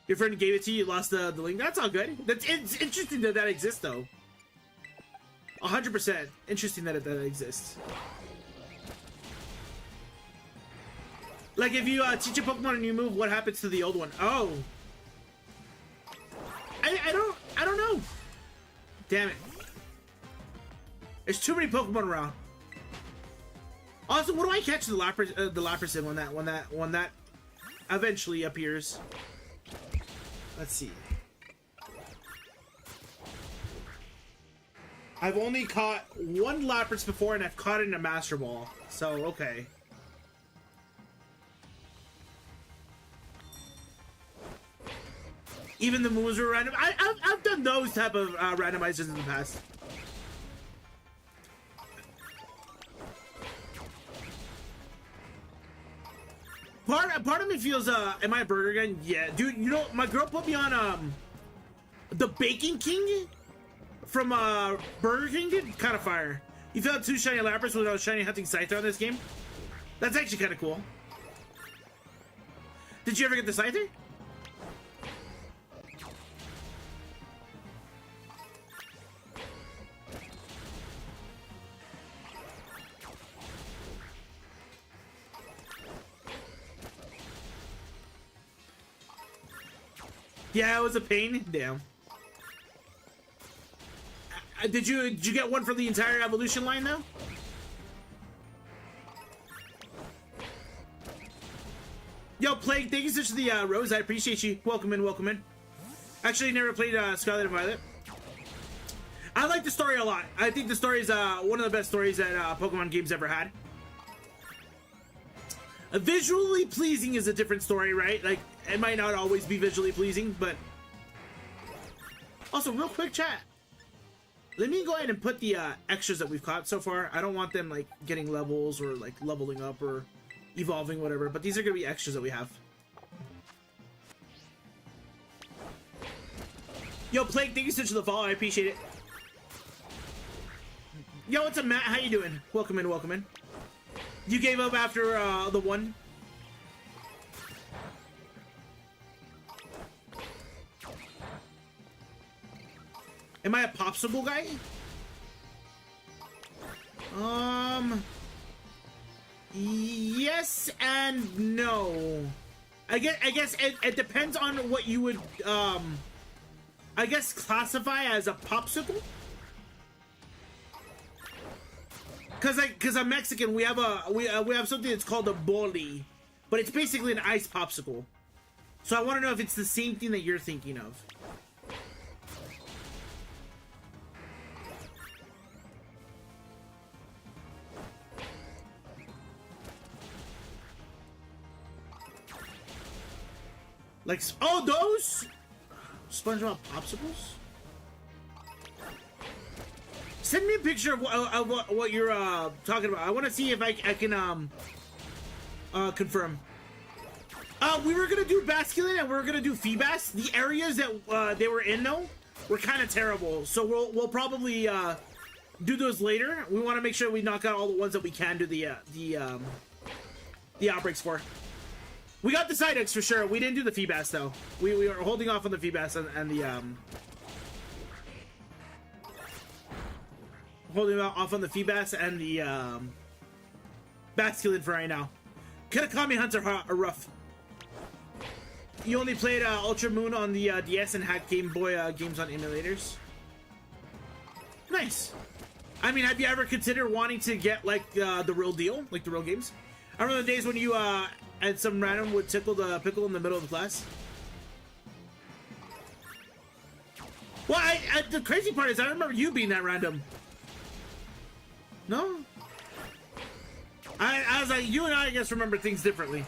Your friend gave it to you, you lost the link. That's all good. It's interesting that exists, though. 100% interesting that that exists. Like, if you teach a Pokemon a new move, what happens to the old one? Oh. I don't know. Damn it. There's too many Pokemon around. Also, what do I catch the Lapras in when that eventually appears? Let's see. I've only caught one Lapras before, and I've caught it in a Master Ball. So, okay. Even the moves were random. I've done those type of randomizers in the past. Part of me feels, am I a burger again? Yeah, dude, you know, my girl put me on, the Bacon King from, Burger King, dude, kind of fire. You found 2 shiny Lapras without a shiny hunting Scyther on this game? That's actually kind of cool. Did you ever get the Scyther? Yeah, it was a pain. Damn. did you get one for the entire evolution line though? Yo, Plague, thank you so much for the rose. I appreciate you. Welcome in, welcome in. Actually, never played Scarlet and Violet. I like the story a lot. I think the story is one of the best stories that Pokemon games ever had. Visually pleasing is a different story, right? Like, it might not always be visually pleasing, but... Also, real quick, chat. Let me go ahead and put the extras that we've caught so far. I don't want them, like, getting levels or, like, leveling up or evolving, whatever. But these are going to be extras that we have. Yo, Plague, thank you so much for the follow. I appreciate it. Yo, what's up, Matt? How you doing? Welcome in, welcome in. You gave up after the one? Am I a popsicle guy? Yes and no. I guess it depends on what you would I guess classify as a popsicle. Cause I'm Mexican, we have something that's called a boli, but it's basically an ice popsicle. So I want to know if it's the same thing that you're thinking of. Like, oh, those SpongeBob popsicles. Send me a picture of what you're talking about. I want to see if I can confirm. We were gonna do Basculin and we were gonna do Feebas. The areas that they were in though were kind of terrible, so we'll probably do those later. We want to make sure we knock out all the ones that we can do the outbreaks for. We got the Psyducks for sure. We didn't do the Feebas though. We are holding off on the Feebas and the holding off on the Feebas and the Basculin for right now. Kitakami Hunter are rough. You only played Ultra Moon on the DS and had Game Boy games on emulators. Nice. I mean, have you ever considered wanting to get like the real deal, like the real games? I remember the days when you and some random would tickle the pickle in the middle of the class. Well, the crazy part is I remember you being that random. No? I was like, you and I guess remember things differently.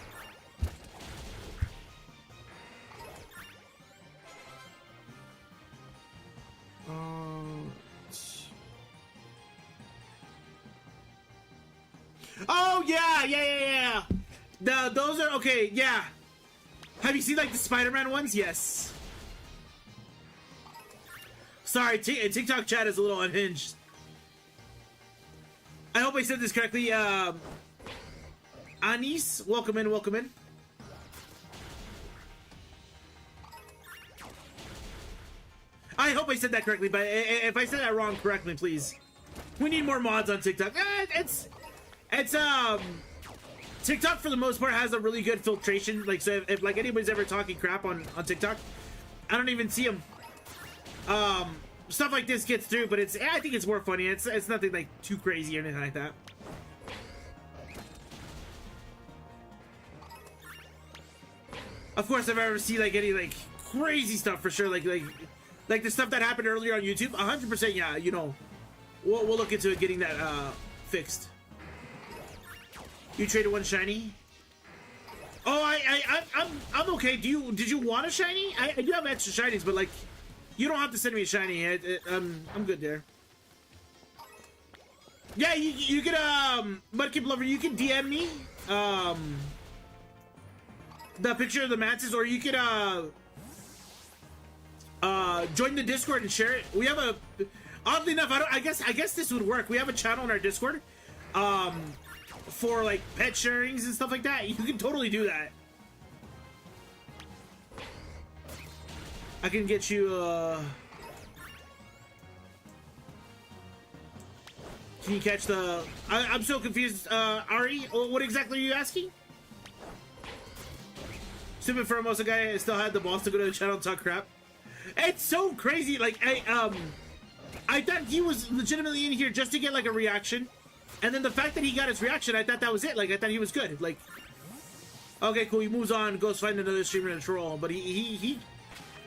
Oh, yeah. Those are, okay, yeah. Have you seen, like, the Spider-Man ones? Yes. Sorry, TikTok chat is a little unhinged. I hope I said this correctly. Anis, welcome in, welcome in. I hope I said that correctly, but if I said that wrong, correct me, please. We need more mods on TikTok. It's TikTok for the most part has a really good filtration. Like, so if like anybody's ever talking crap on TikTok, I don't even see them. Stuff like this gets through, but I think it's more funny. It's nothing like too crazy or anything like that. Of course, if I ever see like any like crazy stuff for sure, like the stuff that happened earlier on YouTube, 100%, yeah, you know, we'll look into getting that fixed. You traded one shiny. Oh, I'm okay. Did you want a shiny? I do have extra shinies, but like, you don't have to send me a shiny. I'm good there. Yeah, you could Mudkip Lover, you can DM me the picture of the Mantis, or you could join the Discord and share it. We have a, oddly enough, I guess this would work. We have a channel in our Discord for like pet sharings and stuff like that. You can totally do that. I can get you can you catch the I'm so confused, Ari, what exactly are you asking? Stupid Formosa guy still had the balls to go to the channel and talk crap. It's so crazy. Like I I thought he was legitimately in here just to get like a reaction. And then the fact that he got his reaction, I thought that was it. Like, I thought he was good. Like, okay, cool. He moves on, goes find another streamer and troll. But he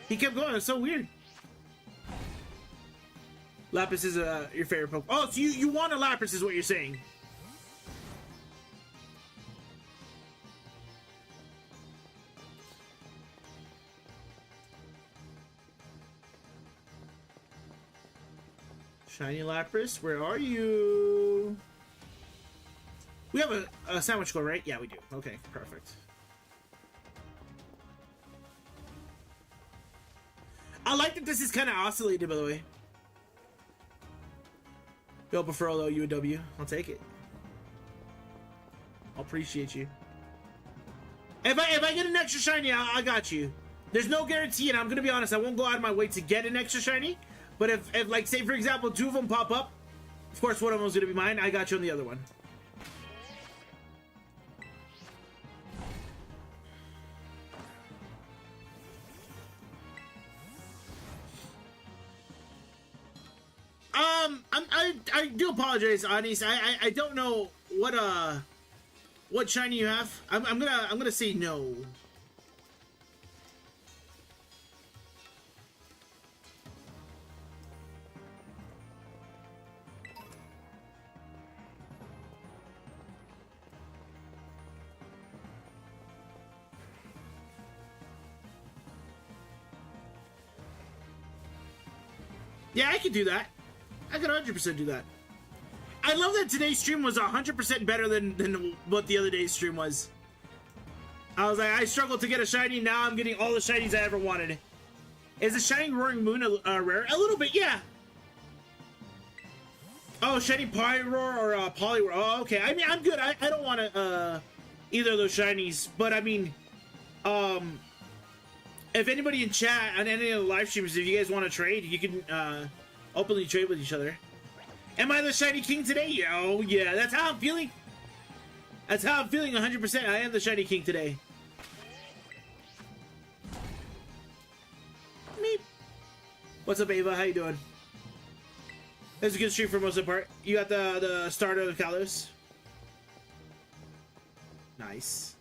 kept going. It's so weird. Lapis is your favorite Pokemon. Oh, so you want a Lapis is what you're saying. Shiny Lapras, where are you? We have a sandwich core, right? Yeah, we do. Okay, perfect. I like that this is kind of oscillated, by the way. Yo, prefer though, UW. I'll take it. I'll appreciate you. If I get an extra shiny, I got you. There's no guarantee, and I'm gonna be honest, I won't go out of my way to get an extra shiny. But if like, say for example, 2 of them pop up, of course one of them is gonna be mine. I got you on the other one. I do apologize, Anis. I don't know what shiny you have. I'm gonna say no. Yeah, I could do that. I could 100% do that. I love that today's stream was 100% better than what the other day's stream was. I was like, I struggled to get a shiny, now I'm getting all the shinies I ever wanted. Is the Shining Roaring Moon rare? A little bit, yeah. Oh, Shiny Pyroar or Poliwhirl. Oh, okay. I mean, I'm good. I don't want to, either of those shinies. But, I mean, if anybody in chat on any of the live streams, if you guys want to trade, you can openly trade with each other. Am I the Shiny King today? Oh, yeah. That's how I'm feeling. That's how I'm feeling 100%. I am the Shiny King today. Meep. What's up, Ava? How you doing? It was a good stream for most of the part. You got the starter of Kalos. Nice.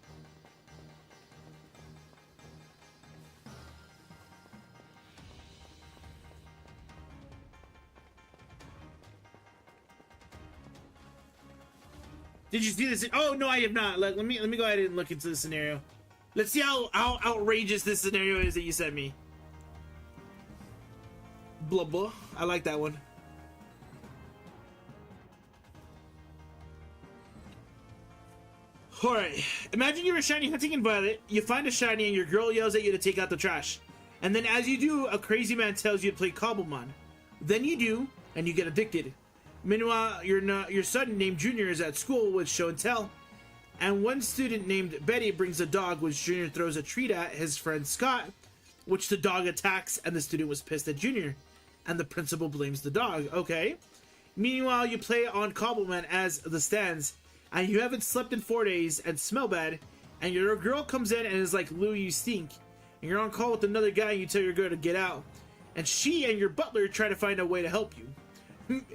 Did you see this? Oh no, I have not. Let me go ahead and look into the scenario. Let's see how outrageous this scenario is that you sent me. Blah blah. I like that one. Alright. Imagine you're a shiny hunting in Violet, you find a shiny and your girl yells at you to take out the trash. And then as you do, a crazy man tells you to play Cobblemon. Then you do, and you get addicted. Meanwhile, your son named Junior is at school with show and tell. And one student named Betty brings a dog which Junior throws a treat at his friend Scott, which the dog attacks, and the student was pissed at Junior. And the principal blames the dog. Okay. Meanwhile, you play on Cobblemon as the stands, and you haven't slept in 4 days and smell bad, and your girl comes in and is like, Lou, you stink. And you're on call with another guy and you tell your girl to get out. And she and your butler try to find a way to help you.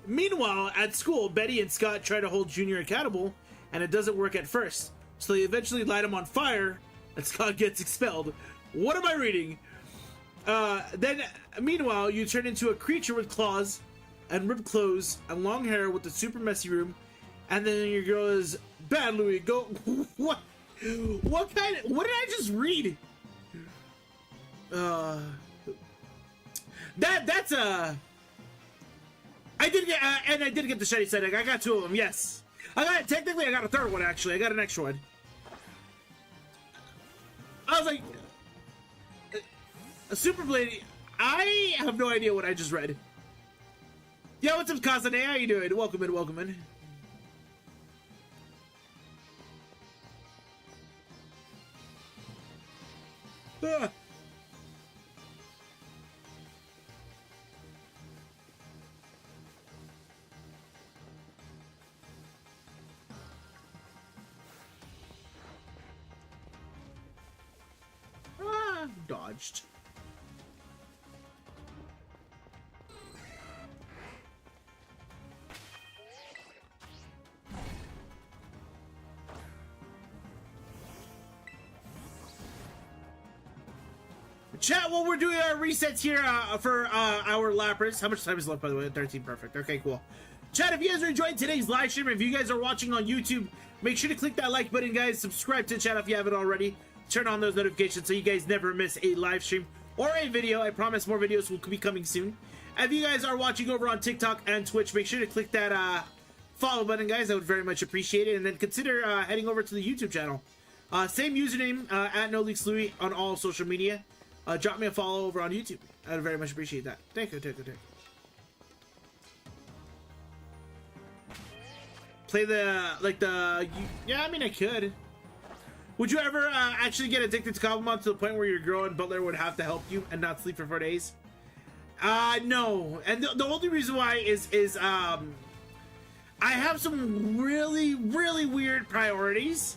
Meanwhile, at school, Betty and Scott try to hold Junior accountable, and it doesn't work at first. So they eventually light him on fire, and Scott gets expelled. What am I reading? Then, meanwhile, you turn into a creature with claws, and ripped clothes, and long hair with a super messy room, and then your girl is, bad Louie, go, what? What kind of, what did I just read? That's I did get, and I did get the shiny setting. I got 2 of them, yes. Technically I got a 3rd one, actually. I got an extra one. I was like, a Super Blade, I have no idea what I just read. Yo, what's up, Kazane? How you doing? Welcome in, welcome in. Ah. Dodged. Chat, while we're doing our resets here for our Lapras. How much time is left, by the way? 13, perfect. Okay, cool. Chat, if you guys are enjoying today's live stream, if you guys are watching on YouTube, make sure to click that like button, guys. Subscribe to the channel if you haven't already. Turn on those notifications so you guys never miss a live stream or a video. I promise more videos will be coming soon. If you guys are watching over on TikTok and Twitch, make sure to click that follow button, guys. I would very much appreciate it. And then consider heading over to the YouTube channel. Same username at NoLeaksLouis on all social media. Drop me a follow over on YouTube. I would very much appreciate that. Thank you. Play yeah, I mean, I could. Would you ever actually get addicted to Cobblemon to the point where your girl and butler would have to help you and not sleep for 4 days? No. And the only reason why is I have some really weird priorities.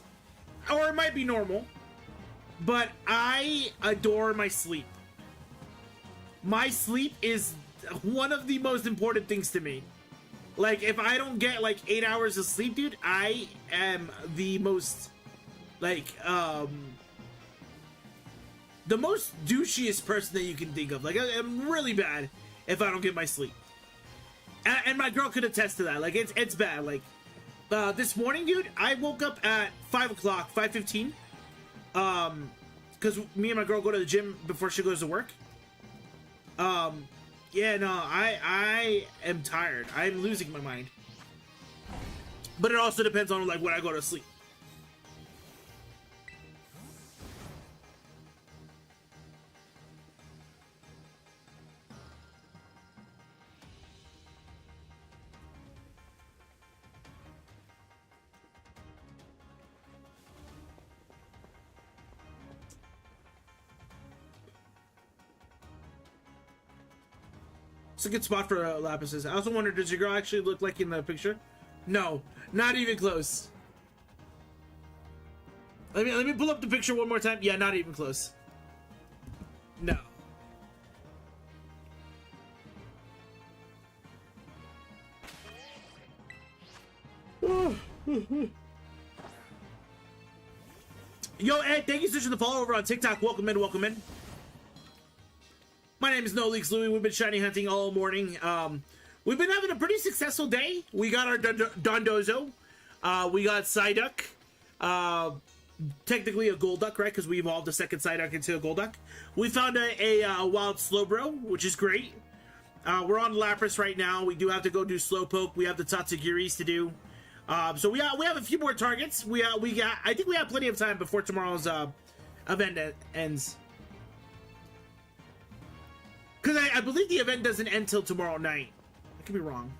Or it might be normal. But I adore my sleep. My sleep is one of the most important things to me. Like, if I don't get, like, 8 hours of sleep, dude, I am the most, like, the most douchiest person that you can think of. Like, I'm really bad if I don't get my sleep. And my girl could attest to that. Like, it's bad. Like, this morning, dude, I woke up at 5 o'clock, 5:15. Because me and my girl go to the gym before she goes to work. Yeah, no, I am tired. I'm losing my mind. But it also depends on, like, when I go to sleep. It's a good spot for Lapises. I also wonder, does your girl actually look like in the picture? No, not even close. Let me pull up the picture one more time. Yeah, not even close. No. Yo, Ed, thank you so much for the follow over on TikTok. Welcome in, welcome in. My name is NoLeaksLouis. We've been shiny hunting all morning. We've been having a pretty successful day. We got our Dondozo. We got Psyduck. Technically a Golduck, right? Because we evolved a second Psyduck into a Golduck. We found a wild Slowbro, which is great. We're on Lapras right now. We do have to go do Slowpoke. We have the Tatsugiris to do. So we have a few more targets. I think we have plenty of time before tomorrow's event ends. Because I believe the event doesn't end till tomorrow night. I could be wrong.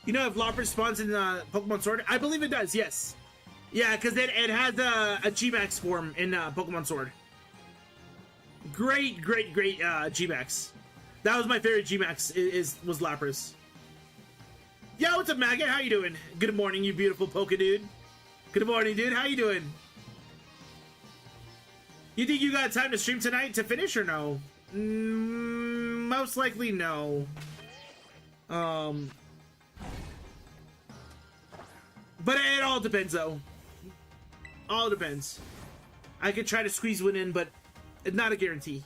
You know if Lapras spawns in Pokemon Sword? I believe it does, yes. Yeah, because it has a G-Max form in Pokemon Sword. Great G-Max. That was my favorite G-Max, was Lapras. Yo, what's up, Maggot? How you doing? Good morning, you beautiful Poke dude. Good morning, dude. How you doing? You think you got time to stream tonight to finish or no? Most likely no. But it all depends, though. All depends. I could try to squeeze one in, but it's not a guarantee.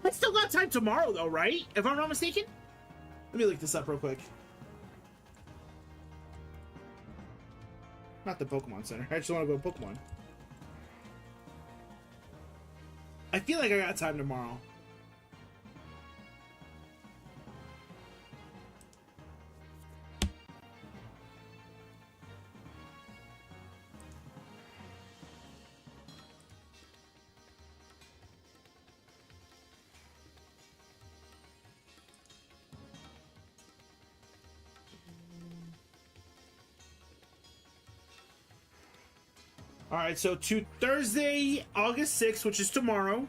I still got time tomorrow, though, right? If I'm not mistaken? Let me look this up real quick. Not the Pokemon Center. I just want to go Pokemon. I feel like I got time tomorrow. Alright, so to Thursday, August 6th, which is tomorrow,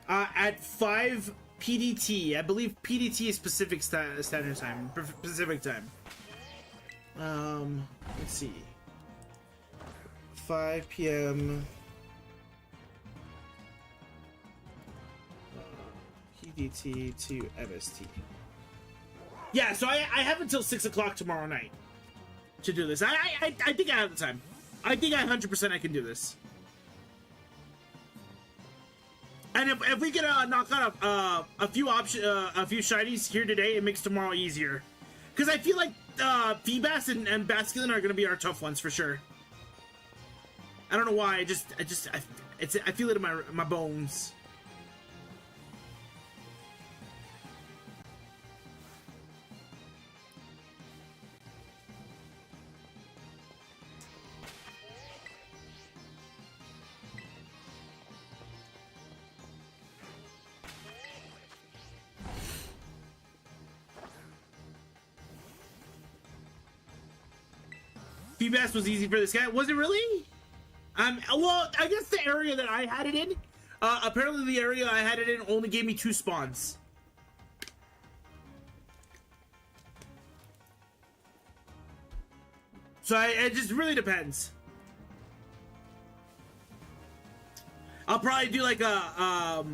at 5 PDT. I believe PDT is Pacific Standard Time. Pacific Time. Let's see. 5 p.m. PDT to MST. Yeah, so I have until 6 o'clock tomorrow night to do this. I think I have the time. I think 100% I can do this. And if we can knock out a few shinies here today, it makes tomorrow easier. Because I feel like Feebas and Basculin are going to be our tough ones for sure. I don't know why. I feel it in my bones. Feebas was easy for this guy. Was it really? Well, I guess the area that I had it in, apparently the area I had it in only gave me 2 spawns. So it just really depends. I'll probably do like a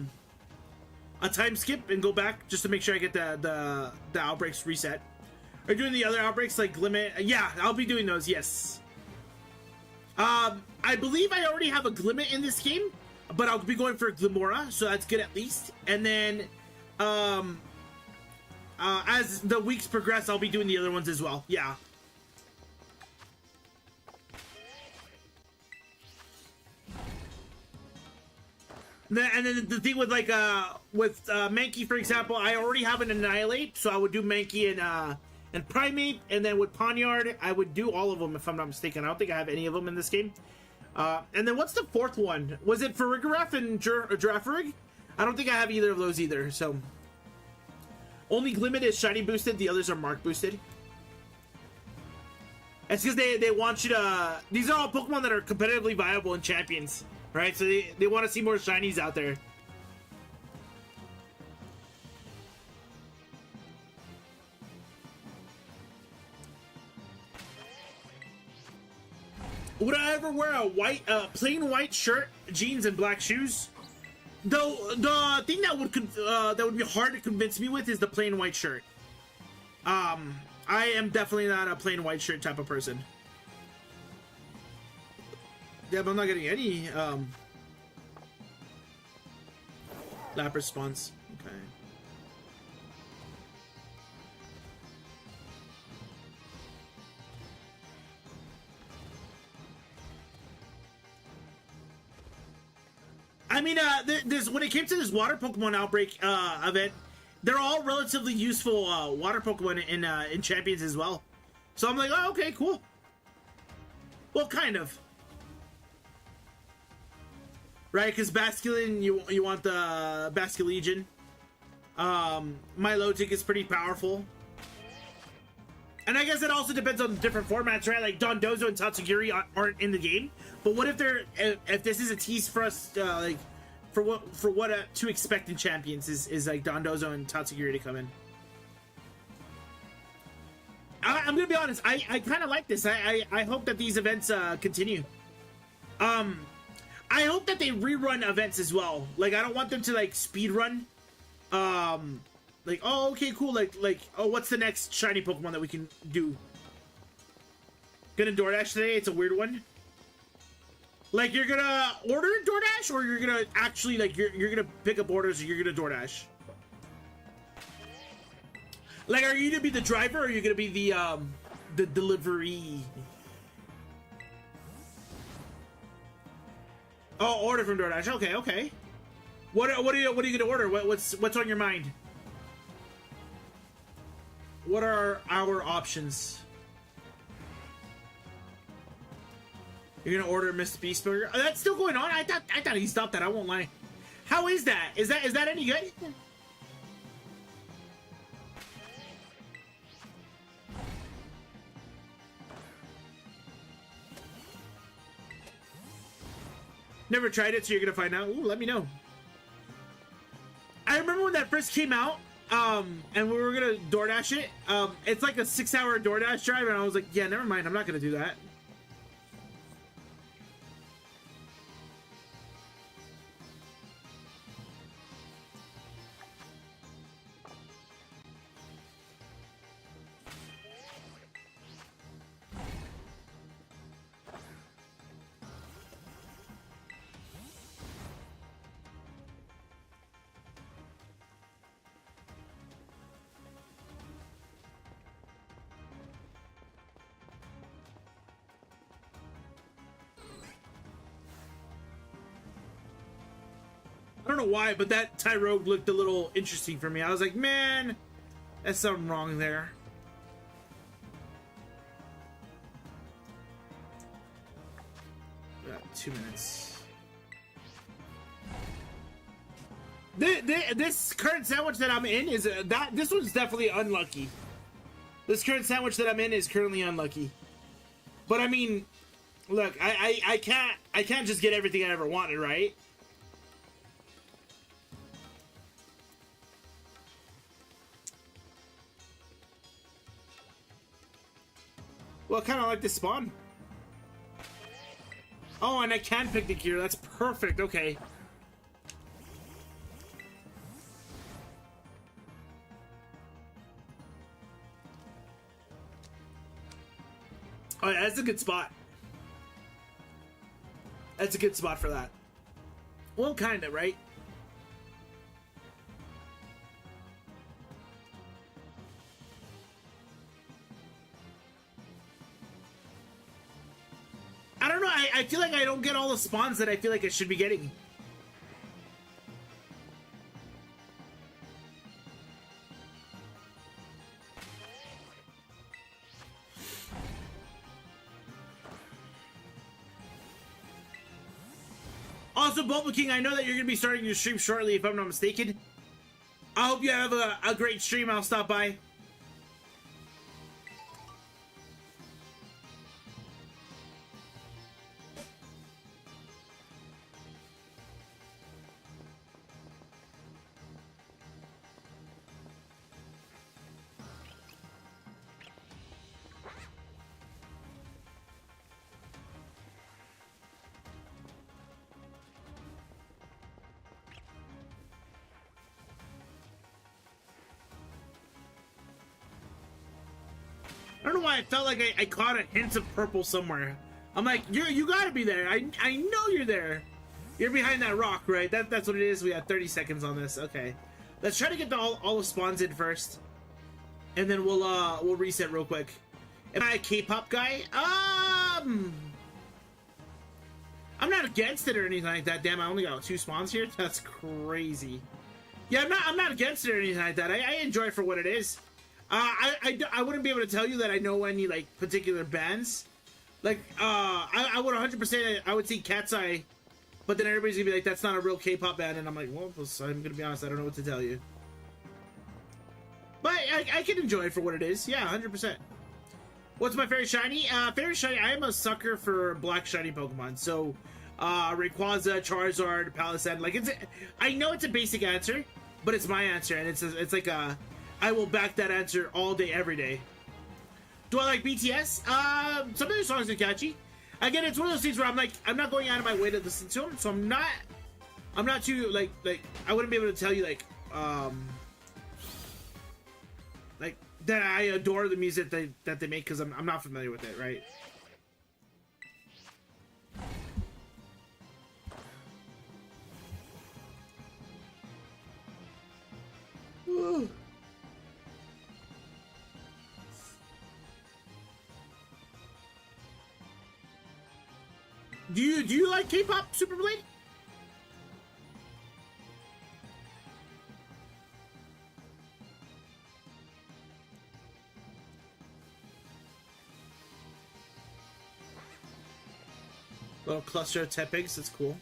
time skip and go back just to make sure I get the outbreaks reset. Are doing the other outbreaks like Glimmet? Yeah, I'll be doing those, yes. I believe I already have a Glimmet in this game, but I'll be going for Glimora, so that's good at least. And then, as the weeks progress, I'll be doing the other ones as well, yeah. And then the thing with like, with Mankey, for example, I already have an Annihilate, so I would do Mankey and Primate, and then with Poniard, I would do all of them if I'm not mistaken. I don't think I have any of them in this game. And then what's the 4th one? Was it Farigiraf and Girafarig? I don't think I have either of those either, so... Only Glimmet is shiny boosted, the others are mark boosted. It's because they want you to... These are all Pokemon that are competitively viable in Champions, right? So they want to see more shinies out there. Would I ever wear a plain white shirt, jeans, and black shoes? Though the thing that would be hard to convince me with is the plain white shirt. I am definitely not a plain white shirt type of person. Yeah, but I'm not getting any lap response. Okay. I mean, when it came to this water Pokemon outbreak event, they're all relatively useful water Pokemon in Champions as well. So I'm like, oh, okay, cool. Well, kind of. Right, because Basculin, you want the Basculegion. Milotic is pretty powerful. And I guess it also depends on different formats, right? Like Dondozo and Tatsugiri aren't in the game, but what if this is a tease for us, like for what to expect in Champions is like Dondozo and Tatsugiri to come in. I'm gonna be honest, I kind of like this. I hope that these events continue. I hope that they rerun events as well. Like I don't want them to like speed run. Like, oh, okay, cool. Like, oh, what's the next shiny Pokemon that we can do? Gonna DoorDash today? It's a weird one. Like, you're gonna order DoorDash, or you're gonna actually, like, you're gonna pick up orders, or you're gonna DoorDash? Like, are you gonna be the driver, or are you gonna be the delivery? Oh, order from DoorDash. Okay, okay. What are you gonna order? What's on your mind? What are our options? You're gonna order Mr. Beast Burger? Oh, that's still going on? I thought he stopped that. I won't lie. How is that? Is that any good? Never tried it, so you're gonna find out. Ooh, let me know. I remember when that first came out, and we were gonna DoorDash it, it's like a 6-hour DoorDash drive, and I was like, yeah, never mind, I'm not gonna do that. I don't know why, but that Tyrogue looked a little interesting for me. I was like, man, there's something wrong there. We got 2 minutes. This current sandwich that I'm in is this one's definitely unlucky. This current sandwich that I'm in is currently unlucky. But I mean, look, I can't just get everything I ever wanted, right? Well, kind of like this spawn. Oh, and I can pick the gear. That's perfect. Okay. Oh, yeah, that's a good spot. That's a good spot for that. Well, kind of, right? I don't know. I feel like I don't get all the spawns that I feel like I should be getting. Also, Bulba King, I know that you're going to be starting your stream shortly, if I'm not mistaken. I hope you have a great stream. I'll stop by. I don't know why I felt like I caught a hint of purple somewhere. I'm like, you gotta be there. I know you're there. You're behind that rock, right? That's what it is. We have 30 seconds on this. Okay, let's try to get all the spawns in first, and then we'll reset real quick. Am I a K-pop guy? I'm not against it or anything like that. Damn, I only got 2 spawns here. That's crazy. Yeah, I'm not against it or anything like that. I enjoy it for what it is. I wouldn't be able to tell you that I know any like particular bands. Like I would 100% I would see Cat's Eye, but then everybody's gonna be like, that's not a real K-pop band, and I'm like, well, I'm gonna be honest, I don't know what to tell you. But I can enjoy it for what it is. Yeah, 100%. What's my favorite shiny? Favorite shiny. I am a sucker for black shiny Pokemon. So Rayquaza, Charizard, Palisand. Like I know it's a basic answer, but it's my answer, and it's like a. I will back that answer all day, every day. Do I like BTS? Some of their songs are catchy. Again, it's one of those things where I'm like, I'm not going out of my way to listen to them, so I'm not too like I wouldn't be able to tell you like that I adore the music that they make, because I'm not familiar with it, right? Ooh. Do you like K-pop, Super Blade? Little cluster of Tepigs, that's cool.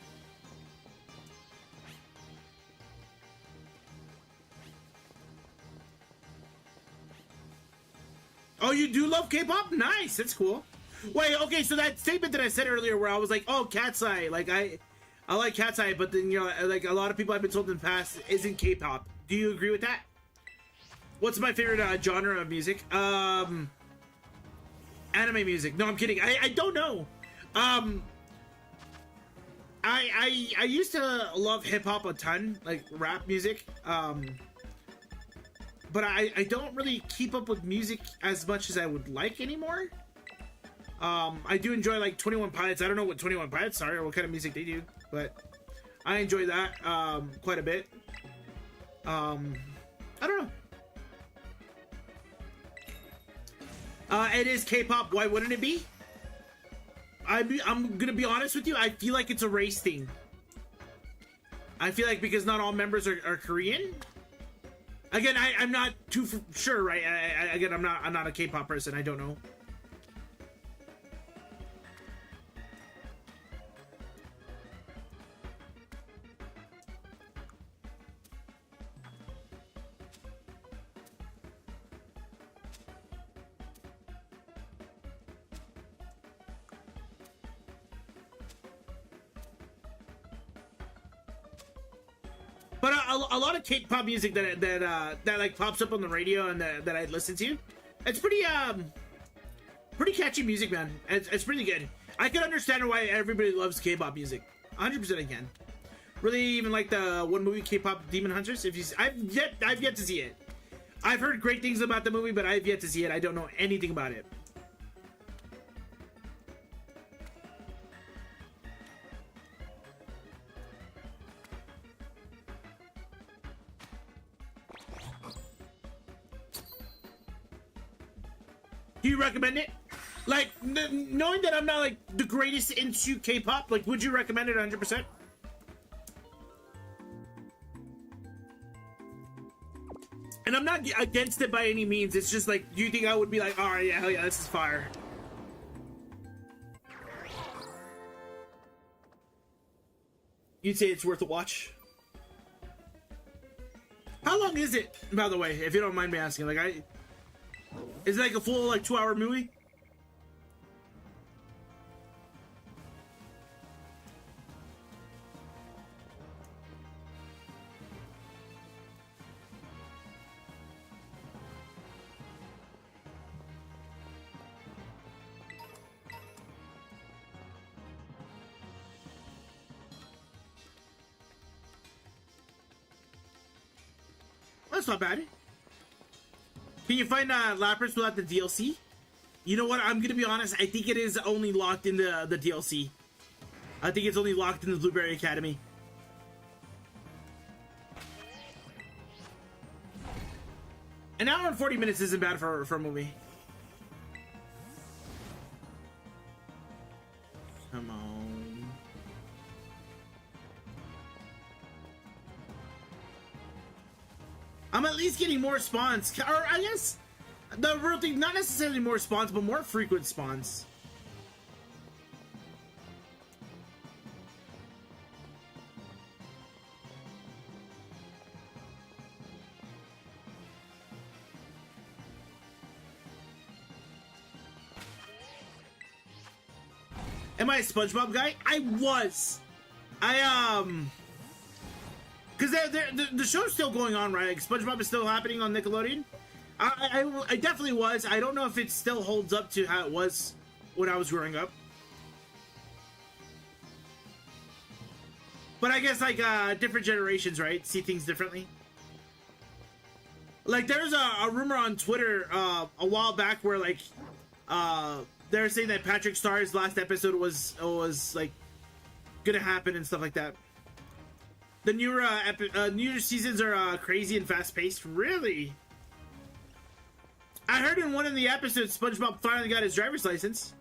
Oh, you do love K-pop? Nice, that's cool. Wait, okay, so that statement that I said earlier where I was like, oh, Cat's Eye, like I like Cat's Eye, but then, you know, like a lot of people I've been told in the past isn't K-pop. Do you agree with that? What's my favorite genre of music? Anime music. No, I'm kidding. I don't know. I used to love hip hop a ton, like rap music. But I don't really keep up with music as much as I would like anymore. I do enjoy like 21 Pilots. I don't know what 21 Pilots are or what kind of music they do, but I enjoy that quite a bit. I don't know. It is K-pop. Why wouldn't it be? I'm gonna be honest with you. I feel like it's a race thing. I feel like because not all members are Korean. Again, I'm not too sure, right? Again, I'm not a K-pop person. I don't know. But a lot of K-pop music that like pops up on the radio and that I listen to, it's pretty catchy music, man. It's pretty good. I can understand why everybody loves K-pop music. 100% I can. Really, even like the one movie K-pop Demon Hunters. I've yet to see it. I've heard great things about the movie, but I've yet to see it. I don't know anything about it. Do you recommend it? Like, knowing that I'm not like the greatest into K-pop, like, would you recommend it 100%? And I'm not against it by any means. It's just like, do you think I would be like, all right, yeah, hell yeah, this is fire. You'd say it's worth a watch? How long is it, by the way, if you don't mind me asking? Like, is it like a full, like, 2-hour movie? That's not bad. Can you find Lapras without the DLC? You know what? I'm gonna be honest. I think it is only locked in the DLC. I think it's only locked in the Blueberry Academy. An hour and 40 minutes isn't bad for a movie. Come on. I'm at least getting more spawns. Or I guess the real thing, not necessarily more spawns, but more frequent spawns. Am I a SpongeBob guy? I was. Because the show's still going on, right? Like, SpongeBob is still happening on Nickelodeon. I definitely was. I don't know if it still holds up to how it was when I was growing up. But I guess, like, different generations, right? See things differently. Like, there's a rumor on Twitter a while back where, like, they're saying that Patrick Starr's last episode was like, gonna happen and stuff like that. The newer seasons are crazy and fast-paced. Really? I heard in one of the episodes, SpongeBob finally got his driver's license.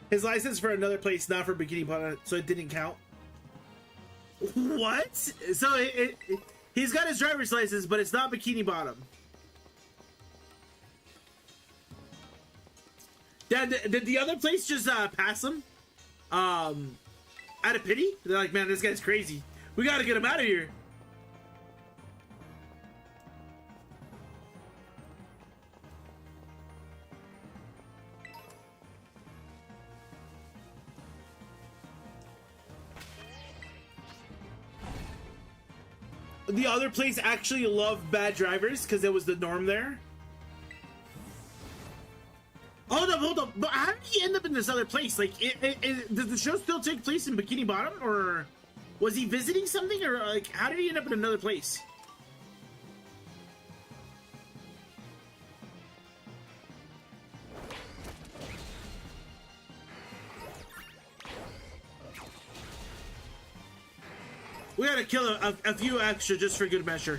His license for another place, not for Bikini Bottom, so it didn't count. What? So he's got his driver's license, but it's not Bikini Bottom. Did the other place just pass him? out of pity. They're like, man, this guy's crazy. We gotta get him out of here. The other place actually loved bad drivers because it was the norm there. Hold up. But how did he end up in this other place? Like, does the show still take place in Bikini Bottom, or was he visiting something, or like, how did he end up in another place? We gotta kill a few extra just for good measure.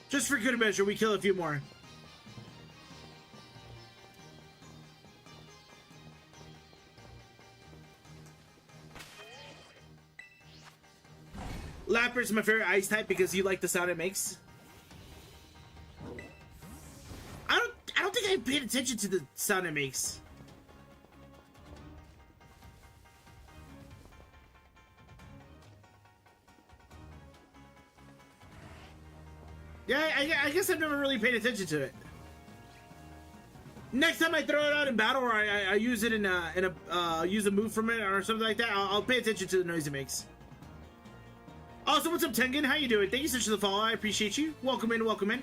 Just for good measure, we kill a few more. Lapper's my favorite ice type because you like the sound it makes. I don't think I paid attention to the sound it makes. Yeah, I guess I've never really paid attention to it. Next time I throw it out in battle, or I use it use a move from it or something like that, I'll pay attention to the noise it makes. Also, what's up, Tengen? How you doing? Thank you so much for the follow. I appreciate you. Welcome in, welcome in.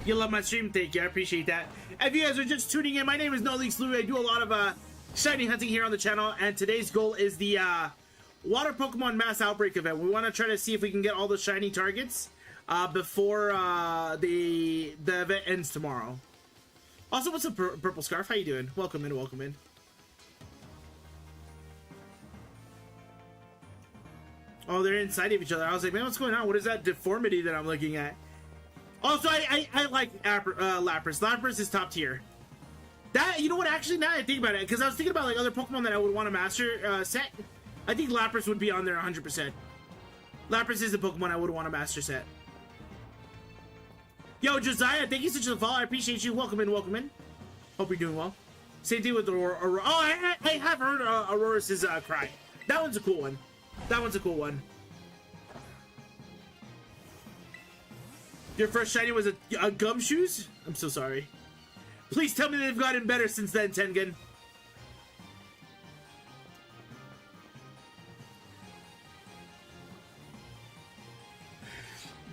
You love my stream? Thank you. I appreciate that. If you guys are just tuning in, my name is No Leaks Lou. I do a lot of shiny hunting here on the channel, and today's goal is the Water Pokemon Mass Outbreak event. We want to try to see if we can get all the shiny targets before the event ends tomorrow. Also, what's up, Purple Scarf? How you doing? Welcome in, welcome in. Oh, they're inside of each other. I was like, man, what's going on? What is that deformity that I'm looking at? Also, I like Lapras. Lapras is top tier. That, you know what, actually, now I think about it, because I was thinking about like other Pokemon that I would want to master set. I think Lapras would be on there 100%. Lapras is the Pokemon I would want to master set. Yo, Josiah, thank you so much for the follow. I appreciate you. Welcome in, welcome in. Hope you're doing well. Same thing with Aurora. Oh, I have heard Aurora's cry. That one's a cool one. That one's a cool one. Your first shiny was a Gumshoes? I'm so sorry. Please tell me they've gotten better since then, Tengen.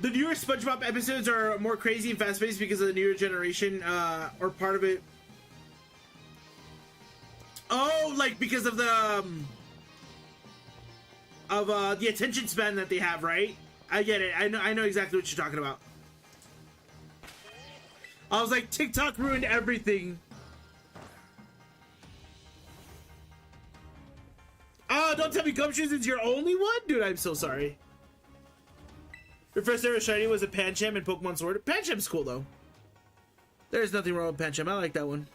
The newer SpongeBob episodes are more crazy and fast-paced because of the newer generation, or part of it. Oh, like because of the attention span that they have, right? I get it. I know exactly what you're talking about. I was like, TikTok ruined everything. Oh, don't tell me Gumshoes is your only one? Dude, I'm so sorry. Your first ever shiny was a Pancham in Pokemon Sword. Pancham's cool, though. There's nothing wrong with Pancham. I like that one.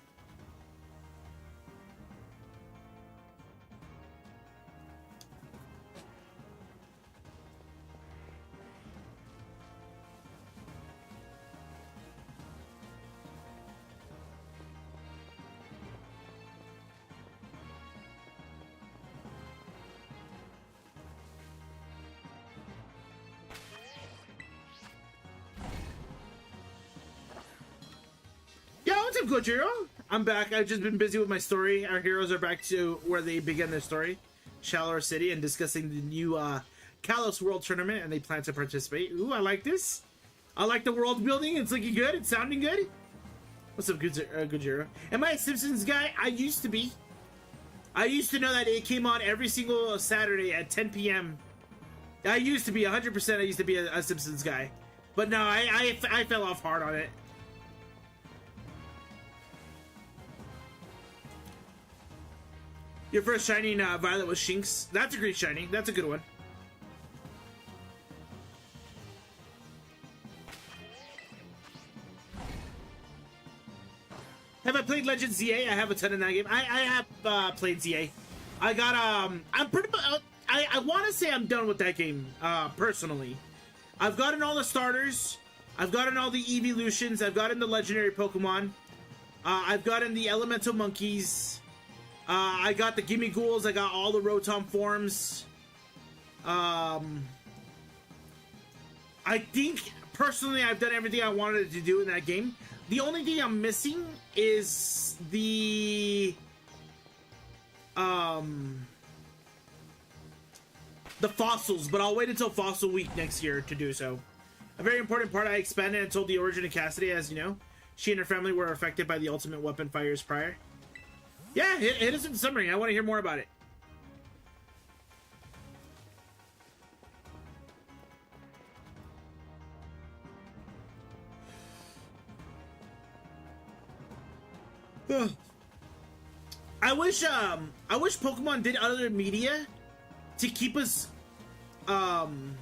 What's up, Gojiro? I'm back. I've just been busy with my story. Our heroes are back to where they began their story, Shallower City, and discussing the new Kalos World Tournament, and they plan to participate. Ooh, I like this. I like the world building. It's looking good. It's sounding good. What's up, Gojiro? Am I a Simpsons guy? I used to be. I used to know that it came on every single Saturday at 10 p.m. I used to be 100%. I used to be a Simpsons guy, but no, I fell off hard on it. Your first shiny Violet was Shinx. That's a great shiny. That's a good one. Have I played Legends ZA? I have a ton in that game. I have played ZA. I got I'm pretty much I want to say I'm done with that game, personally. I've gotten all the starters. I've gotten all the evolutions. I've gotten the legendary Pokemon. I've gotten the elemental monkeys. I got the Gimme Ghouls. I got all the Rotom forms. I think, personally, I've done everything I wanted to do in that game. The only thing I'm missing is the fossils, but I'll wait until Fossil Week next year to do so. A very important part, I expanded and told the origin of Cassidy, as you know. She and her family were affected by the ultimate weapon 5 years prior. Yeah, hit us with the summary. I want to hear more about it. I wish Pokemon did other media to keep us updated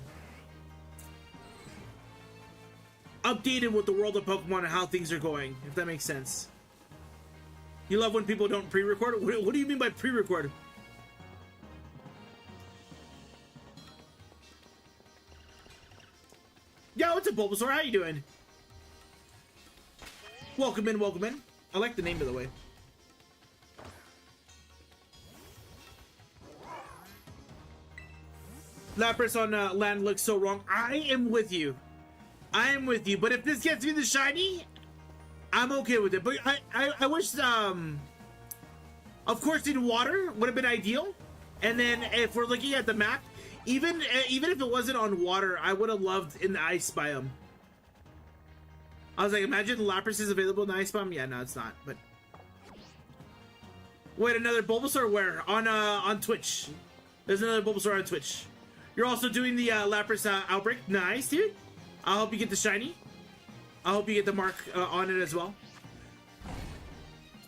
with the world of Pokemon and how things are going, if that makes sense. You love when people don't pre-record? What do you mean by pre-record? Yo, what's up, Bulbasaur? How you doing? Welcome in, welcome in. I like the name, by the way. Lapras on land looks so wrong. I am with you. I am with you. But if this gets me the shiny, I'm okay with it. But I wish, of course, in water would have been ideal. And then if we're looking at the map, even if it wasn't on water, I would have loved in the ice biome. I was like, imagine Lapras is available in the ice biome. Yeah, no, it's not. But wait, another Bulbasaur where? On Twitch. There's another Bulbasaur on Twitch. You're also doing the Lapras outbreak. Nice, dude. I hope you get the shiny. I hope you get the mark on it as well.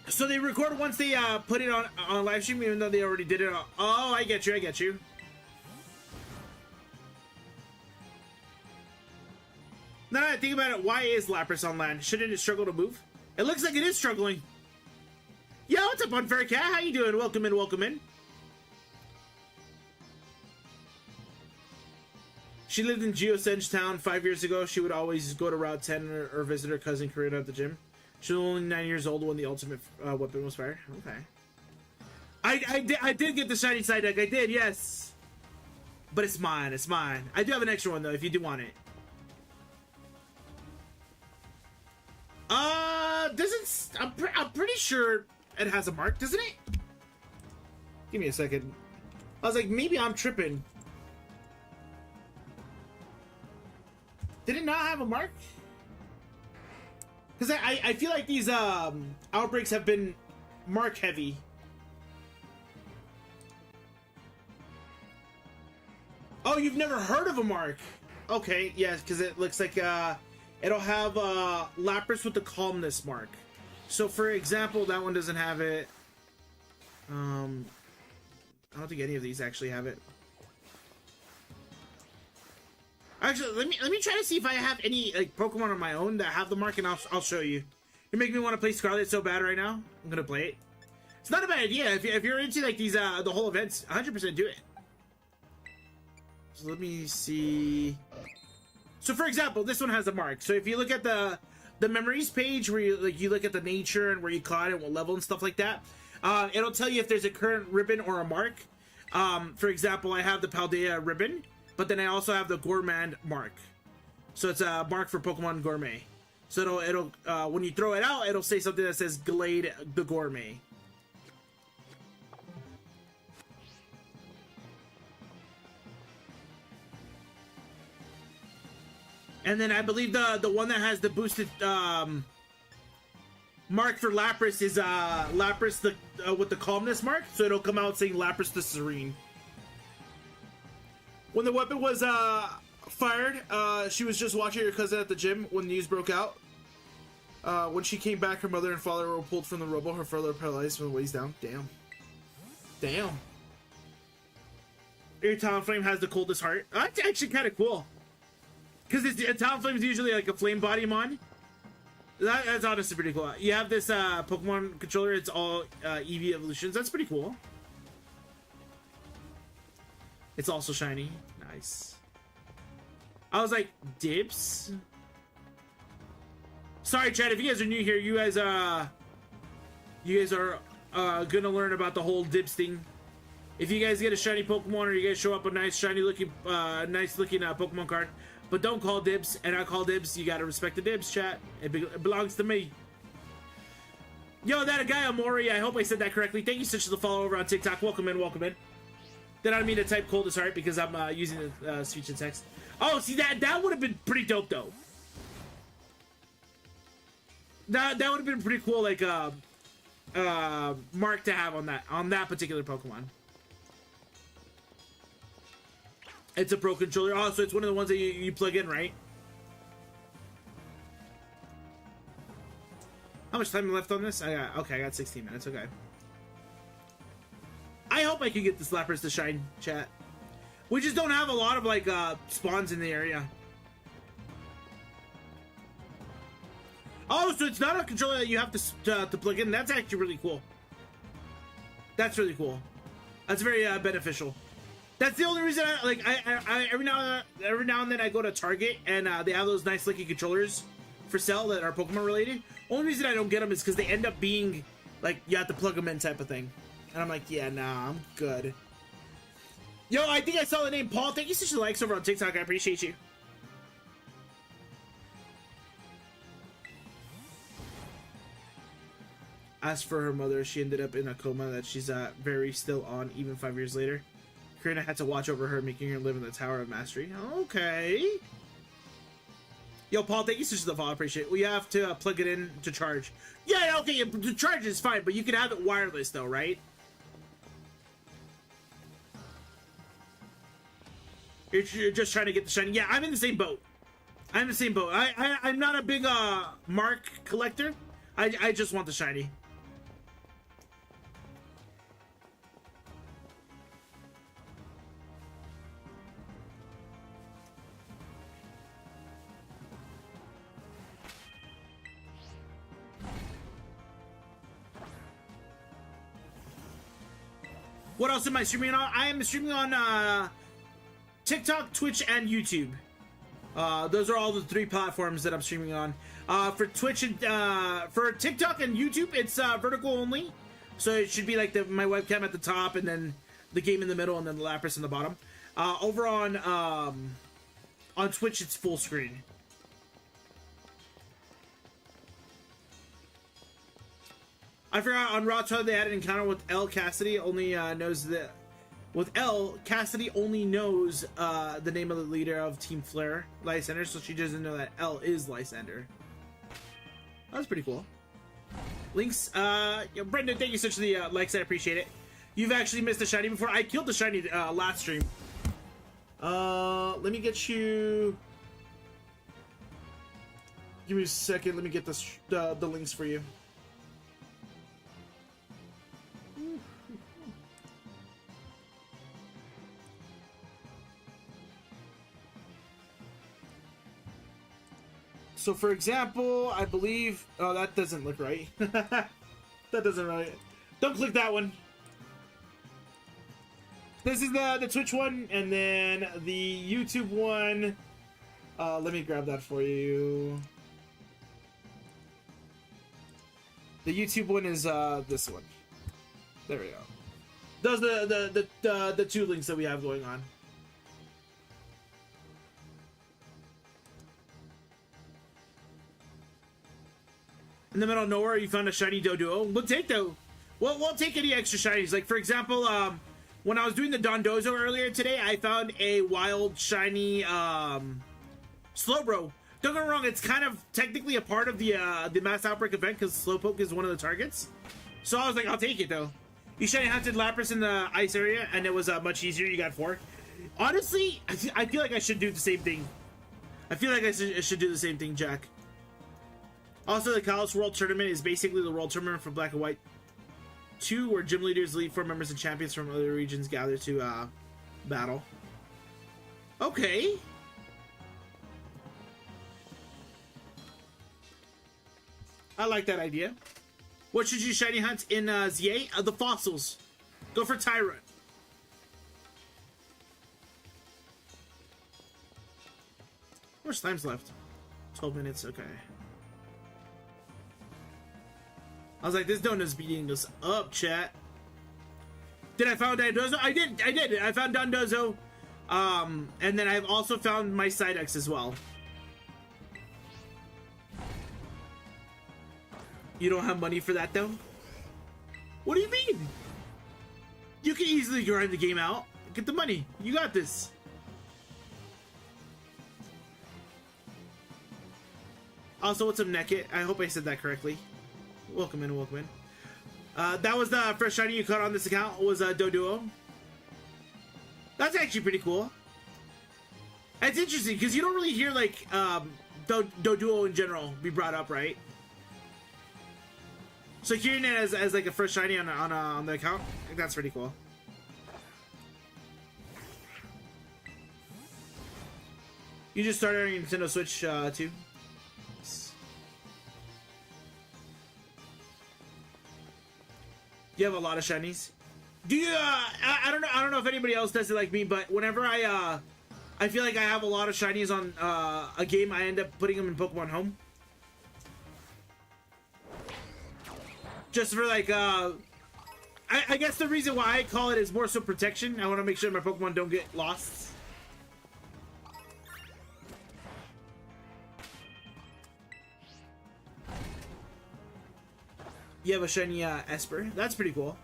So they record once they put it on live stream, even though they already did it. Oh, I get you. I get you. Now that I think about it, why is Lapras on land? Shouldn't it struggle to move? It looks like it is struggling. Yo, what's up, Unfair Cat? How you doing? Welcome in, welcome in. She lived in Geosenge Town 5 years ago. She would always go to Route 10 or visit her cousin Karina at the gym. She was only 9 years old when the ultimate weapon was fired. Okay. I did get the shiny side deck. I did, yes. But it's mine. It's mine. I do have an extra one, though, if you do want it. Doesn't... I'm pretty sure it has a mark, doesn't it? Give me a second. I was like, maybe I'm tripping. Did it not have a mark? Because I feel like these outbreaks have been mark heavy. Oh, you've never heard of a mark? Okay, yes, because it looks like it'll have Lapras with the calmness mark. So for example, that one doesn't have it. I don't think any of these actually have it. Actually, let me try to see if I have any like Pokemon on my own that have the mark, and I'll show you. You're making me want to play Scarlet so bad right now. I'm gonna play it. It's not a bad idea if you're into like these the whole events. 100% do it. So let me see. So for example, this one has a mark. So if you look at the memories page where you look at the nature and where you caught it, what level and stuff like that, it'll tell you if there's a current ribbon or a mark. For example, I have the Paldea ribbon. But then I also have the Gourmand mark. So it's a mark for Pokemon Gourmet. So it'll when you throw it out, it'll say something that says Glade the Gourmet. And then I believe the one that has the boosted mark for Lapras is Lapras with the calmness mark. So it'll come out saying Lapras the Serene. When the weapon was fired, she was just watching her cousin at the gym when the news broke out. When she came back, her mother and father were pulled from the rubble. Her father paralyzed from the waist down. Damn. Damn. Your Talonflame has the coldest heart. That's actually kind of cool. Because Talonflame is usually like a flame body mon. That's honestly pretty cool. You have this Pokemon controller. It's all EV evolutions. That's pretty cool. It's also shiny. Nice. I was like, dibs? Sorry, Chad, if you guys are new here, you guys are gonna learn about the whole dibs thing. If you guys get a shiny Pokemon or you guys show up a nice shiny looking Pokemon card, but don't call dibs, and I call dibs, you gotta respect the dibs, chat. It belongs to me. Yo, that guy Amori, I hope I said that correctly. Thank you so much for the follow over on TikTok. Welcome in, welcome in. Did I mean to type coldest heart because I'm using the speech and text. Oh, see, that would have been pretty dope, though. That would have been pretty cool, like, mark to have on that particular Pokemon. It's a Pro Controller. Oh, so it's one of the ones that you plug in, right? How much time left on this? I got 16 minutes. Okay. I hope I can get the Slappers to shine, chat. We just don't have a lot of like spawns in the area. Oh, so it's not a controller that you have to plug in. That's actually really cool. That's really cool. That's very beneficial. That's the only reason I every now and then I go to Target and they have those nice looking controllers for sale that are Pokemon related. Only reason I don't get them is because they end up being like you have to plug them in type of thing, and I'm like, yeah, nah, I'm good. Yo, I think I saw the name Paul. Thank you so much for the likes over on TikTok. I appreciate you. As for her mother, she ended up in a coma that she's very still on even 5 years later. Karina had to watch over her, making her live in the Tower of Mastery. Okay. Yo, Paul, thank you so much for the follow. I appreciate it. We have to plug it in to charge. Yeah, okay, the charge is fine, but you can have it wireless, though, right? You're just trying to get the shiny. Yeah, I'm in the same boat. I'm in the same boat. I'm not a big mark collector. I just want the shiny. What else am I streaming on? I am streaming on TikTok, Twitch, and YouTube. Those are all the 3 platforms that I'm streaming on. For Twitch and for TikTok and YouTube, it's vertical only, so it should be like my webcam at the top, and then the game in the middle, and then the Lapras in the bottom. Over on Twitch, it's full screen. I forgot on Raw Talk they had an encounter with L. Cassidy. Only knows that with L, Cassidy only knows the name of the leader of Team Flare, Lysander, so she doesn't know that L is Lysander. That was pretty cool. Links, Brendan, thank you so much for the likes. I appreciate it. You've actually missed a shiny before. I killed the shiny last stream. Let me get you. Give me a second. Let me get the links for you. So, for example, I believe... Oh, that doesn't look right. That doesn't right. Don't click that one. This is the Twitch one, and then the YouTube one. Let me grab that for you. The YouTube one is this one. There we go. Those are the 2 links that we have going on. In the middle of nowhere, you found a shiny Doduo. We'll take we'll take any extra shinies. Like, for example, when I was doing the Dondozo earlier today, I found a wild shiny Slowbro. Don't get me wrong, it's kind of technically a part of the Mass Outbreak event because Slowpoke is one of the targets. So I was like, I'll take it though. You shiny hunted Lapras in the ice area, and it was much easier. You got 4. Honestly, I feel like I should do the same thing. I feel like I should do the same thing, Jack. Also, the Kalos World Tournament is basically the World Tournament for Black and White 2, where gym leaders, Elite Four members, and champions from other regions gather to battle. Okay. I like that idea. What should you shiny hunt in ZA? The fossils. Go for Tyrant. much time's left? 12 minutes, okay. I was like, this donut's beating us up, chat. Did I find Dondozo? I did. I found Dondozo. And then I've also found my Psyduck as well. You don't have money for that, though? What do you mean? You can easily grind the game out. Get the money. You got this. Also, what's up, Naked? I hope I said that correctly. Welcome in, welcome in. That was the first shiny you caught on this account, was Doduo. That's actually pretty cool. It's interesting, because you don't really hear, like, Doduo in general be brought up, right? So hearing it as like a first shiny on the account, that's pretty cool. You just started on your Nintendo Switch too? You have a lot of shinies. Do you? I don't know. I don't know if anybody else does it like me, but whenever I feel like I have a lot of shinies on a game, I end up putting them in Pokemon Home. Just for like, I guess the reason why I call it is more so protection. I want to make sure my Pokemon don't get lost. You have a shiny Esper. That's pretty cool.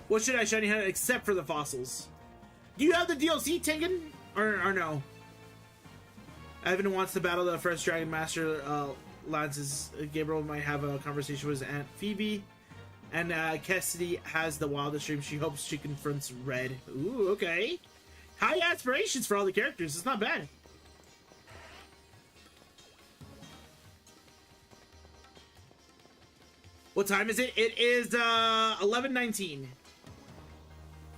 What should I shiny hunt except for the fossils? Do you have the DLC, Tengen? Or no? Evan wants to battle the first Dragon Master. Lance's Gabriel might have a conversation with his Aunt Phoebe. And Cassidy has the wildest dream. She hopes she confronts Red. Ooh, okay. High aspirations for all the characters. It's not bad. What time is it? It is 11:19.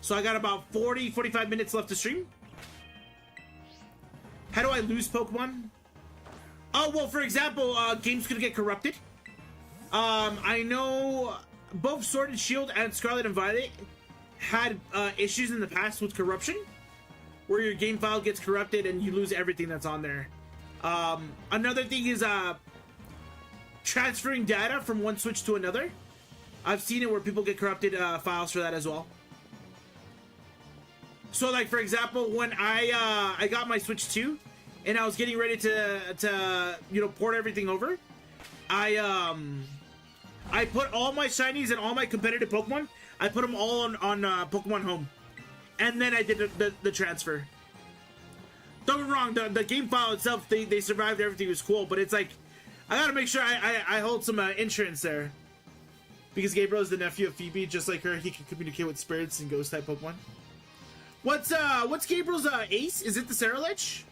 So I got about 45 minutes left to stream. How do I lose Pokemon? Oh, well, for example, games could get corrupted. I know both Sword and Shield and Scarlet and Violet had issues in the past with corruption, where your game file gets corrupted and you lose everything that's on there. Another thing is transferring data from one Switch to another. I've seen it where people get corrupted files for that as well. So, like, for example, when I got my Switch 2 and I was getting ready to you know, port everything over, I put all my shinies and all my competitive Pokemon, I put them all on Pokemon Home, and then I did the transfer. Don't get me wrong, the game file itself, they survived, everything was cool, but it's like, I gotta make sure I hold some insurance there. Because Gabriel is the nephew of Phoebe, just like her, he can communicate with spirits and ghost type Pokemon. What's Gabriel's ace? Is it the Ceruledge?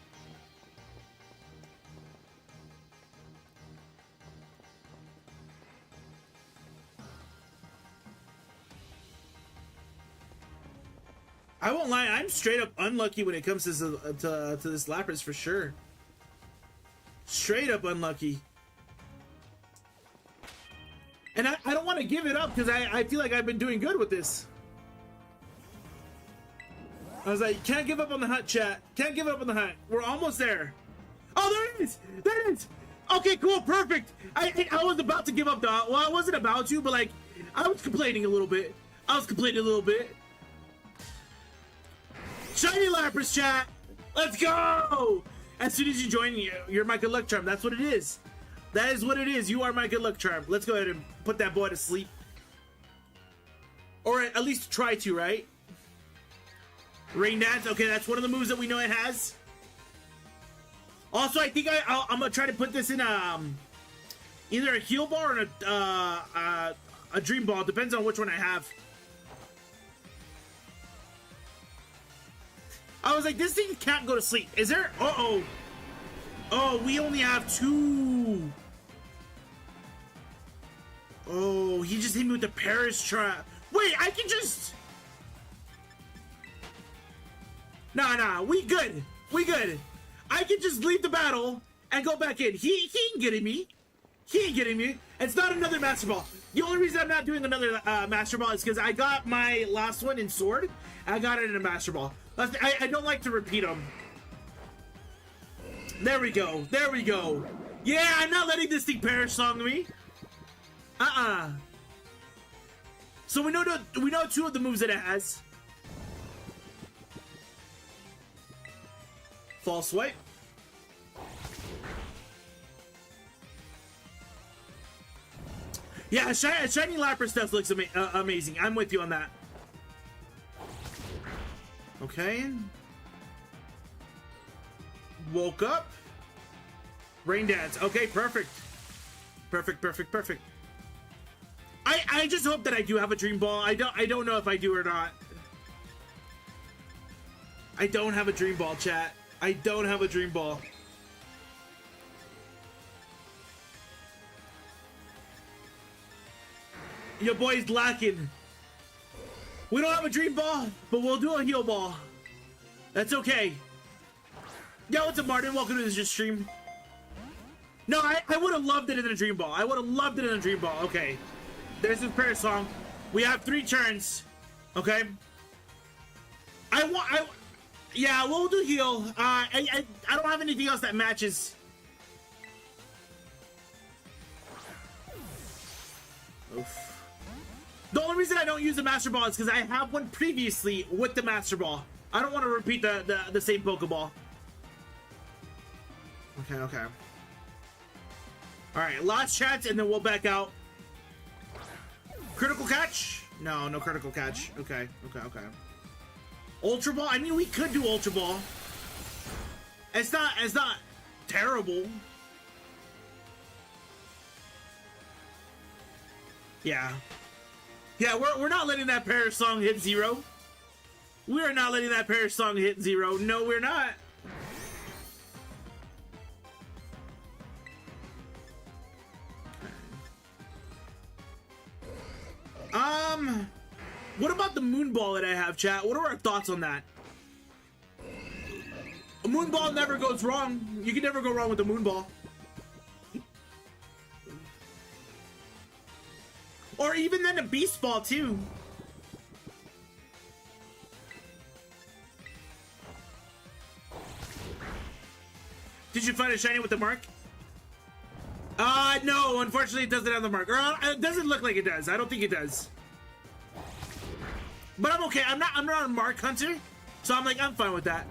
I won't lie, I'm straight up unlucky when it comes to this Lapras for sure. Straight up unlucky. And I don't want to give it up because I feel like I've been doing good with this. I was like, can't give up on the hunt, chat. Can't give up on the hunt. We're almost there. Oh, there it is. There it is. Okay, cool. Perfect. I was about to give up, though. Well, I wasn't about to, but, like, I was complaining a little bit. Shiny Lapras, chat. Let's go. As soon as you join, you're my good luck charm. That's what it is. That is what it is. You are my good luck charm. Let's go ahead and put that boy to sleep. Or at least try to, right? Rain Dance. Okay, that's one of the moves that we know it has. Also, I think I'm going to try to put this in either a heal ball or a dream ball. Depends on which one I have. I was like, this thing can't go to sleep. Is there? Uh-oh. Oh, we only have 2. Oh, he just hit me with the Paris trap. Wait, I can just... Nah, we good. We good. I can just leave the battle and go back in. He ain't getting me. He ain't getting me. It's not another Master Ball. The only reason I'm not doing another Master Ball is because I got my last one in Sword. I got it in a Master Ball. I don't like to repeat them. There we go. There we go. Yeah, I'm not letting this thing perish song me. So we know two of the moves that it has. False swipe. Yeah, shiny Lapras stuff looks amazing. I'm with you on that. Okay. Woke up. Rain dance. Okay, perfect. Perfect. I just hope that I do have a dream ball. I don't know if I do or not. I don't have a dream ball, chat. I don't have a dream ball. Your boy's lacking. We don't have a dream ball, but we'll do a heal ball. That's okay. Yo, what's up, Martin? Welcome to this stream. No, I would have loved it in a dream ball. I would have loved it in a dream ball. Okay. There's this prayer song. We have 3 turns. Okay. Yeah, we'll do heal. I don't have anything else that matches. Oof. The only reason I don't use the Master Ball is because I have one previously with the Master Ball. I don't want to repeat the same Pokeball. Okay. Alright, last chance and then we'll back out. Critical catch? No critical catch. Okay. Ultra Ball? I mean, we could do Ultra Ball. It's not terrible. Yeah, we're not letting that Perish song hit 0. We are not letting that Perish song hit 0. No, we're not. What about the Moon Ball that I have, chat? What are our thoughts on that? A Moon Ball never goes wrong. You can never go wrong with the Moon Ball. Or even then a Beast Ball, too. Did you find a shiny with the mark? No, unfortunately it doesn't have the mark. Or it doesn't look like it does. I don't think it does. But I'm okay. I'm not a mark hunter, so I'm fine with that.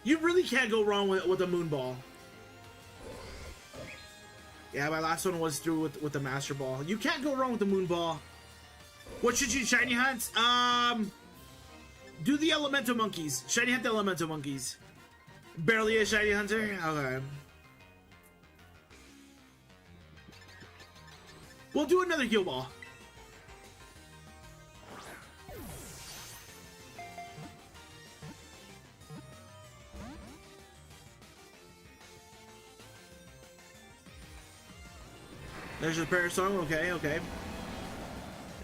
You really can't go wrong with a Moon Ball. Yeah, my last one was through with the Master Ball. You can't go wrong with the Moon Ball. What should you shiny hunt? Do the Elemental Monkeys. Shiny hunt the Elemental Monkeys. Barely a shiny hunter? Okay. We'll do another heal ball. There's the prayer song. Okay.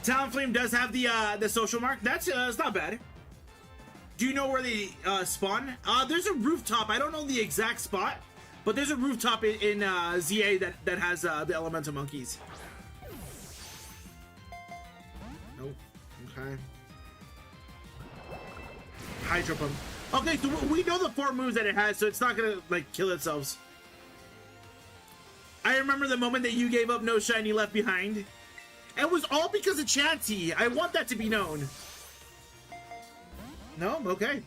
Talonflame does have the social mark. That's it's not bad. Do you know where they spawn? There's a rooftop. I don't know the exact spot, but there's a rooftop in ZA that has the Elemental Monkeys. Nope. Okay. Hydro Pump. Okay, so we know the 4 moves that it has, so it's not gonna kill itself. I remember the moment that you gave up no shiny left behind. It was all because of Chansey. I want that to be known. No? Okay.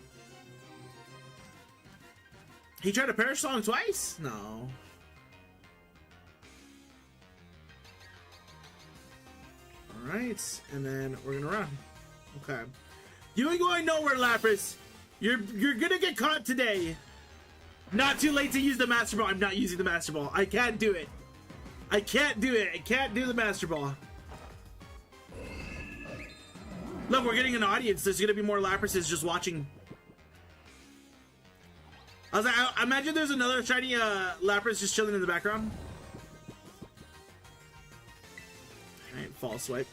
He tried to Perish Song twice? No. Alright. And then we're gonna run. Okay. You ain't going nowhere, Lapras. You're gonna get caught today. Not too late to use the Master Ball. I'm not using the Master Ball. I can't do it. I can't do it. I can't do the Master Ball. Look, we're getting an audience. There's gonna be more Laprases just watching. I was like, I imagine there's another shiny Lapras just chilling in the background. Alright, false swipe.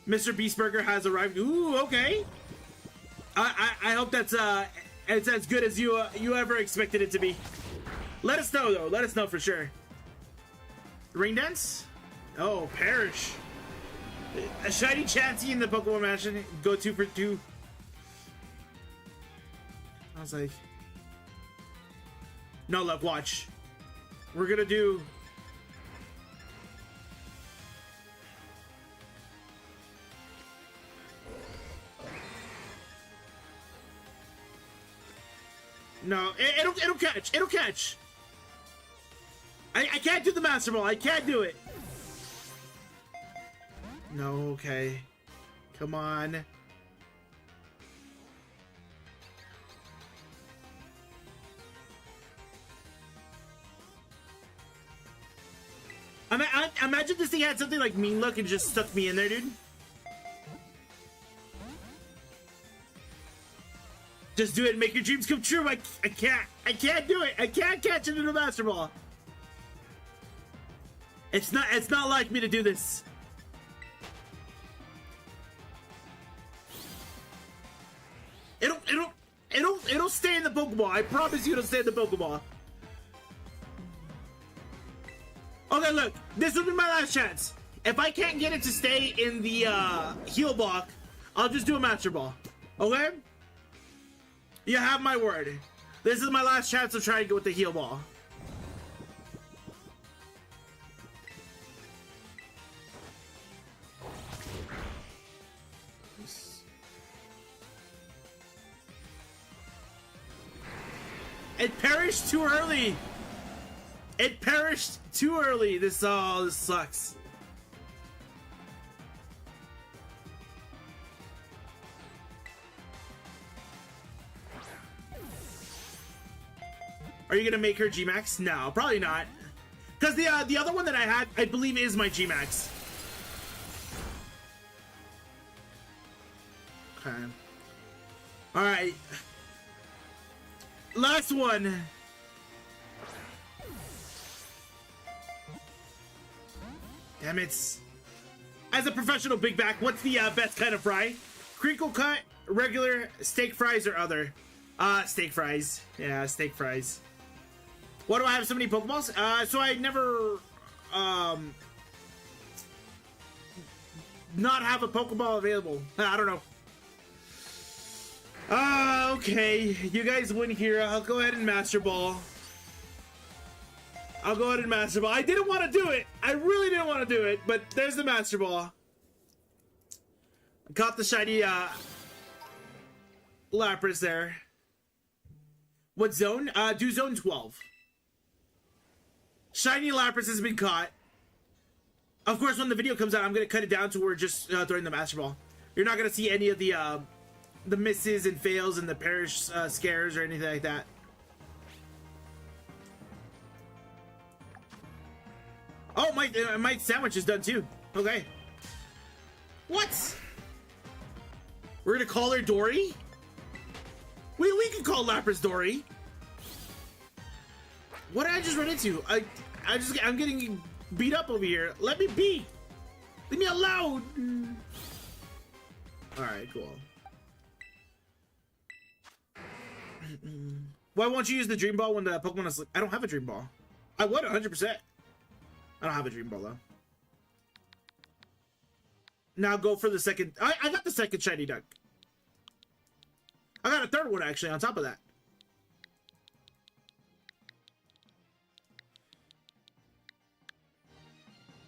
Mr. Beastburger has arrived. Ooh, okay. I hope that's it's as good as you ever expected it to be. Let us know though. Let us know for sure. Ring Dance? Oh, Perish. A shiny Chansey in the Pokemon Mansion. Go 2 for 2. I was like... No, look, watch. We're gonna do... No, it'll catch. It'll catch. I can't do the Master Ball. I can't do it. No, okay. Come on. Imagine this thing had something like Mean Look and just stuck me in there, dude. Just do it and make your dreams come true. I can't do it. I can't catch it in a Master Ball. It's not like me to do this. It'll stay in the Pokeball. I promise you it'll stay in the Pokeball. Okay, look. This will be my last chance. If I can't get it to stay in the heal block, I'll just do a Master Ball. Okay? You have my word. This is my last chance to try and go with the heal ball. It perished too early. It perished too early. This sucks. Are you gonna make her G-Max? No, probably not. Because the other one that I had, I believe, is my G-Max. Okay. All right. Last one. Damn it. As a professional big back, what's the best kind of fry? Crinkle cut, regular, steak fries, or other? Steak fries. Yeah, steak fries. Why do I have so many Pokeballs? So I never, not have a Pokeball available. I don't know. Okay. You guys win here. I'll go ahead and Master Ball. I'll go ahead and Master Ball. I didn't want to do it. I really didn't want to do it, but there's the Master Ball. Caught the shiny, Lapras there. What zone? Do zone 12. Shiny Lapras has been caught. Of course, when the video comes out, I'm going to cut it down to where we're just throwing the Master Ball. You're not going to see any of the misses and fails and the perish scares or anything like that. Oh, my sandwich is done too. Okay. What? We're going to call her Dory? We can call Lapras Dory. What did I just run into? I'm getting beat up over here. Let me be. Leave me alone. All right, cool. Why won't you use the Dream Ball when the Pokemon is? I don't have a Dream Ball. I would 100%. I don't have a Dream Ball though. Now go for the second. I got the second shiny duck. I got a third one actually on top of that.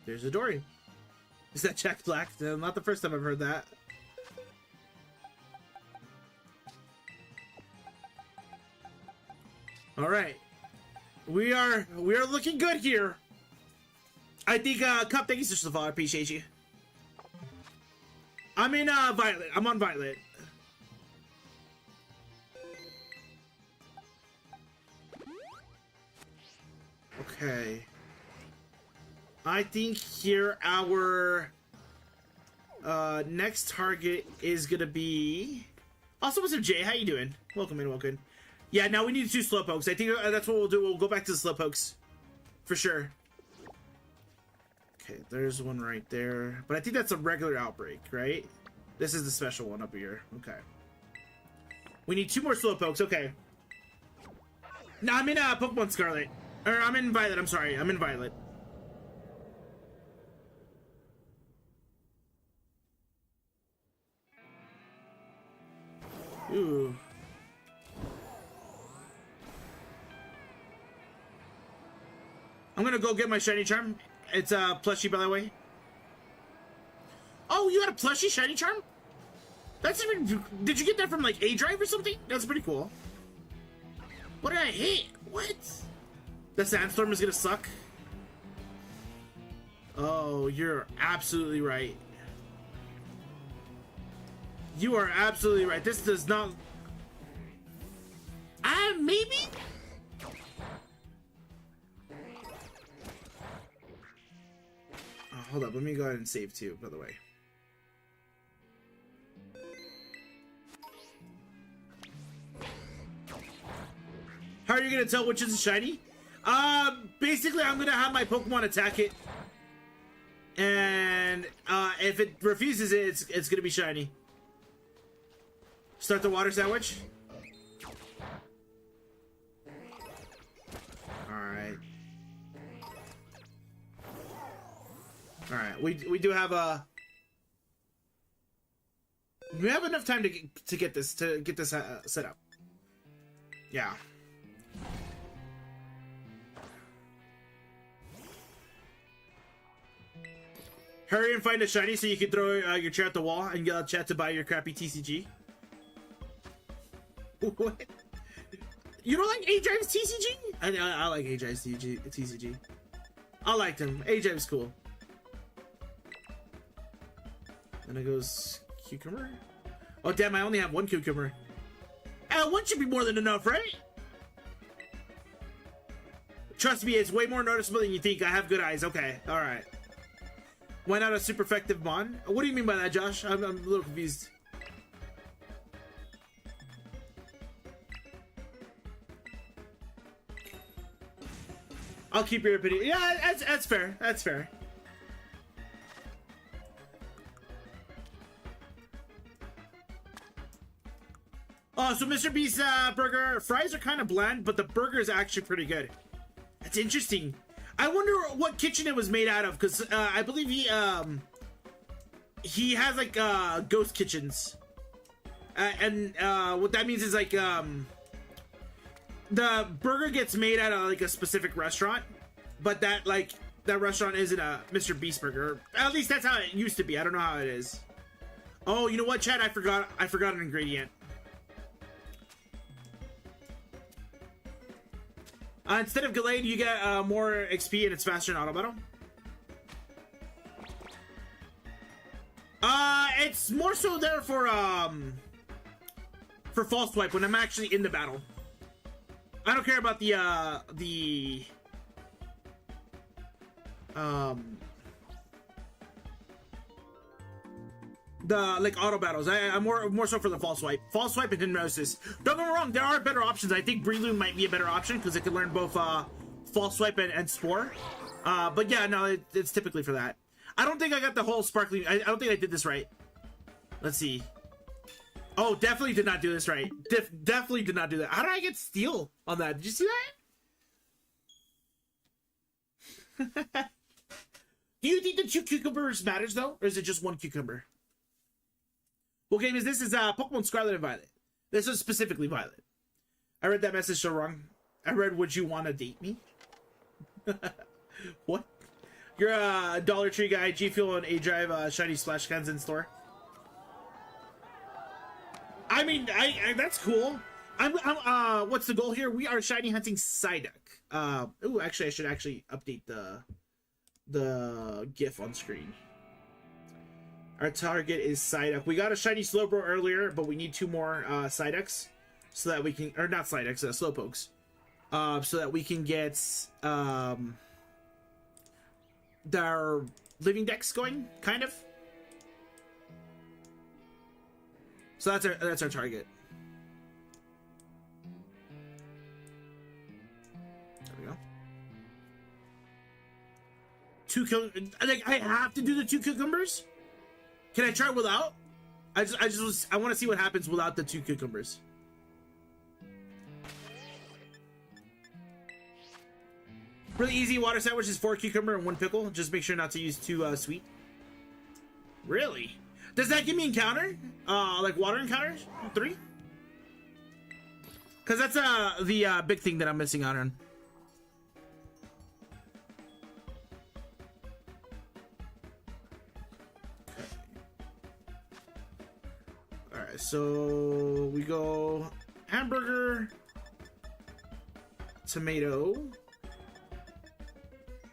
There's a Dory. Is that Jack Black? Not the first time I've heard that. All right, we are looking good here. I think Cup, thank you so much. I appreciate you. I'm in Violet. I'm on Violet. Okay. I think here our next target is gonna be. Also, Mr. J, how you doing? Welcome in, welcome. Yeah, now we need 2 Slowpokes. I think that's what we'll do. We'll go back to the Slowpokes for sure. Okay, there's one right there, but I think that's a regular outbreak, right? This is the special one up here. Okay. We need 2 more Slowpokes. Okay. No, I'm in Pokemon Scarlet. Or I'm in Violet. I'm sorry. I'm in Violet. Ooh. I'm gonna go get my shiny charm. It's a plushie, by the way. Oh, you got a plushie shiny charm? That's even. Did you get that from like A Drive or something? That's pretty cool. What did I hit? What? The sandstorm is gonna suck. Oh, you're absolutely right. You are absolutely right. This does not. Maybe. Oh, hold up. Let me go ahead and save too. By the way. How are you gonna tell which is a shiny? Basically, I'm gonna have my Pokemon attack it, and if it refuses it, it's gonna be shiny. Start the water sandwich. All right. We do have a. We have enough time to get this set up. Yeah. Hurry and find a shiny so you can throw your chair at the wall and get chat to buy your crappy TCG. What? You don't like A-Drive's TCG? I like A-Drive's TCG. I liked him. A-Drive's cool. And it goes cucumber. Oh damn! I only have one cucumber. One should be more than enough, right? Trust me, it's way more noticeable than you think. I have good eyes. Okay, all right. Why not a super effective mon? What do you mean by that, Josh? I'm a little confused. I'll keep your opinion. Yeah, that's fair. That's fair. Oh, so Mr. Beast's burger fries are kind of bland, but the burger is actually pretty good. That's interesting. I wonder what kitchen it was made out of, because I believe he has like ghost kitchens, and what that means is like the burger gets made out of like a specific restaurant, but that restaurant isn't a Mr. Beast burger. At least that's how it used to be. I don't know how it is. Oh, you know what, Chad? I forgot an ingredient. Instead of Gallade, you get more XP and it's faster in auto battle. It's more so there for false swipe when I'm actually in the battle. I don't care about the like auto battles. I'm more so for the false swipe and hypnosis. Don't get me wrong, there are better options. I think Breloom might be a better option because it can learn both false swipe and spore. But yeah, no, it's typically for that. I don't think I got the whole sparkling. I don't think I did this right. Let's see. Oh, definitely did not do this right. Definitely did not do that. How did I get steel on that? Did you see that? Do you think the 2 cucumbers matters though, or is it just 1 cucumber? What game is this? Is Pokemon Scarlet and Violet. This is specifically Violet. I read that message so wrong. I read, would you want to date me? What? You're a Dollar Tree guy, G Fuel and A Drive shiny splash cans in store. I mean, that's cool. What's the goal here? We are shiny hunting Psyduck. Ooh, actually, I should actually update the GIF on screen. Our target is Psyduck. We got a shiny Slowbro earlier, but we need 2 more Psyducks so that we can, or not Psyducks, Slowpokes, so that we can get their living decks going, kind of. So that's our target. There we go. 2 like I have to do the 2 cucumbers. Can I try without? I want to see what happens without the 2 cucumbers. Really easy water sandwich is 4 cucumber and 1 pickle. Just make sure not to use too sweet. Really? Does that give me encounter? Like water encounters? 3? Because that's the big thing that I'm missing out on. Alright, so we go hamburger, tomato,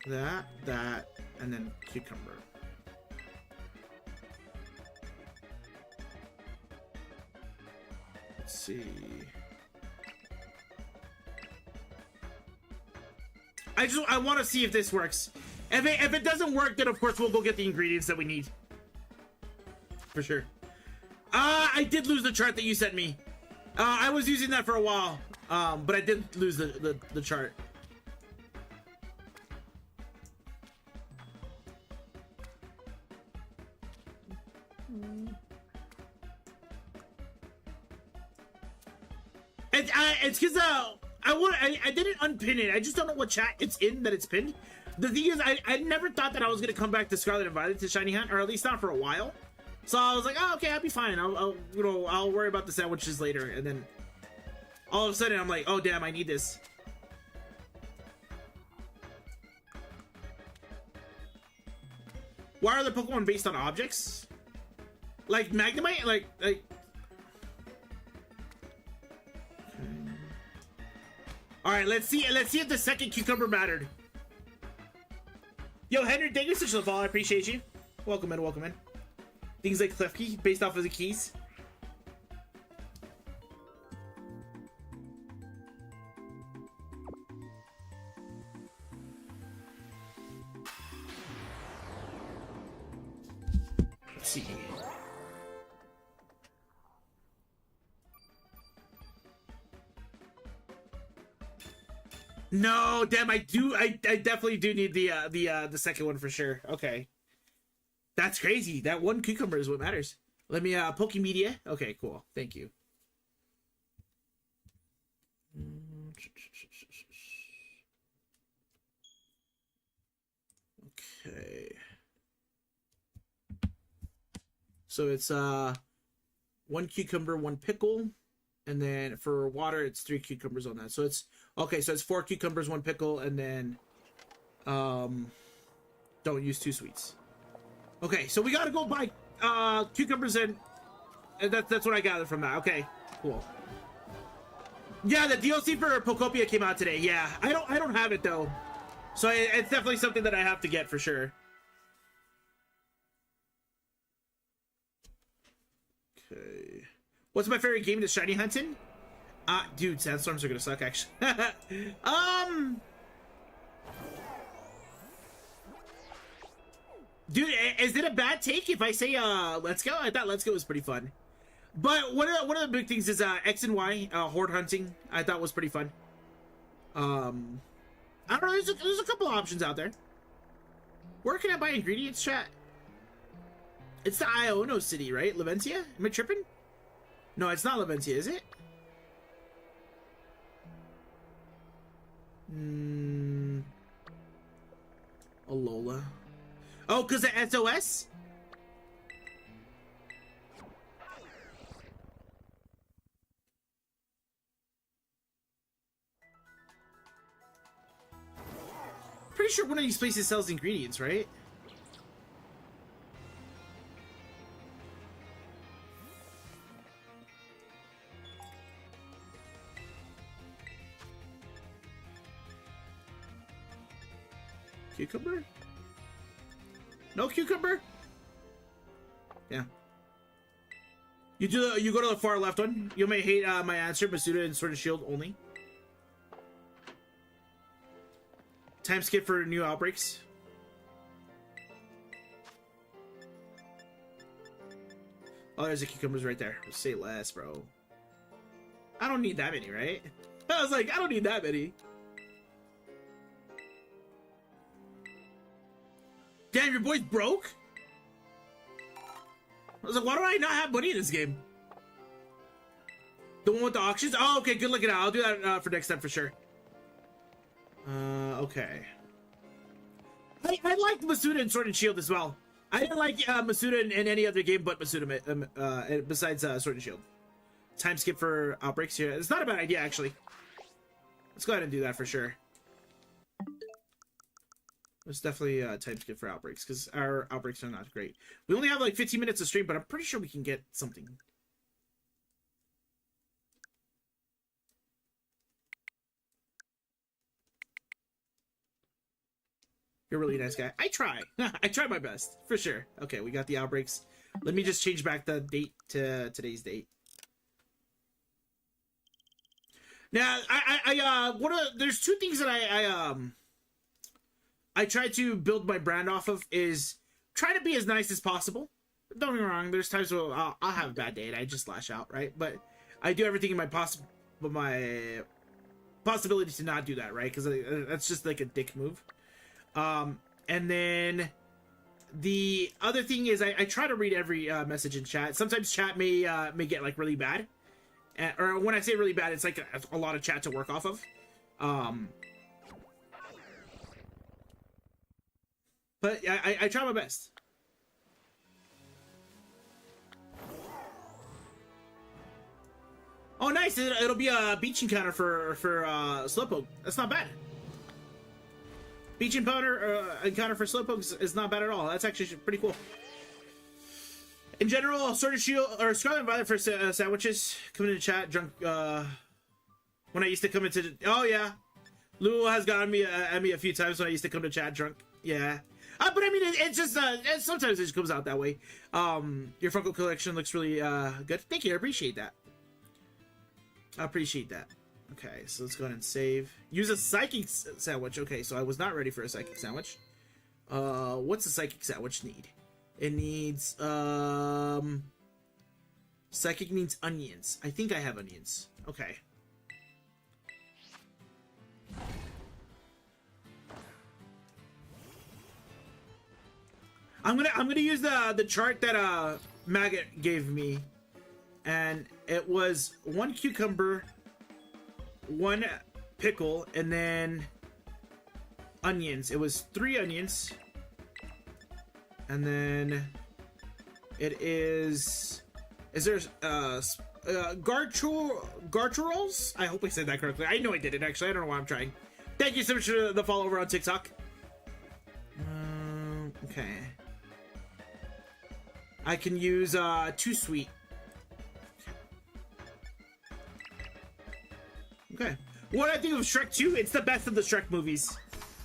that, and then cucumber. Let's see. I want to see if this works. If it doesn't work, then of course we'll go get the ingredients that we need. For sure. I did lose the chart that you sent me. I was using that for a while, but I did lose the chart. It's because I didn't unpin it. I just don't know what chat it's in that it's pinned. The thing is, I never thought that I was gonna come back to Scarlet and Violet to Shiny Hunt, or at least not for a while. So I was like, oh, okay, I'll be fine. I'll worry about the sandwiches later. And then all of a sudden, I'm like, oh damn, I need this. Why are the Pokemon based on objects? Like Magnemite? Like. All right, let's see if the second cucumber mattered. Yo, Henry, thank you so much for the follow. I appreciate you. Welcome in, welcome in. Things like Klefki, based off of the keys. Let's see. No, damn, I definitely do need the second one for sure. Okay. That's crazy. That one cucumber is what matters. Let me Pokemedia. Okay, cool. Thank you. Okay. So it's one cucumber, one pickle, and then for water it's 3 cucumbers on that. So it's okay, so it's 4 cucumbers, 1 pickle, and then don't use 2 sweets. Okay, so we gotta go buy cucumbers, and that's what I gathered from that. Okay, cool. Yeah, the DLC for Pokopia came out today. Yeah, I don't have it though, so it's definitely something that I have to get for sure. Okay, what's my favorite game to shiny hunting? Dude, sandstorms are gonna suck actually. Dude, is it a bad take if I say let's go? I thought let's go was pretty fun. But one of the big things is X and Y horde hunting. I thought was pretty fun. I don't know. There's a couple options out there. Where can I buy ingredients, chat? It's the Iono city, right? Lavencia? Am I tripping? No, it's not Lavencia, is it? Alola. Oh, because of SOS? Pretty sure one of these places sells ingredients, right? Cucumber? No cucumber? Yeah. You go to the far left one. You may hate my answer, Masuda and Sword and Shield only. Time skip for new outbreaks. Oh, there's the cucumbers right there. Say less, bro. I don't need that many, right? I was like, I don't need that many. Damn, your boy's broke? I was like, why do I not have money in this game? The one with the auctions? Oh, okay, good looking out. I'll do that for next time for sure. Okay. I liked Masuda and Sword and Shield as well. I didn't like Masuda in any other game but Masuda, besides Sword and Shield. time skip for outbreaks here. It's not a bad idea, actually. Let's go ahead and do that for sure. Let's definitely time skip for outbreaks, because our outbreaks are not great. We only have like 15 minutes of stream, but I'm pretty sure we can get something. You're a really nice guy. I try. I try my best, for sure. Okay, we got the outbreaks. Let me just change back the date to today's date. Now, there's two things that I try to build my brand off of is try to be as nice as possible. Don't get me wrong. There's times where I'll have a bad day and I just lash out, right? But I do everything in my possibility to not do that, right? Because that's just like a dick move. And then the other thing is I try to read every message in chat. Sometimes chat may get like really bad, or when I say really bad, it's like a lot of chat to work off of. But I try my best. Oh, nice! It'll be a beach encounter for Slowpoke. That's not bad. Beach encounter for Slowpoke is not bad at all. That's actually pretty cool. In general, Sword and Shield or Scarlet and Violet for sandwiches. Coming into chat drunk. When I used to come into oh yeah, Lulu has gotten me at me a few times when I used to come to chat drunk. Yeah. But I mean, it's just sometimes it just comes out that way. Your Funko collection looks really good. Thank you. I appreciate that. I appreciate that. Okay, so let's go ahead and save. Use a psychic sandwich. Okay, so I was not ready for a psychic sandwich. What's a psychic sandwich need? It needs psychic needs onions. I think I have onions. Okay. I'm gonna use the chart that Maggot gave me, and it was 1 cucumber, 1 pickle, and then onions. It was 3 onions, and then it is there garchules? I hope I said that correctly. I know I did it actually. I don't know why I'm trying. Thank you so much for the follow over on TikTok. Okay. I can use 2 sweet. Okay. What I think of Shrek 2, it's the best of the Shrek movies.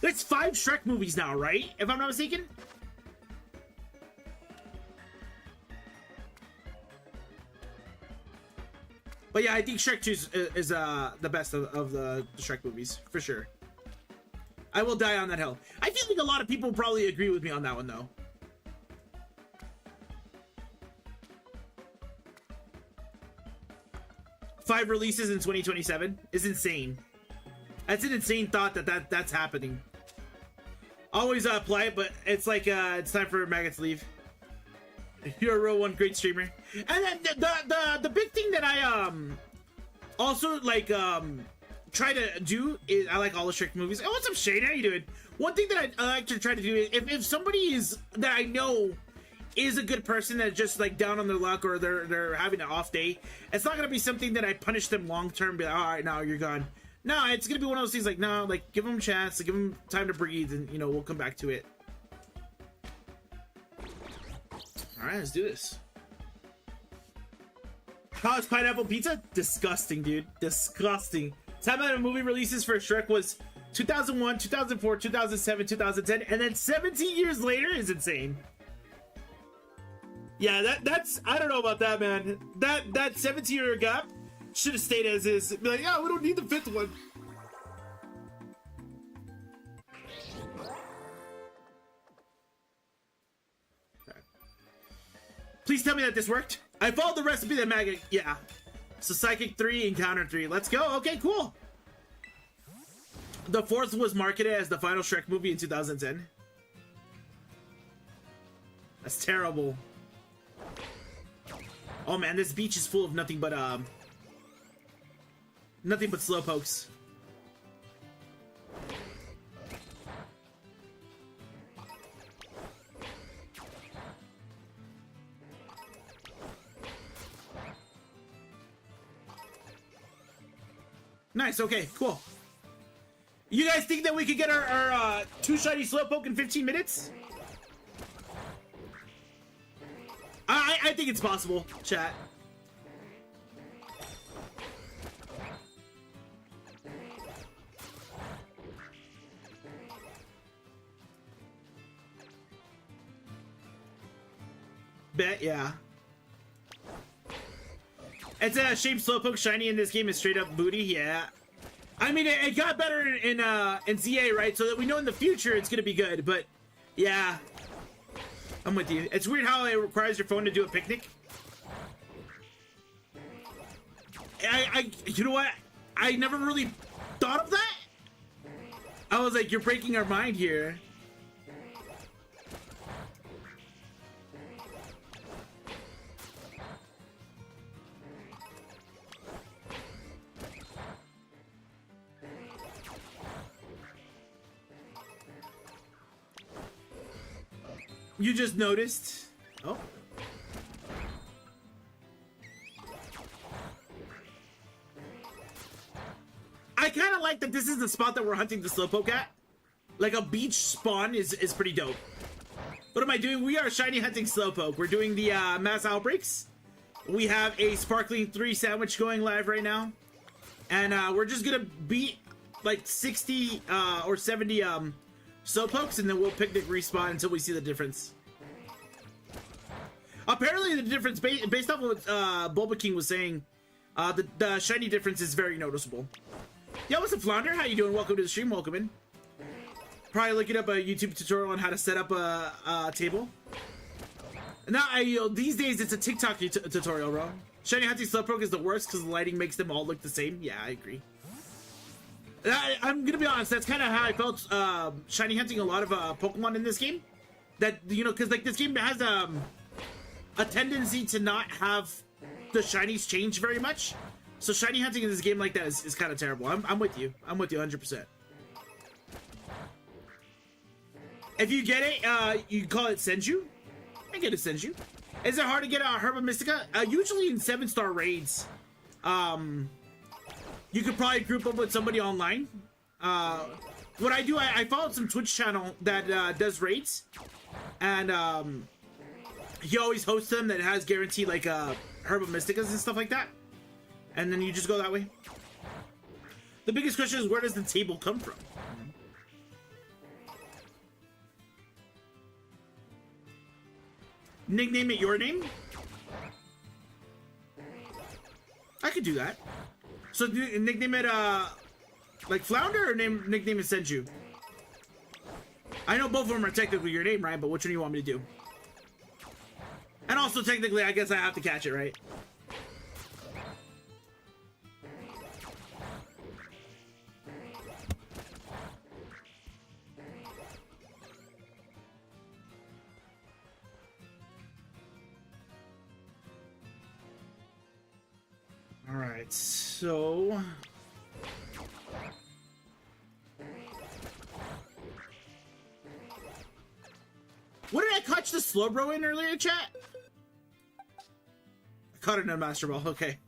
There's 5 Shrek movies now, right? If I'm not mistaken? But yeah, I think Shrek 2 is the best of the Shrek movies, for sure. I will die on that hill. I feel like a lot of people probably agree with me on that one, though. Five releases in 2027 is insane. That's an insane thought that's happening. Always play it, but it's like it's time for Maggot to leave. You're a real one, great streamer. And then the big thing that I also like try to do is I like all the Shrek movies. Oh, what's up, Shane? How you doing? One thing that I like to try to do is if somebody is that I know is a good person that's just like down on their luck or they're having an off day, it's not gonna be something that I punish them long term. Be like, all right, now you're gone. No, it's gonna be one of those things like, no, like give them a chance, give them time to breathe, and you know we'll come back to it. All right, let's do this. College pineapple pizza, disgusting, dude, disgusting. Time out of movie releases for Shrek was 2001, 2004, 2007, 2010, and then 17 years later is insane. Yeah, that's I don't know about that, man. That 17-year gap should have stayed as is. Be like, yeah, we don't need the 5th one. Okay. Please tell me that this worked. I followed the recipe that Maggot. Yeah. So Psychic 3, Encounter 3. Let's go. Okay, cool. The 4th was marketed as the final Shrek movie in 2010. That's terrible. Oh man, this beach is full of nothing but slowpokes. Nice. Okay, cool. You guys think that we could get our 2 shiny Slowpoke in 15 minutes? I think it's possible, chat. Bet, yeah. It's a shame Slowpoke shiny in this game is straight up booty, yeah. I mean, it got better in ZA, right? So that we know in the future it's gonna be good, but yeah. I'm with you. It's weird how it requires your phone to do a picnic. You know what? I never really thought of that. I was like, you're breaking our mind here. You just noticed. Oh. I kind of like that this is the spot that we're hunting the Slowpoke at. Like a beach spawn is pretty dope. What am I doing? We are shiny hunting Slowpoke. We're doing the mass outbreaks. We have a Sparkling 3 sandwich going live right now. And we're just gonna beat like 60 or 70 Slowpokes, and then we'll picnic respawn until we see the difference. Apparently the difference, based off what Bulba King was saying, the shiny difference is very noticeable. Yo, what's up, Flounder? How you doing? Welcome to the stream. Welcome in. Probably looking up a YouTube tutorial on how to set up a table. Now, these days it's a TikTok tutorial, bro. Shiny hunting Slowpoke is the worst because the lighting makes them all look the same. Yeah, I agree. I'm gonna be honest, that's kind of how I felt shiny hunting a lot of Pokemon in this game. That, you know, because like this game has a tendency to not have the shinies change very much. So shiny hunting in this game like that is kind of terrible. I'm with you. I'm with you 100%. If you get it, you call it Senju. I get a Senju. Is it hard to get a Herba Mystica? Usually in 7-star raids. You could probably group up with somebody online. What I do, I follow some Twitch channel that does raids, and he always hosts them that has guaranteed like Herba Mysticas and stuff like that, and then you just go that way. The biggest question is, where does the table come from? Nickname it your name? I could do that. So nickname it like Flounder, or nickname it Senju? I know both of them are technically your name, right? But which one do you want me to do? And also technically, I guess I have to catch it, right? All right, so what did I catch the Slowbro in earlier, chat? I caught it in a Master Ball. Okay.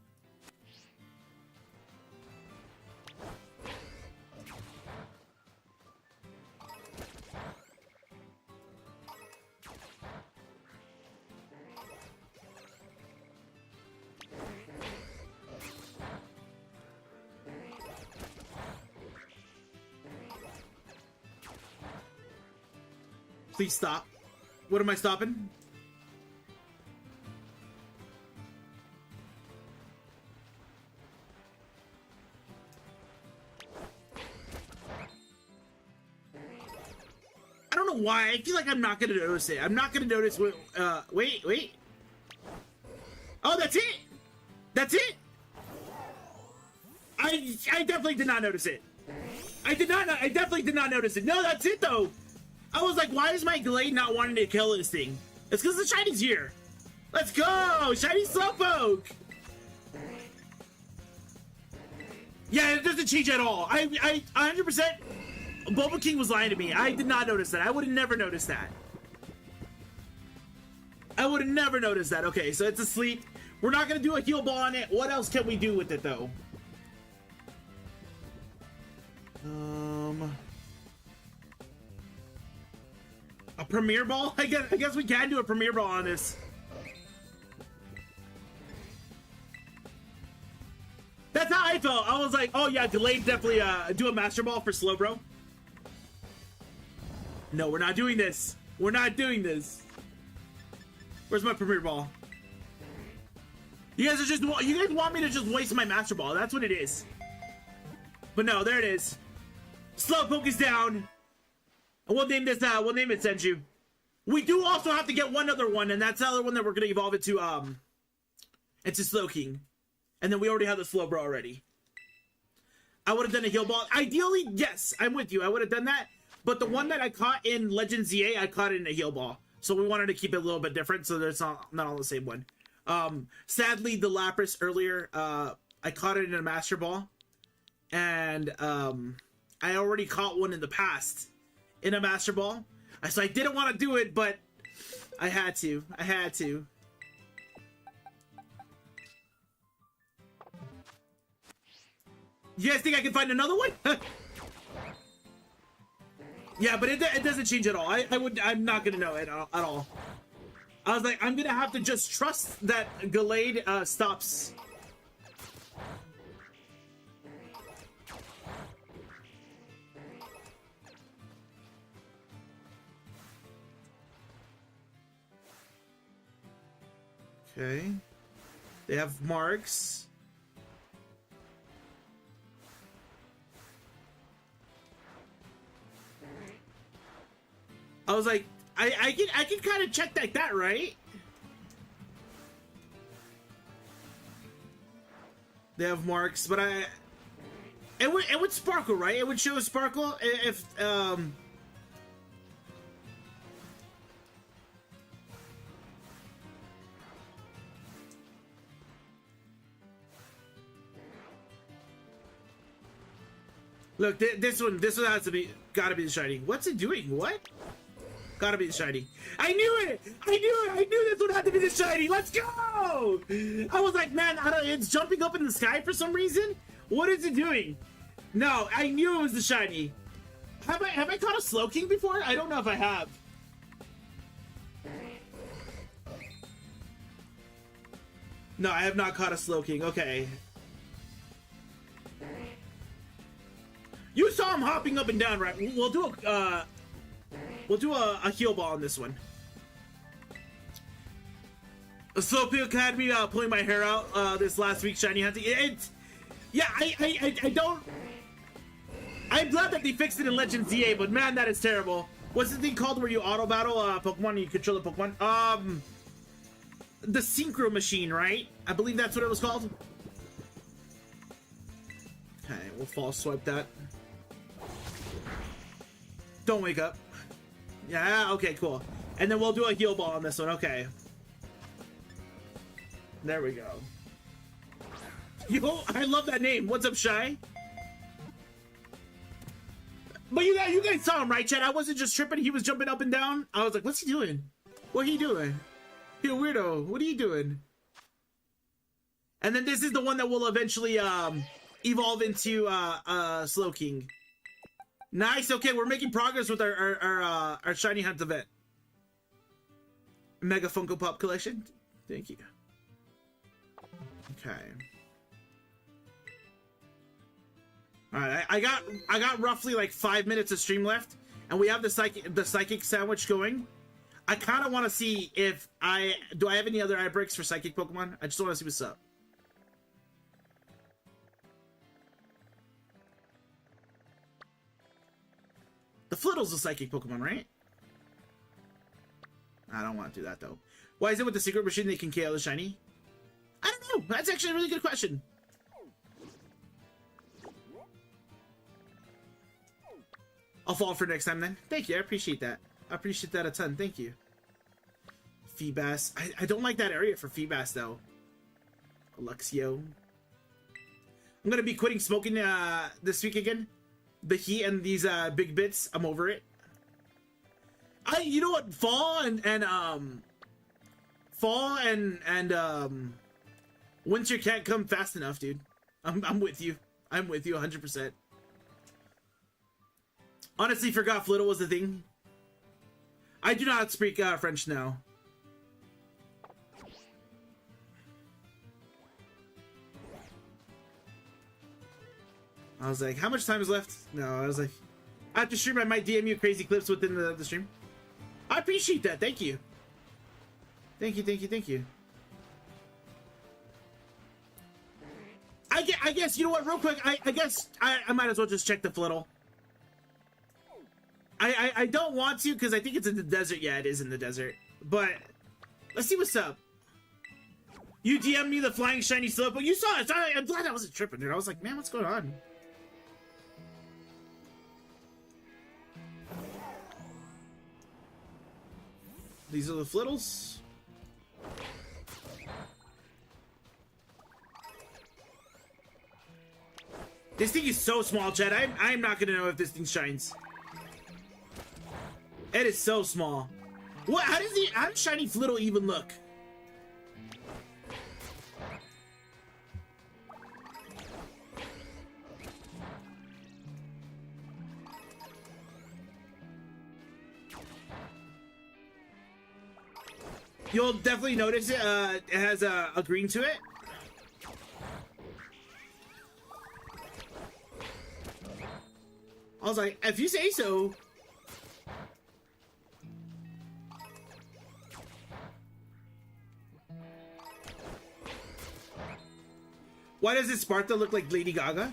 Please stop. What am I stopping? I don't know why. I feel like I'm not gonna notice it. I'm not gonna notice what, wait. Oh, that's it? That's it? I definitely did not notice it. I definitely did not notice it. No, that's it though. I was like, why is my Glade not wanting to kill this thing? It's because the shiny's here. Let's go! Shiny Slowpoke! Yeah, it doesn't change at all. I 100%... Bulba King was lying to me. I did not notice that. I would have never noticed that. I would have never noticed that. Okay, so it's asleep. We're not going to do a heal ball on it. What else can we do with it, though? A premiere ball? I guess we can do a premiere ball on this. That's how I felt. I was like, oh yeah, delayed, definitely do a master ball for slow bro. No, we're not doing this. We're not doing this. Where's my premiere ball? You guys want me to just waste my master ball. That's what it is. But no, there it is. Slowpoke is down. And we'll name this, we'll name it Senju. We do also have to get one other one, and that's the other one that we're gonna evolve into Slowking. And then we already have the Slowbro already. I would have done a heal ball. Ideally, yes, I'm with you. I would have done that. But the one that I caught in Legend ZA, I caught it in a heal ball. So we wanted to keep it a little bit different, so there's not all the same one. Sadly, the Lapras earlier, I caught it in a Master Ball. And I already caught one in the past in a Master Ball. So I didn't want to do it, but I had to. I had to. You guys think I can find another one? Yeah, but it doesn't change at all. I'm not gonna know it at all. I was like, I'm gonna have to just trust that Gallade stops. Okay. They have marks. I was like, I can kind of check like that, right? They have marks, but it would sparkle, right? It would show a sparkle if Look, this one has to be, gotta be the shiny. What's it doing? What? Gotta be the shiny. I knew it! I knew this one had to be the shiny! Let's go! I was like, man, it's jumping up in the sky for some reason? What is it doing? No, I knew it was the shiny. Have I caught a Slowking before? I don't know if I have. No, I have not caught a Slowking. Okay. You saw him hopping up and down, right? We'll do a heal ball on this one. Slowpoke Academy pulling my hair out this last week, shiny hunting. Yeah, I don't. I'm glad that they fixed it in Legend ZA, but man, that is terrible. What's the thing called where you auto battle Pokemon and you control the Pokemon? The Synchro Machine, right? I believe that's what it was called. Okay, we'll false swipe that. Don't wake up. Yeah, okay, cool. And then we'll do a heal ball on this one, okay. There we go. Yo, I love that name. What's up, Shy? But you guys saw him, right, Chad? I wasn't just tripping. He was jumping up and down. I was like, what's he doing? What are you doing? You weirdo. What are you doing? And then this is the one that will eventually evolve into Slowking. Nice. Okay, we're making progress with our shiny hunt event. Mega Funko Pop collection. Thank you. Okay. All right. I got roughly like 5 minutes of stream left, and we have the psychic sandwich going. I kind of want to see if do I have any other eye breaks for psychic Pokemon. I just want to see what's up. The Flittl's a psychic Pokemon, right? I don't want to do that, though. Why is it with the secret machine they can KO the shiny? I don't know. That's actually a really good question. I'll fall for next time, then. Thank you. I appreciate that. I appreciate that a ton. Thank you. Feebas. I don't like that area for Feebas, though. Luxio. I'm going to be quitting smoking this week again. The heat and these big bits, I'm over it. You know what? Fall and winter can't come fast enough, dude. I'm with you. I'm with you 100%. Honestly, forgot Flittle was the thing. I do not speak French now. I was like, how much time is left? No, I was like, after stream, I might DM you crazy clips within the stream. I appreciate that. Thank you. Thank you, thank you, thank you. I guess, you know what, real quick, I guess I might as well just check the Flittle. I don't want to because I think it's in the desert. Yeah, it is in the desert. But let's see what's up. You DM'd me the flying shiny Slowpoke. You saw it. I'm glad I wasn't tripping, dude. I was like, man, what's going on? These are the Flittles. This thing is so small, Chad. I'm not gonna know if this thing shines. It is so small. What? How does shiny Flittle even look? You'll definitely notice it. It has a green to it. I was like, if you say so. Why does it Sparta look like Lady Gaga?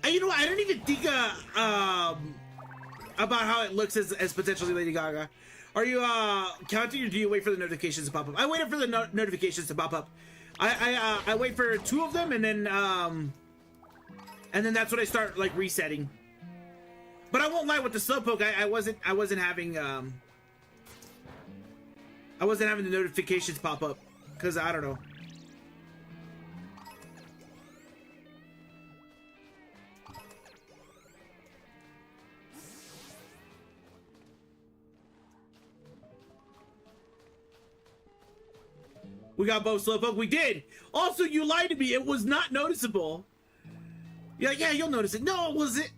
And you know what? I don't even think about how it looks as potentially Lady Gaga. Are you counting or do you wait for the notifications to pop up? I waited for the notifications to pop up. I wait for 2 of them and then that's when I start like resetting. But I won't lie, with the Slowpoke, I wasn't having the notifications pop up because I don't know. We got both Slowpoke. We did. Also, you lied to me. It was not noticeable. Yeah, you'll notice it. No, was it?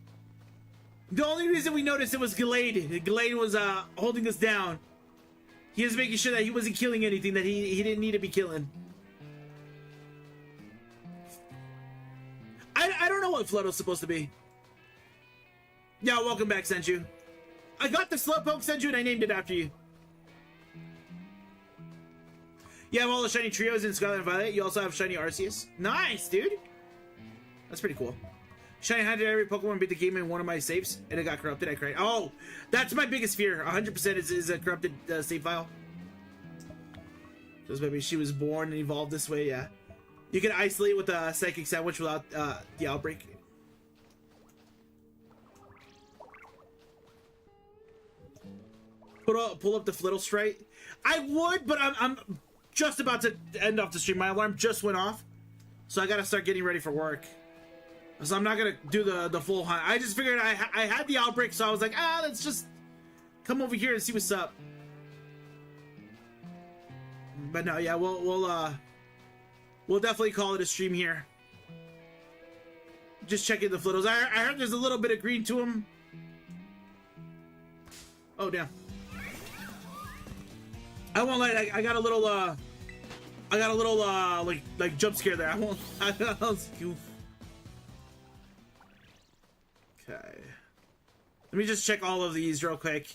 The only reason we noticed it was Gallade. Gallade was holding us down. He was making sure that he wasn't killing anything that he didn't need to be killing. I don't know what Flutto's supposed to be. Yeah, welcome back, Senju. I got the Slowpoke, Senju, and I named it after you. You have all the shiny trios in Scarlet and Violet. You also have shiny Arceus. Nice, dude. That's pretty cool. Shiny hunted every Pokemon beat the game in one of my saves, and it got corrupted. I cried. Oh, that's my biggest fear. 100% is a corrupted save file. Just maybe she was born and evolved this way. Yeah, you can isolate with a psychic sandwich without the outbreak. Pull up the Flittle Strike. I would, but I'm just about to end off the stream. My alarm just went off, so I gotta start getting ready for work. So I'm not gonna do the full hunt. I just figured I had the outbreak, so I was like, let's just come over here and see what's up. But no, yeah, we'll definitely call it a stream here. Just checking the Flittles. I heard there's a little bit of green to them. Oh damn! I won't lie. I got a little like jump scare there. I won't. Okay. Let me just check all of these real quick.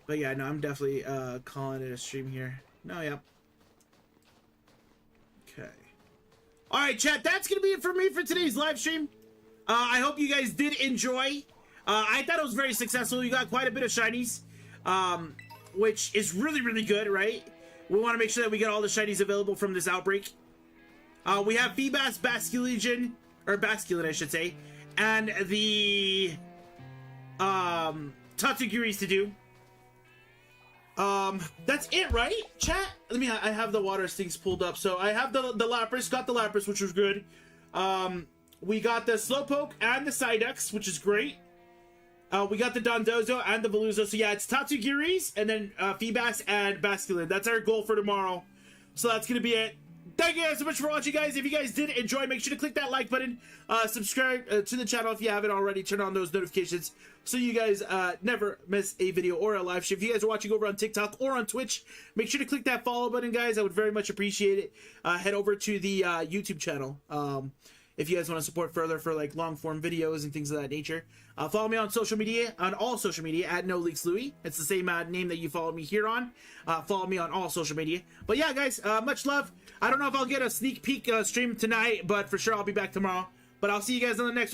But yeah, no, I'm definitely calling it a stream here. No, yep. Okay. Alright, chat, that's gonna be it for me for today's live stream. I hope you guys did enjoy. I thought it was very successful. You got quite a bit of shinies. Which is really, really good, right? We want to make sure that we get all the shinies available from this outbreak. We have Feebas, Basculin, or Basculin, I should say, and the Tatsugiris to do. That's it, right? Chat. I have the water things pulled up. So I have the Lapras, got the Lapras, which was good. We got the Slowpoke and the Psyduck, which is great. We got the Dondozo and the Veluzo. So yeah, it's Tatsugiris and then Feebas and Basculin. That's our goal for tomorrow. So that's gonna be it. Thank you guys so much for watching, guys. If you guys did enjoy, make sure to click that like button, subscribe to the channel if you haven't already, turn on those notifications so you guys never miss a video or a live stream. If you guys are watching over on TikTok or on Twitch, make sure to click that follow button, guys. I would very much appreciate it. Head over to the YouTube channel if you guys want to support further for like long form videos and things of that nature. Follow me on social media, on all social media at NoLeaksLouis. It's the same name that you follow me here on. Follow me on all social media. But yeah, guys, much love. I don't know if I'll get a sneak peek stream tonight, but for sure I'll be back tomorrow. But I'll see you guys on the next one.